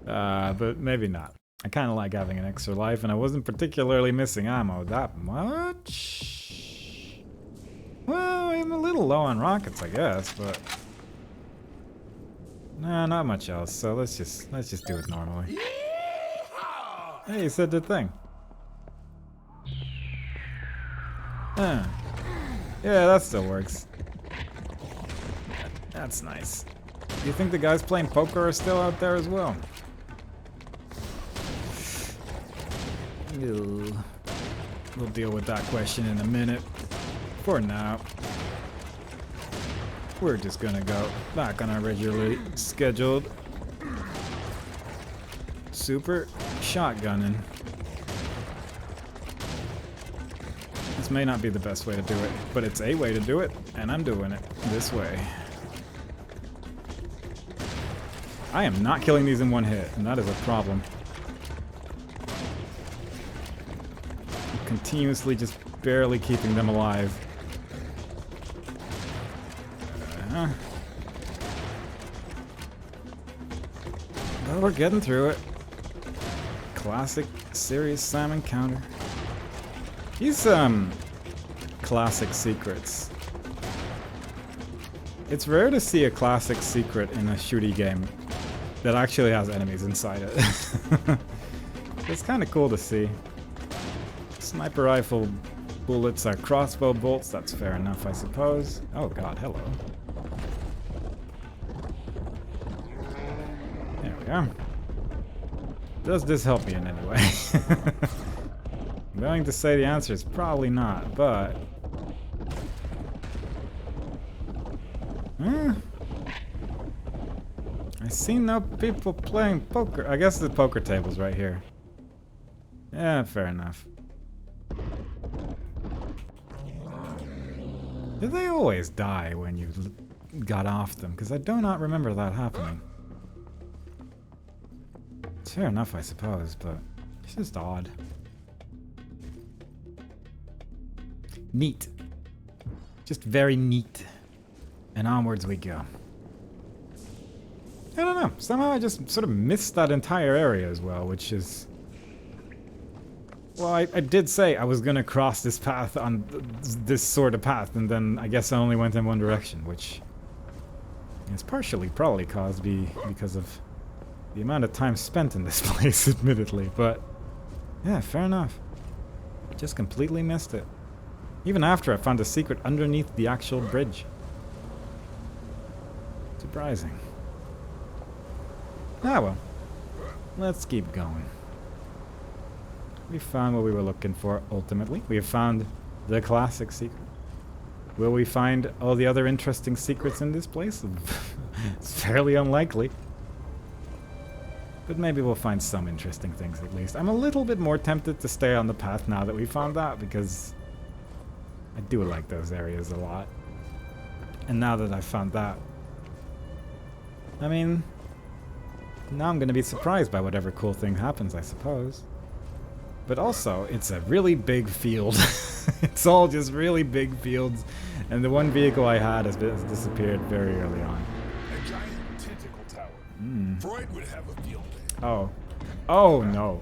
But maybe not. I kind of like having an extra life, and I wasn't particularly missing ammo that much. Well, I'm a little low on rockets, I guess, but... Nah, not much else, so let's just do it normally. Hey, you said the thing. Huh. Yeah, that still works. That's nice. Do you think the guys playing poker are still out there as well? We'll deal with that question in a minute. For now, we're just gonna go back on our regularly scheduled super shotgunning. This may not be the best way to do it, but it's a way to do it, and I'm doing it this way. I am not killing these in one hit, and that is a problem. I'm continuously just barely keeping them alive. But we're getting through it. Classic serious Sam encounter. These classic secrets. It's rare to see a classic secret in a shooty game that actually has enemies inside it. It's kind of cool to see. Sniper rifle bullets are crossbow bolts, that's fair enough, I suppose. Oh god, hello. There we are. Does this help me in any way? I'm going to say the answer is probably not, but... I see no people playing poker. I guess the poker table's right here. Yeah, fair enough. Did they always die when you got off them? Because I do not remember that happening. It's fair enough, I suppose, but it's just odd. Neat. Just very neat. And onwards we go. I don't know. Somehow I just sort of missed that entire area as well, which is... Well, I did say I was going to cross this path on this sort of path, and then I guess I only went in one direction, which is partially probably caused because of the amount of time spent in this place, admittedly, but yeah, fair enough. Just completely missed it. Even after I found a secret underneath the actual bridge. Surprising. Ah well. Let's keep going. We found what we were looking for, ultimately. We have found the classic secret. Will we find all the other interesting secrets in this place? It's fairly unlikely. But maybe we'll find some interesting things at least. I'm a little bit more tempted to stay on the path now that we found that, because I do like those areas a lot. And now that I found that, I mean, now I'm gonna be surprised by whatever cool thing happens, I suppose. But also, it's a really big field. It's all just really big fields, and the one vehicle I had has disappeared very early on. A giant tentacle tower. Freud would have a field day. Oh. Oh no.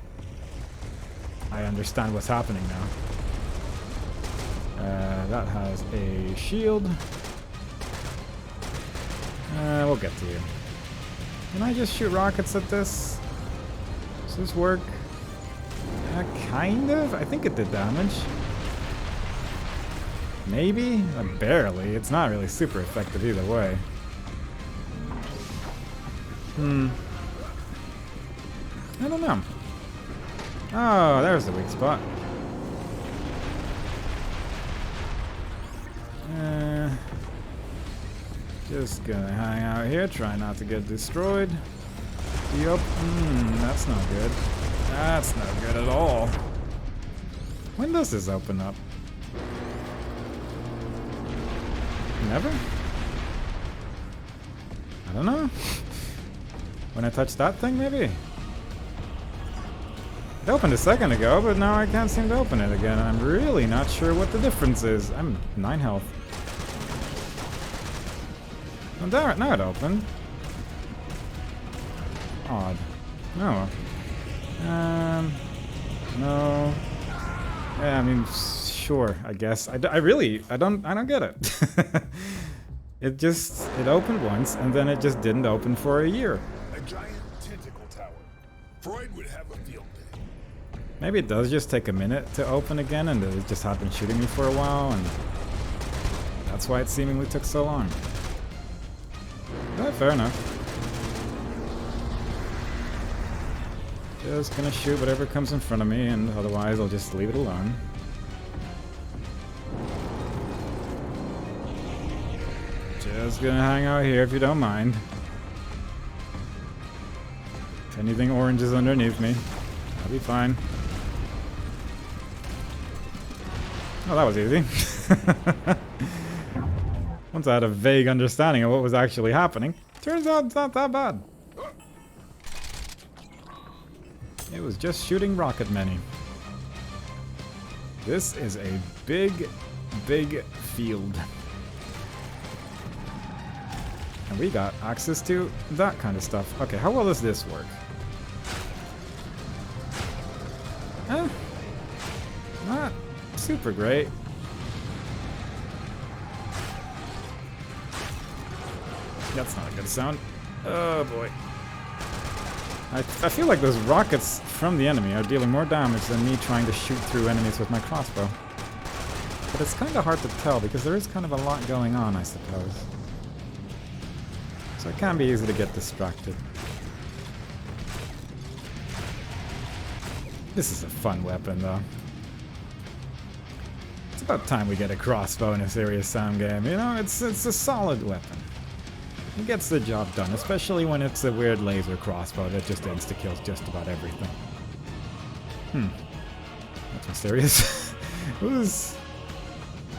I understand what's happening now. That has a shield. We'll get to you. Can I just shoot rockets at this? Does this work? Kind of? I think it did damage. Maybe? Barely. It's not really super effective either way. I don't know. Oh, there's the weak spot. Just gonna hang out here, try not to get destroyed. Yup. That's not good. That's not good at all. When does this open up? Never? I don't know. When I touch that thing, maybe? It opened a second ago, but now I can't seem to open it again. I'm really not sure what the difference is. I'm 9 health. Oh, there, now it opened. Odd. No. No. Yeah, I mean, sure, I guess. I don't get it. It opened once, and then it just didn't open for a year. A giant tentacle tower. Freud would have a field day. Maybe it does just take a minute to open again, and it just had been shooting me for a while, and that's why it seemingly took so long. Yeah, fair enough. Just gonna shoot whatever comes in front of me, and otherwise I'll just leave it alone. Just gonna hang out here if you don't mind. If anything orange is underneath me, I'll be fine. Oh, that was easy. Once I had a vague understanding of what was actually happening, turns out it's not that bad. It was just shooting rocket many. This is a big, big field. And we got access to that kind of stuff. Okay, how well does this work? Not super great. That's not a good sound. Oh boy. I feel like those rockets from the enemy are dealing more damage than me trying to shoot through enemies with my crossbow. But it's kind of hard to tell because there is kind of a lot going on, I suppose. So it can be easy to get distracted. This is a fun weapon, though. It's about time we get a crossbow in a serious sound game, you know? It's a solid weapon. It gets the job done, especially when it's a weird laser crossbow that just insta-kills just about everything. That's mysterious. Who's...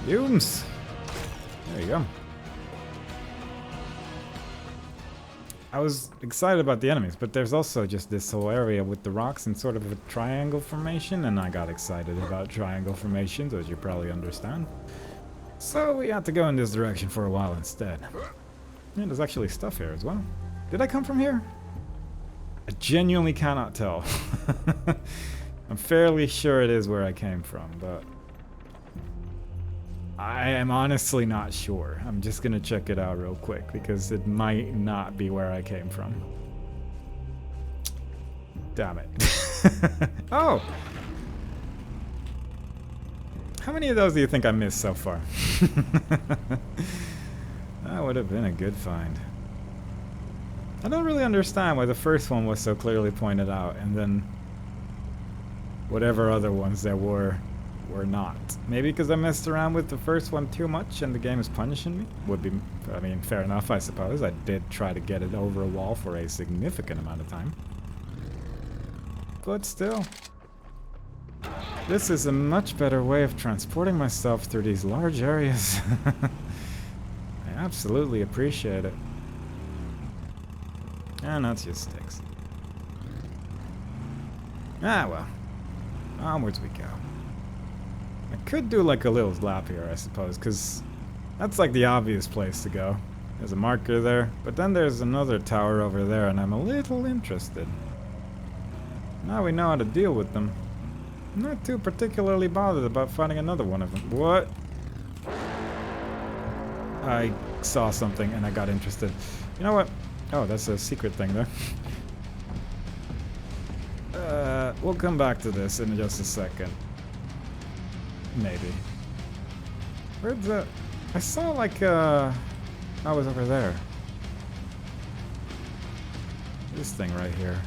Fumes. There you go. I was excited about the enemies, but there's also just this whole area with the rocks in sort of a triangle formation, and I got excited about triangle formations, as you probably understand. So we had to go in this direction for a while instead. Yeah, there's actually stuff here as well. Did I come from here? I genuinely cannot tell. I'm fairly sure it is where I came from, but I am honestly not sure. I'm just gonna check it out real quick because it might not be where I came from. Damn it. Oh! How many of those do you think I missed so far? That would have been a good find. I don't really understand why the first one was so clearly pointed out, and then whatever other ones there were not. Maybe because I messed around with the first one too much and the game is punishing me? Would be, I mean, fair enough, I suppose. I did try to get it over a wall for a significant amount of time. But still. This is a much better way of transporting myself through these large areas. I Absolutely appreciate it. And that's just sticks. Ah, well. Onwards we go. I could do like a little lap here, I suppose, because that's like the obvious place to go. There's a marker there, but then there's another tower over there, and I'm a little interested. Now we know how to deal with them. I'm not too particularly bothered about fighting another one of them. What? I saw something and I got interested. You know what? Oh, that's a secret thing there. We'll come back to this in just a second. Maybe. Where'd the... I saw like, I was over there. This thing right here.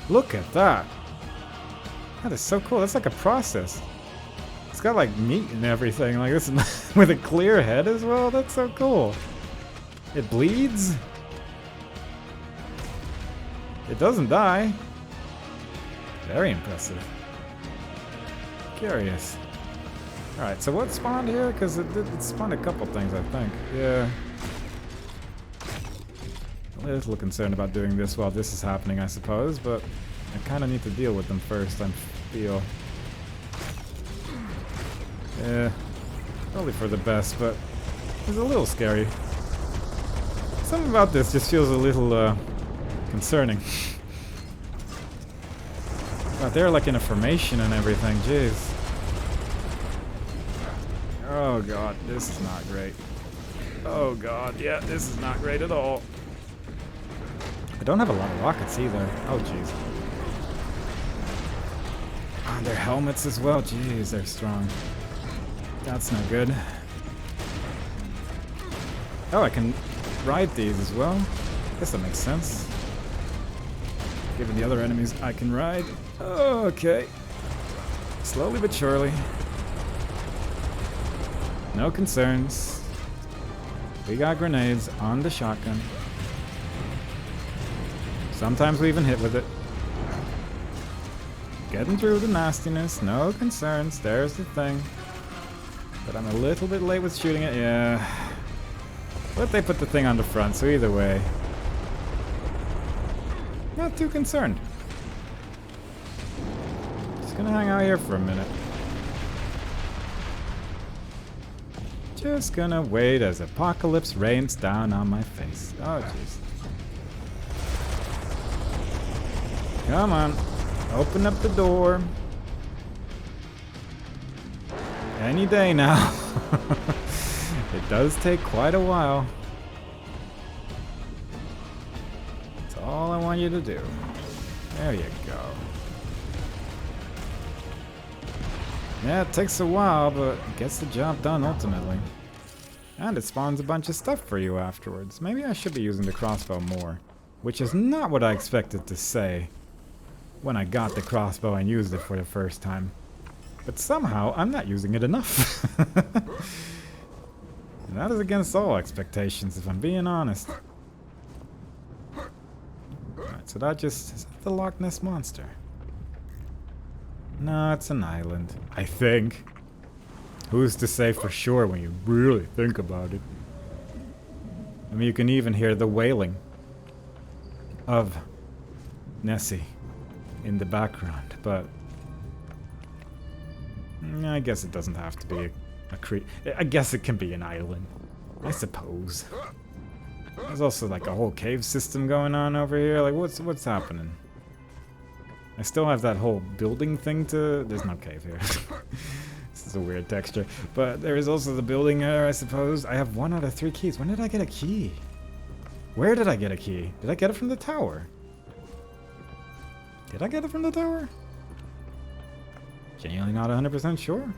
Look at that! That is so cool. That's like a process. It's got like meat and everything. Like this with a clear head as well. That's so cool. It bleeds. It doesn't die. Very impressive. Curious. Alright, so what spawned here? Because it spawned a couple things, I think. Yeah. A little concerned about doing this while this is happening, I suppose, but I kind of need to deal with them first, I feel. Yeah. Probably for the best, but it's a little scary. Something about this just feels a little, concerning. God, they're like in a formation and everything, jeez. Oh god, this is not great. Oh god, yeah, this is not great at all. I don't have a lot of rockets either. Oh jeez. Ah, their helmets as well, jeez, they're strong. That's no good. Oh, I can ride these as well. Guess that makes sense. Given the other enemies I can ride. Okay. Slowly but surely. No concerns. We got grenades on the shotgun. Sometimes we even hit with it. Getting through the nastiness, no concerns. There's the thing. But I'm a little bit late with shooting it, yeah. But they put the thing on the front, so either way. Not too concerned. Just gonna hang out here for a minute. Just gonna wait as apocalypse rains down on my face. Oh, jeez. Come on. Open up the door. Any day now. It does take quite a while. That's all I want you to do. There you go. Yeah, it takes a while, but it gets the job done ultimately. And it spawns a bunch of stuff for you afterwards. Maybe I should be using the crossbow more. Which is not what I expected to say when I got the crossbow and used it for the first time. But somehow, I'm not using it enough. And that is against all expectations, if I'm being honest. Alright, so that just... is that the Loch Ness Monster? No, it's an island. I think. Who's to say for sure when you really think about it? I mean, you can even hear the wailing of Nessie in the background, but... I guess it doesn't have to be I guess it can be an island, I suppose. There's also like a whole cave system going on over here. Like, what's happening? I still have that whole building thing to... There's no cave here. This is a weird texture. But there is also the building here, I suppose. I have 1 out of 3 keys. When did I get a key? Where did I get a key? Did I get it from the tower? Did I get it from the tower? Genuinely not 100% sure.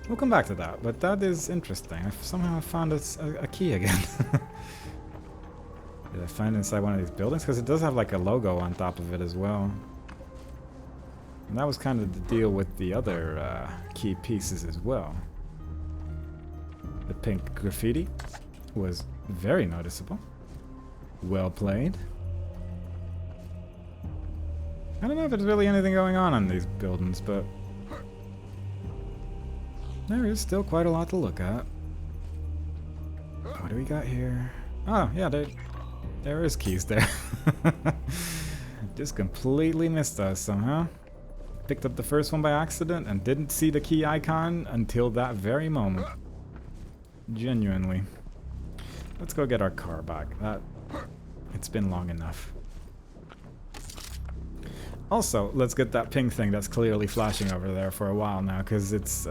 We'll come back to that, but that is interesting. I somehow found a key again. Did I find it inside one of these buildings? Because it does have like a logo on top of it as well. And that was kind of the deal with the other key pieces as well. The pink graffiti was very noticeable. Well played. I don't know if there's really anything going on these buildings, but there is still quite a lot to look at. what do we got here? Oh, yeah, there is keys there. Just completely missed us somehow. Picked up the first one by accident and didn't see the key icon until that very moment. Genuinely. Let's go get our car back. It's been long enough. Also, let's get that ping thing that's clearly flashing over there for a while now, because it's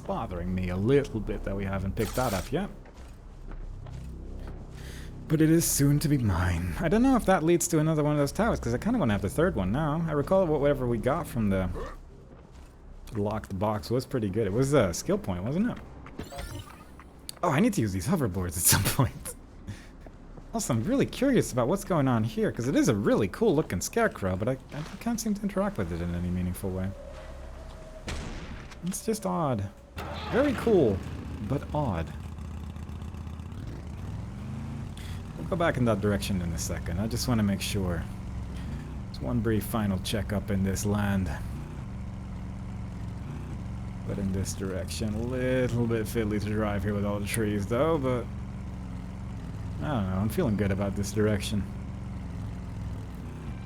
bothering me a little bit that we haven't picked that up yet. But it is soon to be mine. I don't know if that leads to another one of those towers, because I kind of want to have the third one now. I recall whatever we got from the locked box was pretty good. It was a skill point, wasn't it? Oh, I need to use these hoverboards at some point. Also, I'm really curious about what's going on here, because it is a really cool looking scarecrow, but I can't seem to interact with it in any meaningful way. It's just odd. Very cool, but odd. We'll go back in that direction in a second. I just want to make sure. It's one brief final checkup in this land. But in this direction, a little bit fiddly to drive here with all the trees though, but I don't know, I'm feeling good about this direction.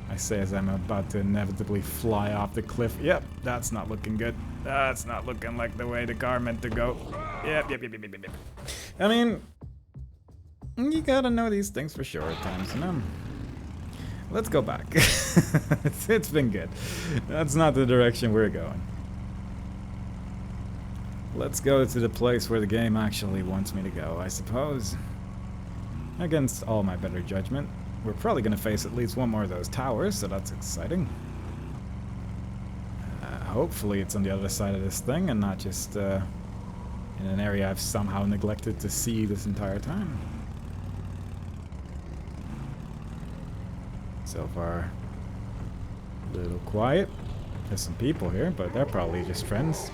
I say as I'm about to inevitably fly off the cliff. Yep, that's not looking good. That's not looking like the way the car meant to go. Yep. I mean, you gotta know these things for sure at times, you know? Let's go back. It's been good. That's not the direction we're going. Let's go to the place where the game actually wants me to go, I suppose. Against all my better judgment. We're probably going to face at least one more of those towers, so that's exciting. Hopefully it's on the other side of this thing and not just in an area I've somehow neglected to see this entire time. So far, a little quiet. There's some people here, but they're probably just friends.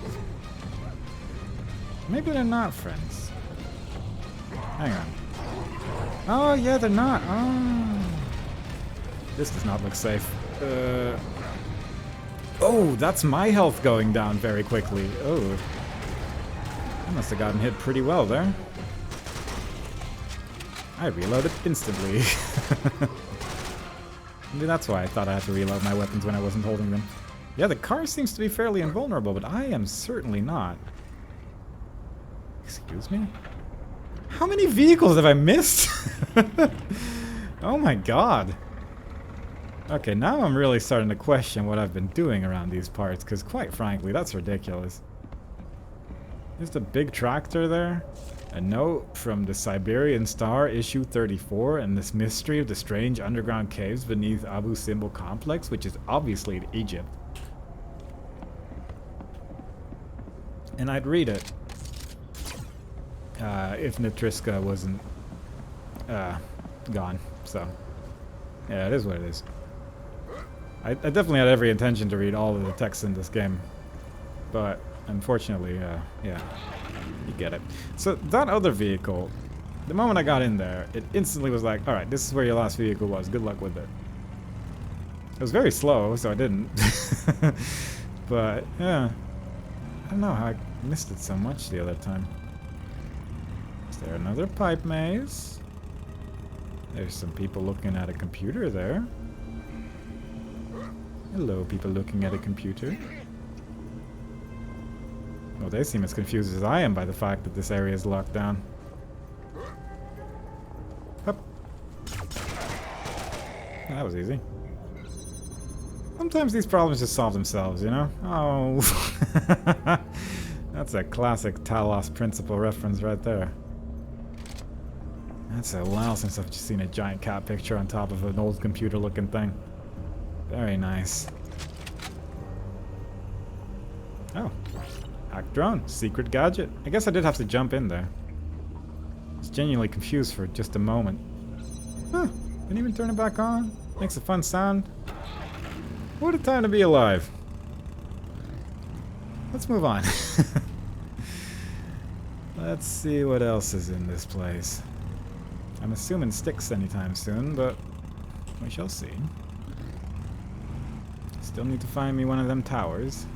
Maybe they're not friends. Hang on. Oh, yeah, they're not. Oh. This does not look safe. Oh, that's my health going down very quickly. Oh. I must have gotten hit pretty well there. I reloaded instantly. Maybe that's why I thought I had to reload my weapons when I wasn't holding them. Yeah, the car seems to be fairly invulnerable, but I am certainly not. Excuse me? How many vehicles have I missed? Oh my god. Okay, now I'm really starting to question what I've been doing around these parts, because quite frankly, that's ridiculous. There's a big tractor there. A note from the Siberian Star, issue 34, and this mystery of the strange underground caves beneath Abu Simbel complex, which is obviously in Egypt. And I'd read it. If Nitriska wasn't gone, so yeah, it is what it is. I definitely had every intention to read all of the text in this game, but unfortunately, yeah, you get it. So that other vehicle, the moment I got in there, it instantly was like, alright, this is where your last vehicle was, good luck with it. It was very slow, so I didn't. But, yeah, I don't know how I missed it so much the other time. Is there another pipe maze? There's some people looking at a computer there. Hello, people looking at a computer. Well, they seem as confused as I am by the fact that this area is locked down. Hup. That was easy. Sometimes these problems just solve themselves, you know? Oh. That's a classic Talos Principle reference right there. That's a while since I've just seen a giant cat picture on top of an old computer looking thing. Very nice. Oh. Hack drone. Secret gadget. I guess I did have to jump in there. I was genuinely confused for just a moment. Huh. Didn't even turn it back on. Makes a fun sound. What a time to be alive. Let's move on. Let's see what else is in this place. I'm assuming sticks anytime soon, but we shall see. Still need to find me one of them towers.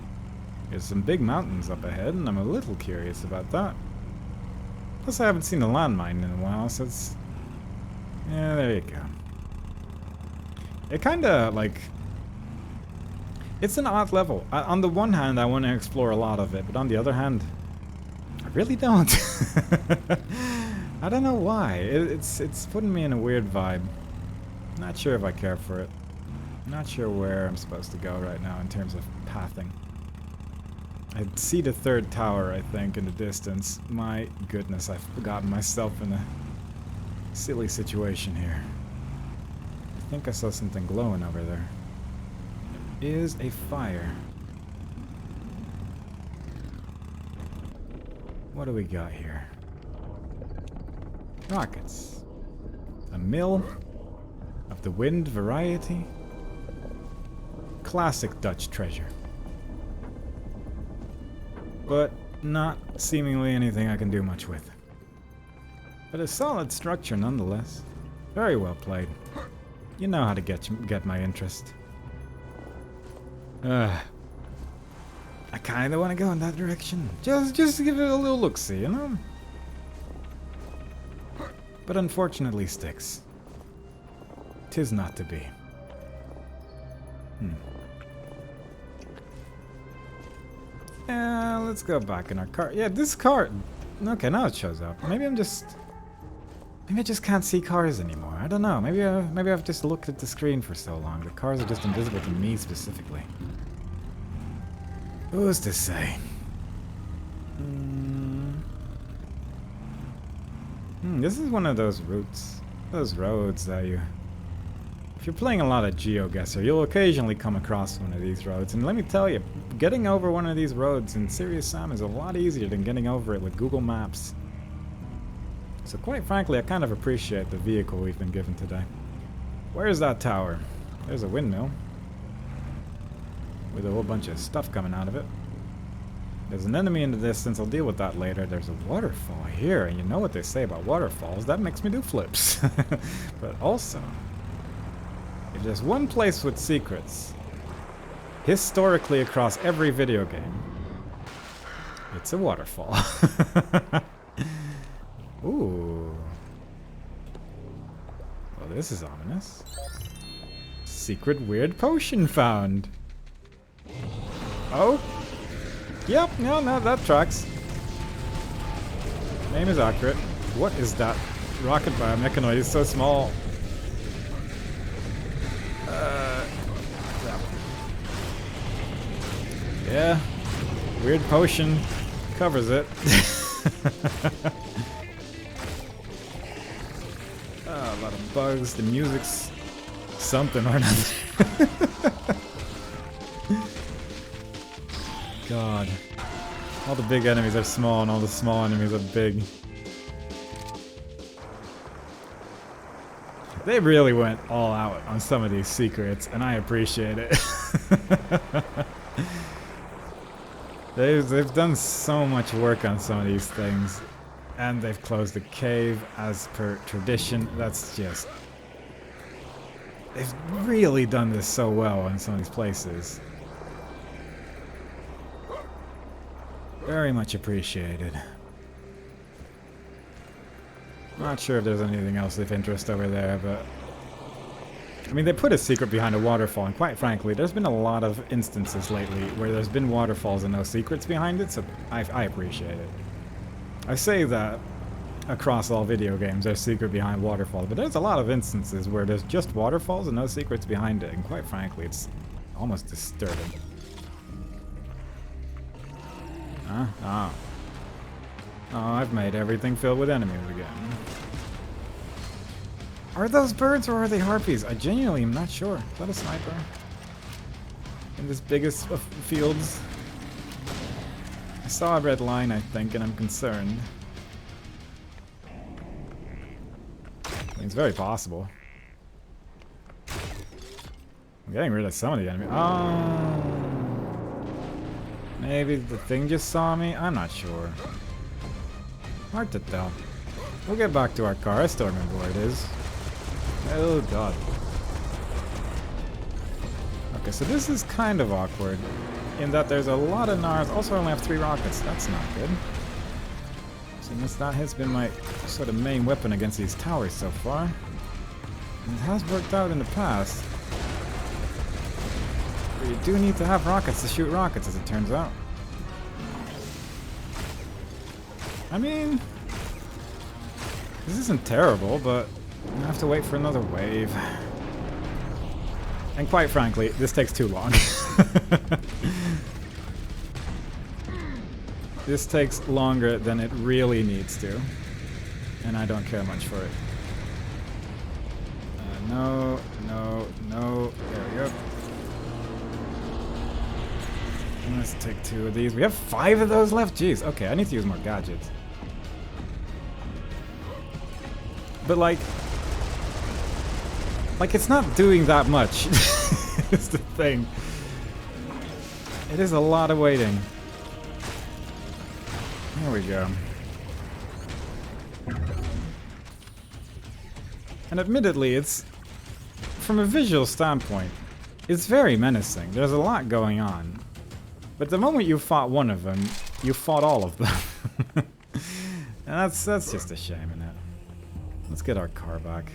There's some big mountains up ahead, and I'm a little curious about that. Plus I haven't seen a landmine in a while, so it's... Yeah, there you go. It kinda, like... It's an odd level. On the one hand, I want to explore a lot of it, but on the other hand, I really don't. I don't know why. It's putting me in a weird vibe. Not sure if I care for it. Not sure where I'm supposed to go right now in terms of pathing. I see the third tower, I think, in the distance. My goodness, I've gotten myself in a silly situation here. I think I saw something glowing over there. There is a fire. What do we got here? Rockets. A mill of the wind variety. Classic Dutch treasure. But not seemingly anything I can do much with. But a solid structure nonetheless. Very well played. You know how to get my interest. I kinda wanna go in that direction. Just to give it a little look-see, you know? But unfortunately sticks. 'Tis not to be. Let's go back in our car. Yeah, this car... Okay, now it shows up. Maybe I just can't see cars anymore. I don't know. Maybe I've just looked at the screen for so long. The cars are just invisible to me specifically. Who's to say? This is one of those routes. Those roads that you... If you're playing a lot of GeoGuessr, you'll occasionally come across one of these roads. And let me tell you, getting over one of these roads in Serious Sam is a lot easier than getting over it with Google Maps. So quite frankly, I kind of appreciate the vehicle we've been given today. Where's that tower? There's a windmill. With a whole bunch of stuff coming out of it. There's an enemy in the distance, I'll deal with that later. There's a waterfall here, and you know what they say about waterfalls, that makes me do flips. But also, if there's one place with secrets, historically across every video game, it's a waterfall. Ooh. Well, this is ominous. Secret weird potion found. Oh. Yep, no, that tracks. Name is accurate. What is that? Rocket biomechanoid is so small. Yeah. Weird potion covers it. A lot of bugs. The music's something or another. God. All the big enemies are small and all the small enemies are big. They really went all out on some of these secrets, and I appreciate it. They've done so much work on some of these things, and they've closed the cave as per tradition. That's just... They've really done this so well in some of these places. Very much appreciated. Not sure if there's anything else of interest over there, but... I mean, they put a secret behind a waterfall, and quite frankly, there's been a lot of instances lately where there's been waterfalls and no secrets behind it, so I appreciate it. I say that across all video games, there's secret behind waterfalls, but there's a lot of instances where there's just waterfalls and no secrets behind it, and quite frankly, it's almost disturbing. Huh? Oh. Oh, I've made everything filled with enemies again. Are those birds or are they harpies? I genuinely am not sure. Is that a sniper? In this biggest of fields? I saw a red line, I think, and I'm concerned. I mean, it's very possible. I'm getting rid of some of the enemies. Oh. Maybe the thing just saw me? I'm not sure. Hard to tell. We'll get back to our car. I still remember where it is. Oh god. Okay, so this is kind of awkward in that there's a lot of NARs. Also, I only have 3 rockets. That's not good. Since that has been my sort of main weapon against these towers so far. And it has worked out in the past. But you do need to have rockets to shoot rockets, as it turns out. I mean, this isn't terrible, but I have to wait for another wave. And quite frankly, this takes too long. This takes longer than it really needs to. And I don't care much for it. No, no, no. There we go. Let's take 2 of these. We have 5 of those left? Jeez. Okay, I need to use more gadgets. But like it's not doing that much. It's the thing. It is a lot of waiting. There we go. And admittedly, it's, from a visual standpoint, it's very menacing. There's a lot going on. But the moment you fought one of them, you fought all of them. And that's just a shame, isn't it? Let's get our car back.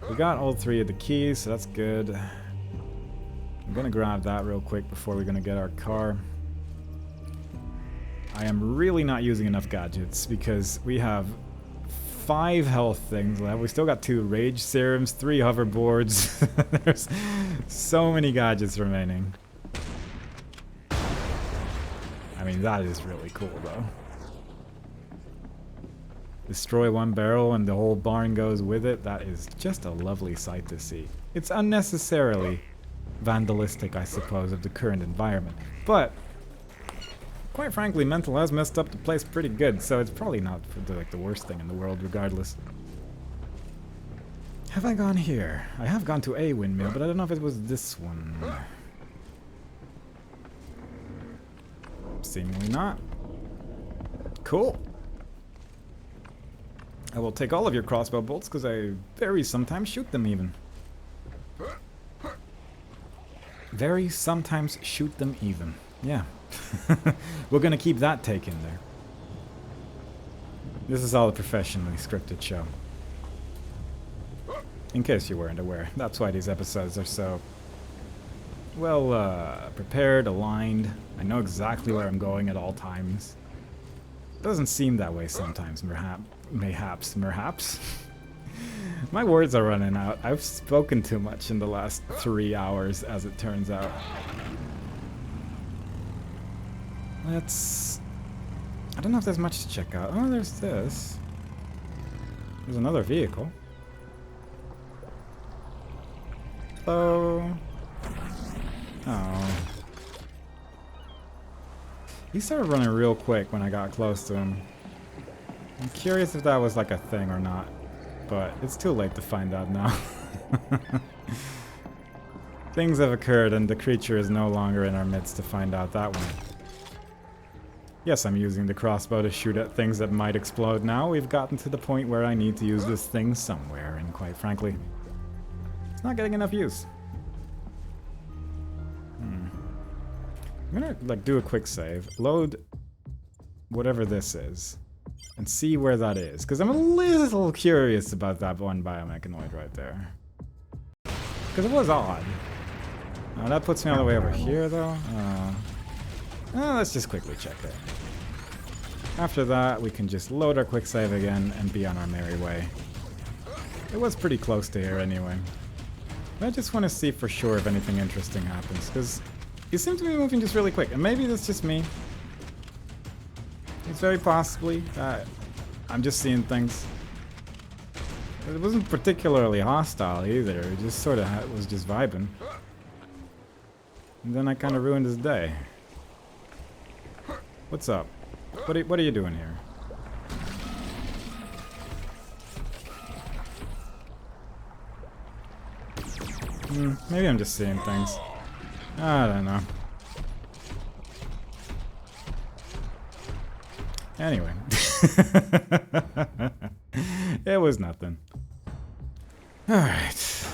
We got all 3 of the keys, so that's good. I'm gonna grab that real quick before we're gonna get our car. I am really not using enough gadgets because we have 5 health things left. We still got 2 rage serums, 3 hoverboards. There's so many gadgets remaining. I mean, that is really cool, though. Destroy 1 barrel and the whole barn goes with it. That is just a lovely sight to see. It's unnecessarily vandalistic, I suppose, of the current environment. But quite frankly, Mental has messed up the place pretty good, so it's probably not like the worst thing in the world, regardless. Have I gone here? I have gone to a windmill, but I don't know if it was this one. Seemingly not. Cool. I will take all of your crossbow bolts, because I very sometimes shoot them even. Very sometimes shoot them even. Yeah. We're gonna keep that take in there. This is all a professionally scripted show. In case you weren't aware. That's why these episodes are so well prepared, aligned. I know exactly where I'm going at all times. Doesn't seem that way sometimes, mayhaps. My words are running out. I've spoken too much in the last 3 hours, as it turns out. Let's... I don't know if there's much to check out. Oh, there's this. There's another vehicle. Hello. Oh. He started running real quick when I got close to him. I'm curious if that was like a thing or not. But it's too late to find out now. Things have occurred and the creature is no longer in our midst to find out that one. Yes, I'm using the crossbow to shoot at things that might explode now. We've gotten to the point where I need to use this thing somewhere, and quite frankly, it's not getting enough use. I'm gonna like do a quick save, load whatever this is, and see where that is, because I'm a little curious about that one biomechanoid right there. Because it was odd. That puts me all the way over here, though. Let's just quickly check it. After that, we can just load our quick save again and be on our merry way. It was pretty close to here anyway. But I just want to see for sure if anything interesting happens, because you seem to be moving just really quick, and maybe that's just me. It's very possibly that I'm just seeing things. It wasn't particularly hostile either, it just sort of was just vibing. And then I kind of ruined his day. What's up? What are you doing here? Maybe I'm just seeing things. I don't know. Anyway. It was nothing. Alright.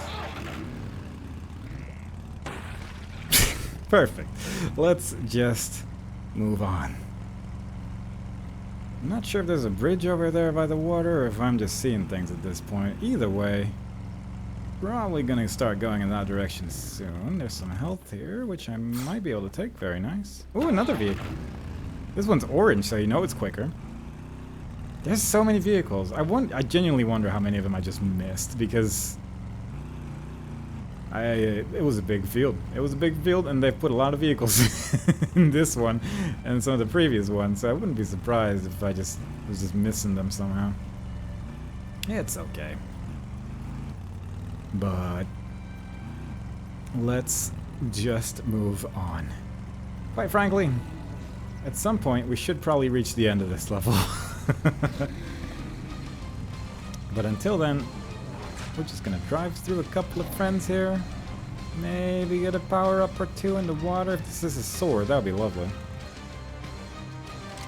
Perfect. Let's just move on. I'm not sure if there's a bridge over there by the water or if I'm just seeing things at this point. Either way, probably gonna start going in that direction soon. There's some health here, which I might be able to take. Very nice. Ooh, another vehicle. This one's orange, so you know it's quicker. There's so many vehicles. I genuinely wonder how many of them I just missed, because it was a big field. It was a big field, and they've put a lot of vehicles in this one and some of the previous ones, so I wouldn't be surprised if I was just missing them somehow. It's okay. But let's just move on. Quite frankly, at some point we should probably reach the end of this level. But until then, we're just gonna drive through a couple of friends here. Maybe get a power up or two in the water. If this is a sword, that would be lovely.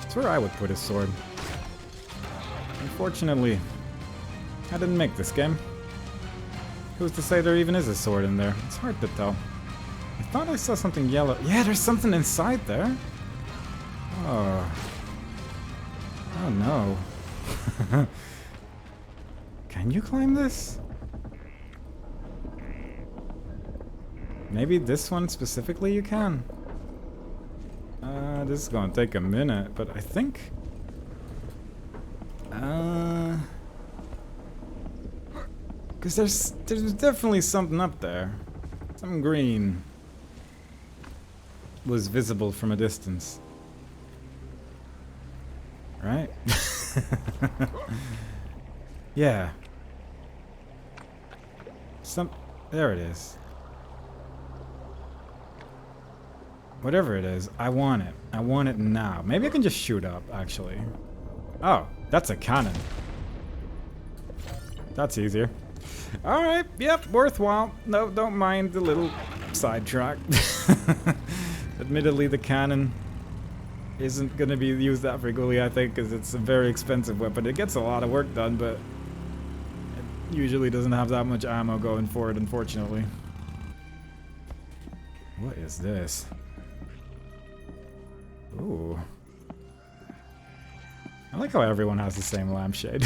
That's where I would put a sword. Unfortunately, I didn't make this game. Who's to say there even is a sword in there? It's hard to tell. I thought I saw something yellow. Yeah, there's something inside there. Oh. Oh no. Can you climb this? Maybe this one specifically you can. This is gonna take a minute, but I think... Because there's definitely something up there. Something green was visible from a distance. Right? Yeah. There it is. Whatever it is, I want it. I want it now. Maybe I can just shoot up, actually. Oh, that's a cannon. That's easier. Alright, yep, worthwhile. No, don't mind the little sidetrack. Admittedly, the cannon isn't going to be used that frequently, I think, because it's a very expensive weapon. It gets a lot of work done, but it usually doesn't have that much ammo going for it, unfortunately. What is this? Ooh. I like how everyone has the same lampshade.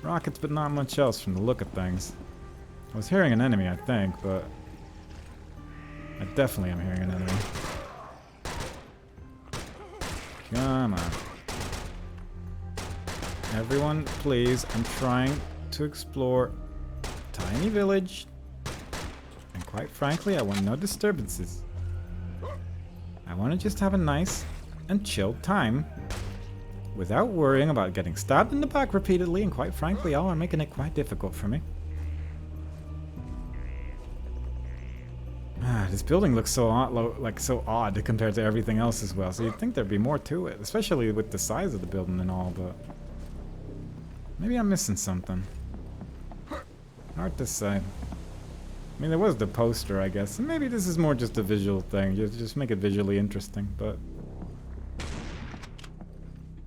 Rockets, but not much else from the look of things. I was hearing an enemy, I think, but... I definitely am hearing an enemy. Come on. Everyone, please. I'm trying to explore tiny village. And quite frankly, I want no disturbances. I want to just have a nice and chill time without worrying about getting stabbed in the back repeatedly, and quite frankly, y'all are making it quite difficult for me. This building looks so odd compared to everything else as well, so you'd think there'd be more to it, especially with the size of the building and all, but maybe I'm missing something. Hard to say. I mean, there was the poster, I guess, and maybe this is more just a visual thing, just make it visually interesting, but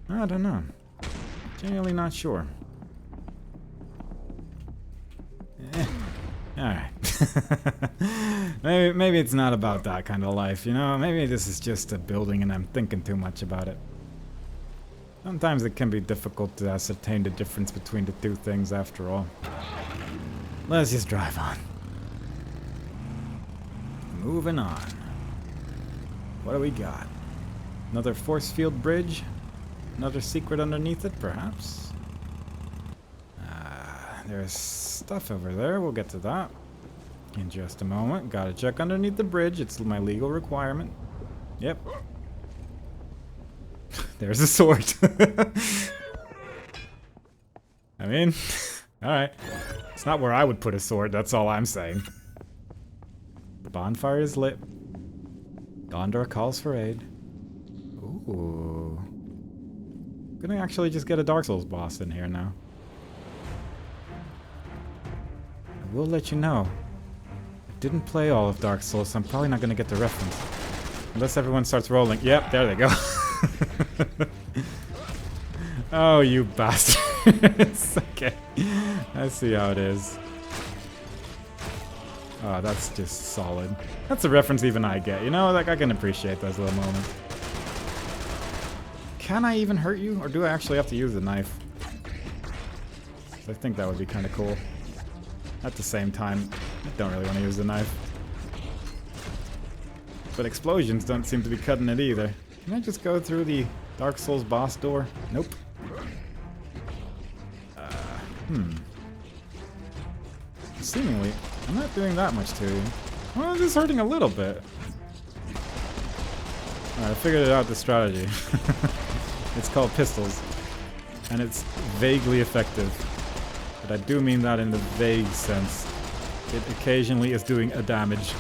I don't know. Genuinely not sure. Alright. maybe it's not about that kind of life, you know? Maybe this is just a building and I'm thinking too much about it. Sometimes it can be difficult to ascertain the difference between the two things after all. Let's just drive on. Moving on. What do we got? Another force field bridge? Another secret underneath it, perhaps? There's stuff over there. We'll get to that in just a moment. Gotta check underneath the bridge. It's my legal requirement. Yep. There's a sword. I mean, alright. It's not where I would put a sword, that's all I'm saying. The bonfire is lit. Gondor calls for aid. Ooh. Gonna actually just get a Dark Souls boss in here now. I will let you know. I didn't play all of Dark Souls, so I'm probably not gonna get the reference. Unless everyone starts rolling. Yep, there they go. Oh, you bastards. Okay. I see how it is. Oh, that's just solid. That's a reference even I get, you know? Like, I can appreciate those little moments. Can I even hurt you? Or do I actually have to use the knife? I think that would be kind of cool. At the same time, I don't really want to use the knife. But explosions don't seem to be cutting it either. Can I just go through the Dark Souls boss door? Nope. Seemingly, I'm not doing that much to you. Well, this is hurting a little bit. Alright, I figured it out, the strategy. It's called pistols. And it's vaguely effective. But I do mean that in the vague sense. It occasionally is doing a damage.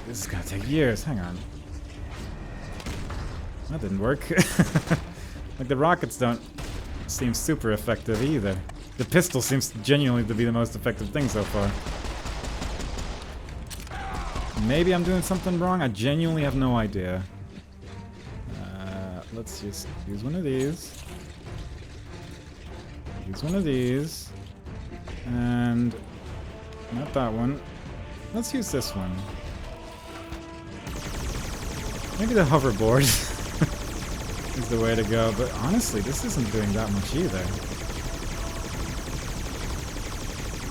This is gonna take years, hang on. That didn't work. Like, the rockets don't seem super effective either. The pistol seems genuinely to be the most effective thing so far. Maybe I'm doing something wrong? I genuinely have no idea. Let's just use one of these. Use one of these. And... not that one. Let's use this one. Maybe the hoverboard is the way to go, but honestly, this isn't doing that much either.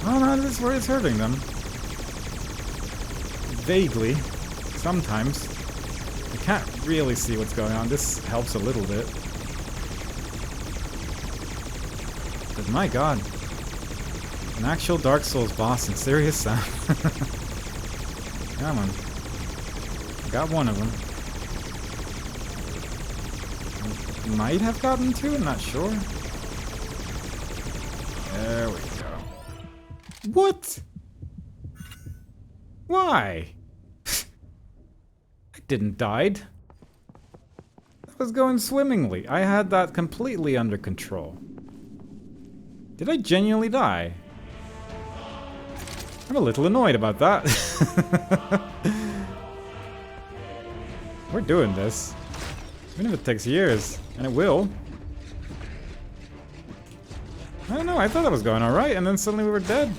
Oh no, this is where it's hurting them. Vaguely. Sometimes. I can't really see what's going on. This helps a little bit. But my god. An actual Dark Souls boss in serious sound. Come on. Got one of them. Might have gotten two, I'm not sure. There we go. What? Why? I didn't died. That was going swimmingly. I had that completely under control. Did I genuinely die? I'm a little annoyed about that. We're doing this. Even if it takes years. And it will. I don't know, I thought that was going alright, and then suddenly we were dead.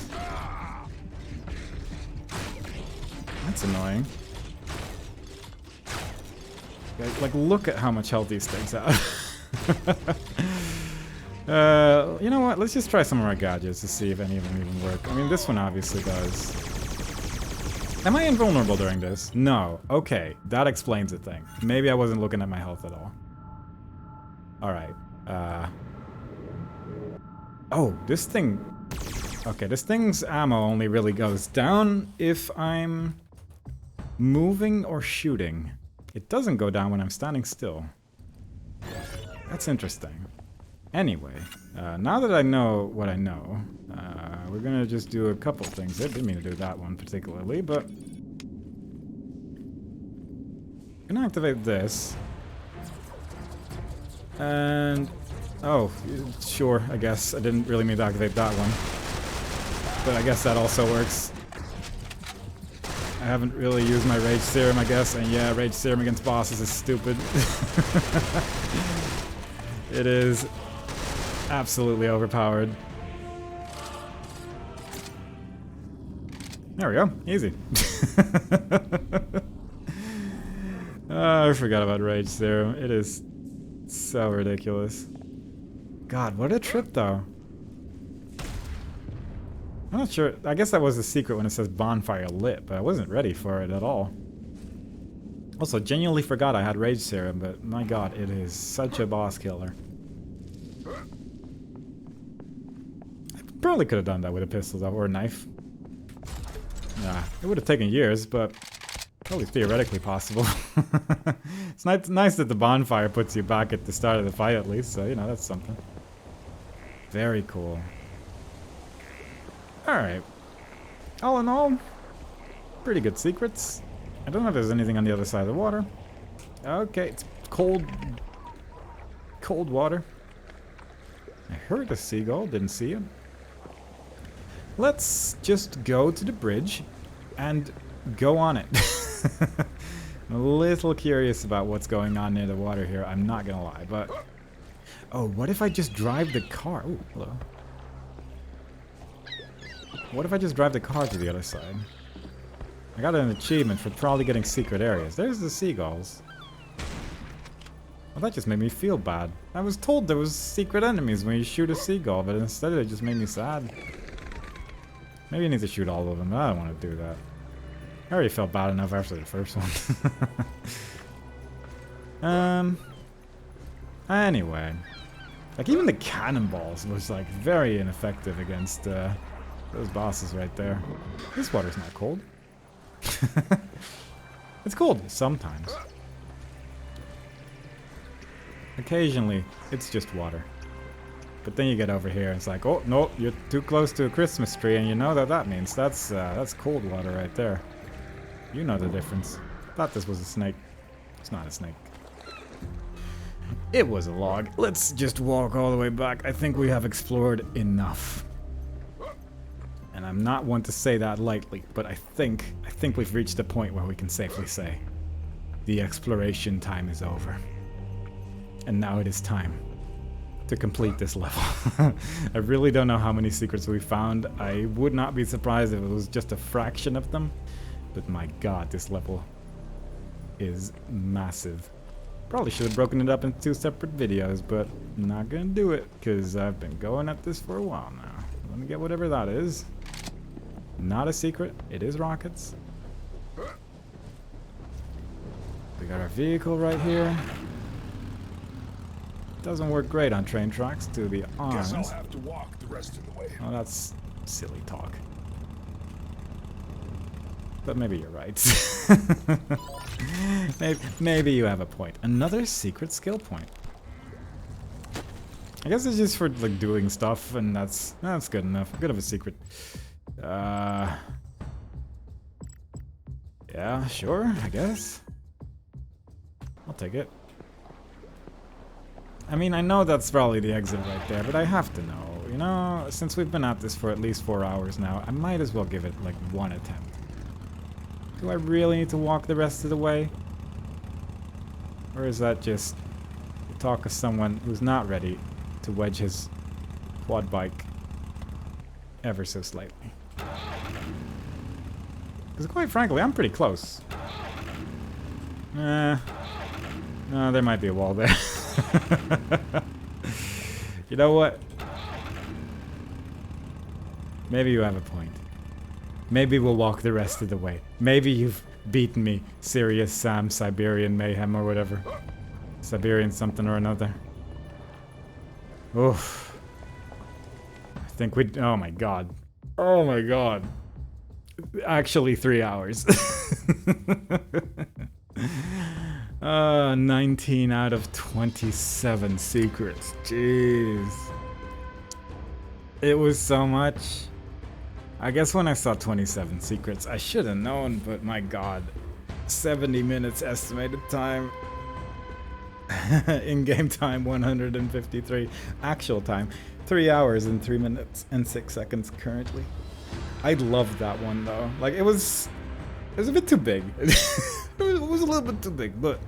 That's annoying. Like, look at how much health these things have. You know what? Let's just try some of our gadgets to see if any of them even work. I mean, this one obviously does. Am I invulnerable during this? No. Okay, that explains a thing. Maybe I wasn't looking at my health at all. Alright. Oh, this thing... okay, this thing's ammo only really goes down if I'm moving or shooting. It doesn't go down when I'm standing still. That's interesting. Anyway, now that I know what I know, we're gonna just do a couple things. I didn't mean to do that one particularly, but... I'm gonna activate this. And... oh, sure, I guess. I didn't really mean to activate that one. But I guess that also works. I haven't really used my Rage Serum, I guess. And yeah, Rage Serum against bosses is stupid. It is absolutely overpowered. There we go. Easy. Oh, I forgot about Rage Serum. It is so ridiculous. God, what a trip, though. I'm not sure. I guess that was the secret when it says bonfire lit, but I wasn't ready for it at all. Also, genuinely forgot I had Rage Serum, but my god, it is such a boss killer. I probably could have done that with a pistol, though, or a knife. Yeah, it would have taken years, but probably theoretically possible. It's nice that the bonfire puts you back at the start of the fight, at least, so, you know, that's something. Very cool. Alright. All in all, pretty good secrets. I don't know if there's anything on the other side of the water. Okay, it's cold. Cold water. I heard a seagull, didn't see him. Let's just go to the bridge and go on it. I'm a little curious about what's going on near the water here, I'm not gonna lie, but... oh, what if I just drive the car? Oh, hello. What if I just drive the car to the other side? I got an achievement for probably getting secret areas. There's the seagulls. Well, that just made me feel bad. I was told there was secret enemies when you shoot a seagull, but instead it just made me sad. Maybe I need to shoot all of them, but I don't want to do that. I already felt bad enough after the first one. Anyway. Like, even the cannonballs was, like, very ineffective against, those bosses right there. This water's not cold. It's cold sometimes. Occasionally, it's just water. But then you get over here, it's like, oh, no, you're too close to a Christmas tree, and you know what that means. That's cold water right there. You know the difference. Thought this was a snake. It's not a snake. It was a log. Let's just walk all the way back. I think we have explored enough. And I'm not one to say that lightly, but I think we've reached a point where we can safely say the exploration time is over. And now it is time to complete this level. I really don't know how many secrets we found. I would not be surprised if it was just a fraction of them. But my god, this level is massive. Probably should have broken it up into 2 separate videos, but I'm not gonna do it because I've been going at this for a while now. Let me get whatever that is. Not a secret. It is rockets. We got our vehicle right here. Doesn't work great on train tracks, to be honest. Guess I'll have to walk the rest of the way. Oh, that's silly talk. But maybe you're right. maybe you have a point. Another secret skill point. I guess it's just for like doing stuff, and that's good enough. Good of a secret. Yeah, sure, I guess. I'll take it. I mean, I know that's probably the exit right there, but I have to know. You know, since we've been at this for at least 4 hours now, I might as well give it like one attempt. Do I really need to walk the rest of the way? Or is that just the talk of someone who's not ready to wedge his quad bike ever so slightly? Because quite frankly, I'm pretty close. No, there might be a wall there. You know what? Maybe you have a point. Maybe we'll walk the rest of the way. Maybe you've beaten me, Serious Sam, Siberian Mayhem, or whatever. Siberian something or another. Oof. I think we... Oh my god. Oh my god. Actually 3 hours. 19 out of 27 secrets. Jeez. It was so much. I guess when I saw 27 secrets, I should have known, but my god. 70 minutes estimated time. In-game time 153. Actual time 3 hours and 3 minutes and 6 seconds currently. I loved that one though. Like it was a bit too big. It was a little bit too big, but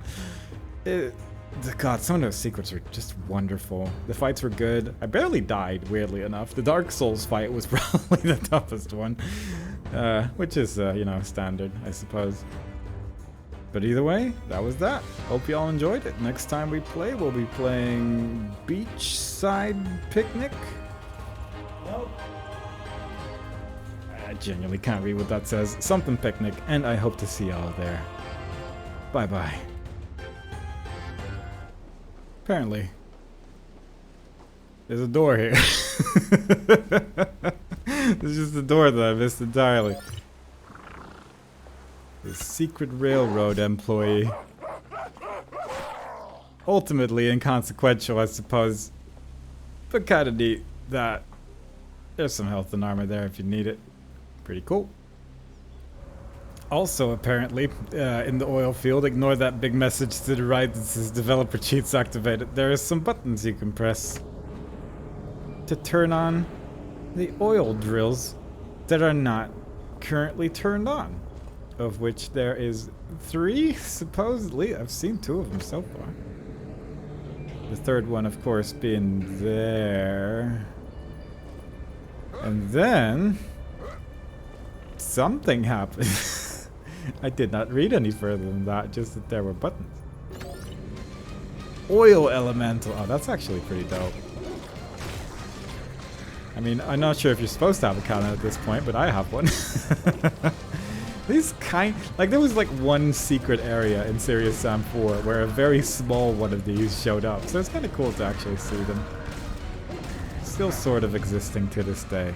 god, some of those secrets were just wonderful. The fights were good. I barely died, weirdly enough. The Dark Souls fight was probably the toughest one, which is you know, standard, I suppose. But either way, that was that. Hope y'all enjoyed it. Next time we play, we'll be playing Beachside Picnic. Nope. I genuinely can't read what that says. Something picnic, and I hope to see y'all there. Bye-bye. Apparently, there's a door here. There's just a door that I missed entirely. The secret railroad employee. Ultimately inconsequential, I suppose. But kinda neat that there's some health and armor there if you need it. Pretty cool. Also, apparently, in the oil field, ignore that big message to the right that says developer cheats activated. There are some buttons you can press to turn on the oil drills that are not currently turned on. Of which there is 3, supposedly. I've seen 2 of them so far. The third one, of course, being there. And then something happened. I did not read any further than that, just that there were buttons. Oil elemental. Oh, that's actually pretty dope. I mean, I'm not sure if you're supposed to have a cannon at this point, but I have one. These like there was like one secret area in Serious Sam 4 where a very small one of these showed up, so it's kind of cool to actually see them. Still sort of existing to this day.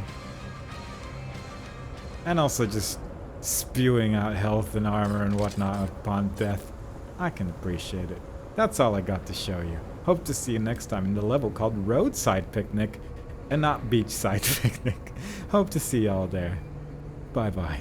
And also just spewing out health and armor and whatnot upon death. I can appreciate it. That's all I got to show you. Hope to see you next time in the level called Roadside Picnic and not Beachside Picnic. Hope to see y'all there. Bye bye.